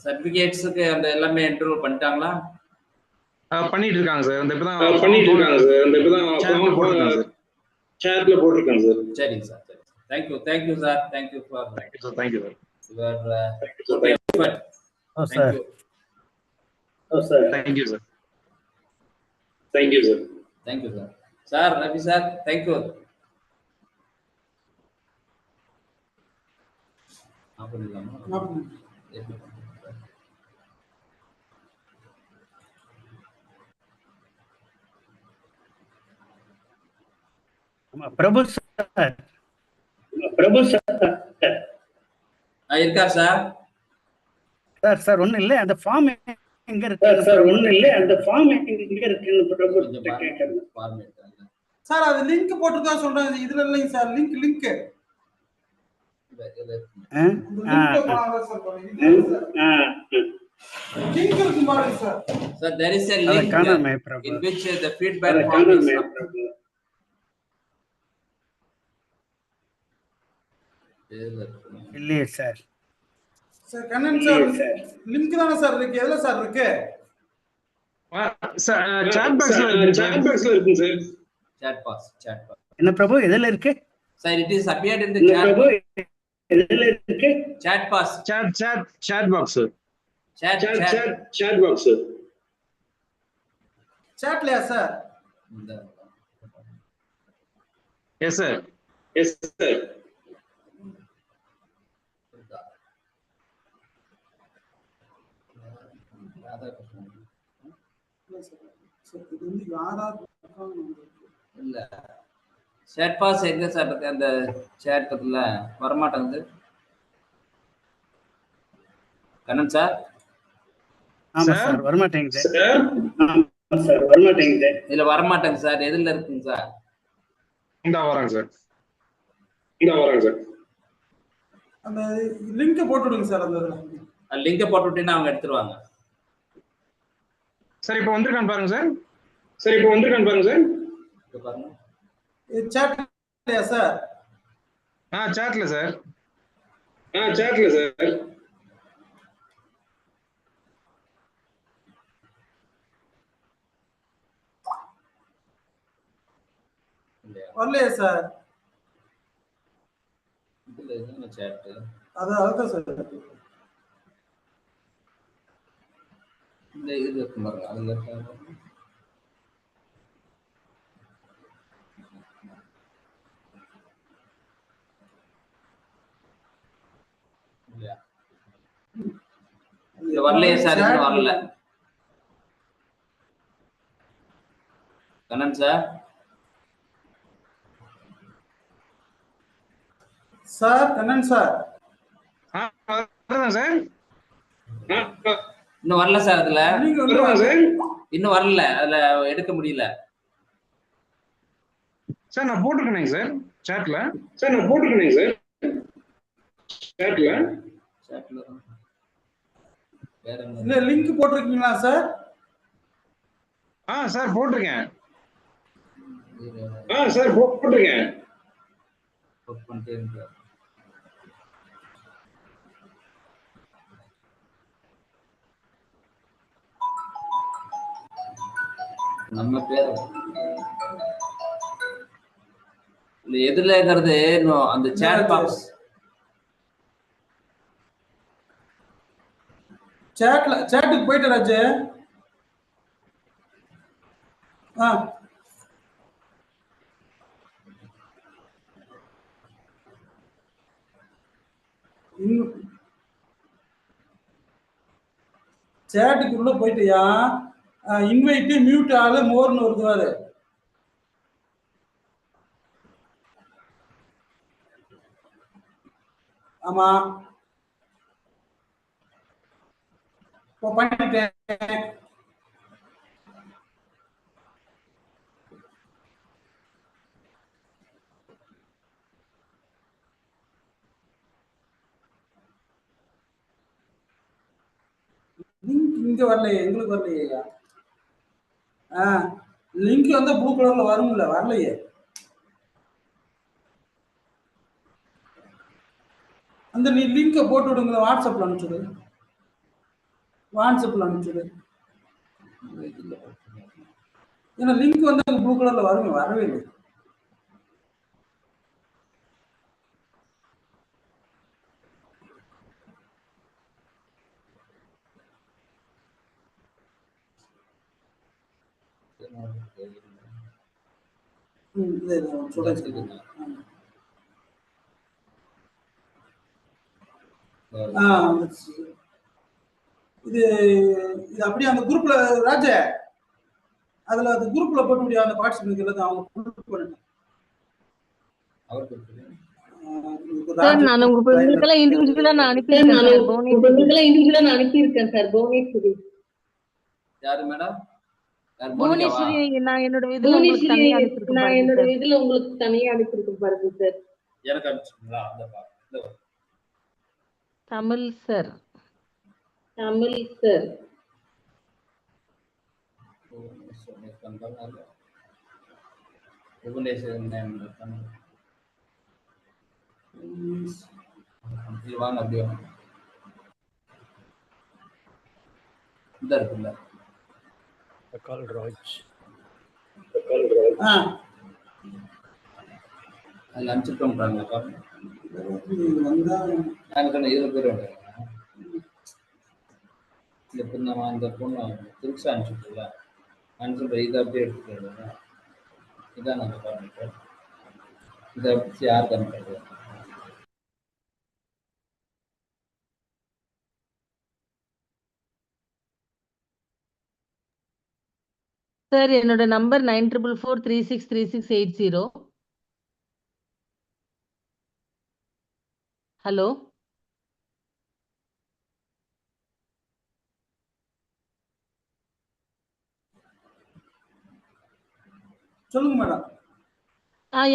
Certificates அந்த எல்லாமே enrol பண்ணிட்டாங்களா? பண்ணிட்டு இருக்காங்க sir. அந்த இப்பதான் பண்ணிட்டு இருக்காங்க sir. அந்த இப்பதான் chatல போட்டுருக்காங்க சார். chatல போட்டுருக்காங்க சார். சரிங்க sir. Thank you, sir. Thank you for Thank you, sir. Thank you, sir. your effort. Oh, Thank sir. you. Oh, sir. Thank you, sir. Thank you, sir. Thank you, sir. Sir, Ravi sir, thank you. Prabhu sir. Prabhu sir. இருக்கார் sir. Sir ஒண்ணும் இல்லை, அந்த form எங்க இருக்கு sir ஒண்ணும் இல்லை, அந்த form எங்க இருக்குன்னு பிரபு கேட்கறேன். சார் அது லிங்க் போட்டுருக்கா சொல்றாங்க. இதுல இல்லைங்க சார், லிங்க் லிங்க் இருக்கும் பாருங்க sir. Sir, there is a link in which the feedback form is இல்லையே sir. Sir Kannan sir link தானே சார் இருக்கு. எதுல சார் இருக்கு? Chat boxல இருக்கு சார். Chat box. என்ன பிரபு எதுல இருக்கு? Sir, it is appeared in the chat box. எதுல இருக்கு? Chat box. Chat box sir. Chat box sir. Chatலயா sir? Yes, sir. Yes, sir. இல்ல chat box எங்க சார் இருக்கு? அந்த chatல வர மாட்டேங்குது. கண்ணன் சார். ஆமா சார் வர மாட்டேங்குது. சார் வர மாட்டேங்குது. இல்ல வர மாட்டேங்குது சார். எதுல இருக்குங்க சார்? இந்த வரேன் சார். அந்த லிங்க் போட்டு விடுங்க சார். அந்த லிங்க போட்டு விட்டீங்கன்னா அவங்க எடுத்துருவாங்க. சார் இப்போ வந்திருக்கான்னு பாருங்க சார். இது பாருங்க. chatலயா சார்? chatல சார். வரலையா சார்? இதுல என்ன chat? அதுதான் சார். இந்த இது இருக்கு பாருங்க. அதுல வரலையே சார், இன்னும் வரல. Kannan sir. Sir Kannan sir. Sir இன்னும் வரல சார். அதுல இன்னும் வரல, அதுல எடுக்க முடியல சார். நான் போட்டிருக்கேன் சார் சாட்ல. இல்ல லிங்க் போட்டிருக்கீங்களா சார்? சார் போட்டிருக்கேன். நம்ம பேர் எதுல இருக்கிறது அந்த சாட் பாக்ஸ். சாட்டுக்கு போயிட்டு ராஜு. சேட்டுக்கு உள்ள போயிட்டியா? இன்வைட் மியூட் ஆளு மோர்னு வருதுவாரு. ஆமா பண்ணிட்டேன். லிங்க் இங்க வரலையே, எங்களுக்கு வரலையா? லிங்க் வந்து ப்ளூ கலர்ல வரும்ல, வரலையே. அந்த நீ லிங்கை போட்டு விடுங்க, வாட்ஸ்அப்ல அனுப்பிச்சுடு. ஏன்னா லிங்க் வந்து ப்ளூ கலர்ல வருங்க, வரவே இல்லை. இது அப்படியே அந்த குரூப்ல ராஜ, அதுல அந்த குரூப்ல போட்டு முடியாது. அந்த பார்ட்டிசிபென்ட் எல்லாத்தையும் அவங்க குரூப் பண்ணிட்டேன். சார் நான் உங்களுக்கெல்லாம் இண்டிவிஜுவலா நான் அனுப்பியிருக்கேன் சார். புவனேஸ்வரி. யாரு மேடம்? புவனேஸ்வரி. நான் என்னோட இதுல உங்களுக்கு தனியா அனுப்பியிருக்கேன் பாருங்க சார். எனக்கு அனுப்பிச்சிங்களா? அந்த பாருங்க. தமிழ் சார். வாங்க அப்படியே இந்த இருக்குல்ல அதுல அனுப்பிச்சிருக்கோம் பாருங்க. இதுல பேர் இப்போ நம்ம அந்த பொண்ணு திருச்சி அனுப்பிச்சுட்டுல அனுப்பிச்சுட்டு இதை அப்படியே எடுத்துக்கிறேன். இதான் நாங்கள் பாருங்க. இதை யாருக்கு அனுப்புறது? சார் என்னோட நம்பர் 9443636680. ஹலோ சொல்லுங்க மேடம்.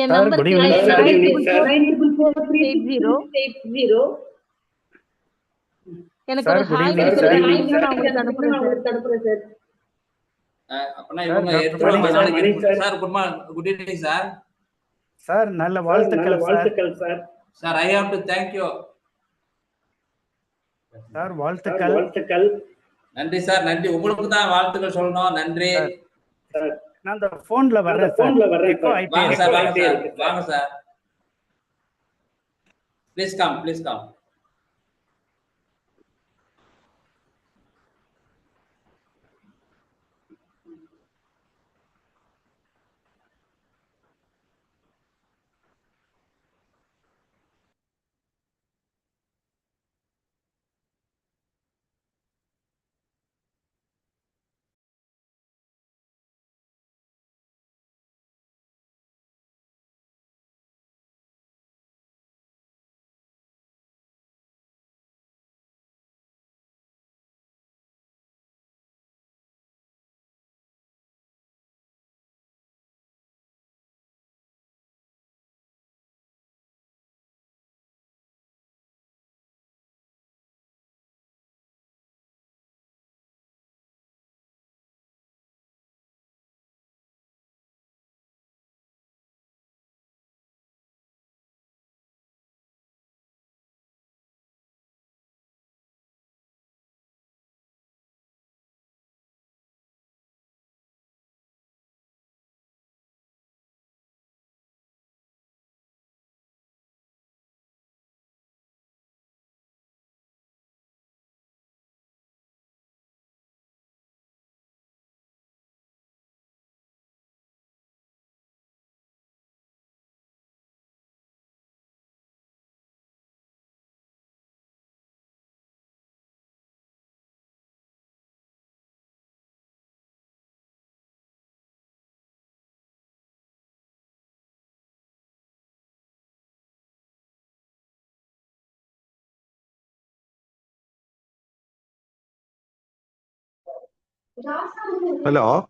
என் நம்பர் 9443636680. எனக்கு ஒரு ஹாய் மெசேஜ் அனுப்புங்க, நான் உங்களுக்கு அனுப்புறேன் சார். அப்பனா இவங்க எடுத்துருவாங்க நாளைக்கு. Sir good evening sir. Sir நல்ல வாழ்த்துக்கள் sir. Sir I have to thank you sir. வாழ்த்துக்கள். நன்றி சார், நன்றி. உங்களுக்கு தான் வாழ்த்துக்கள் சொல்லணும். நன்றி. நான் அந்த போன்ல வர்றேன் சார். வாங்க சார், வாங்க சார். Please come. Hello.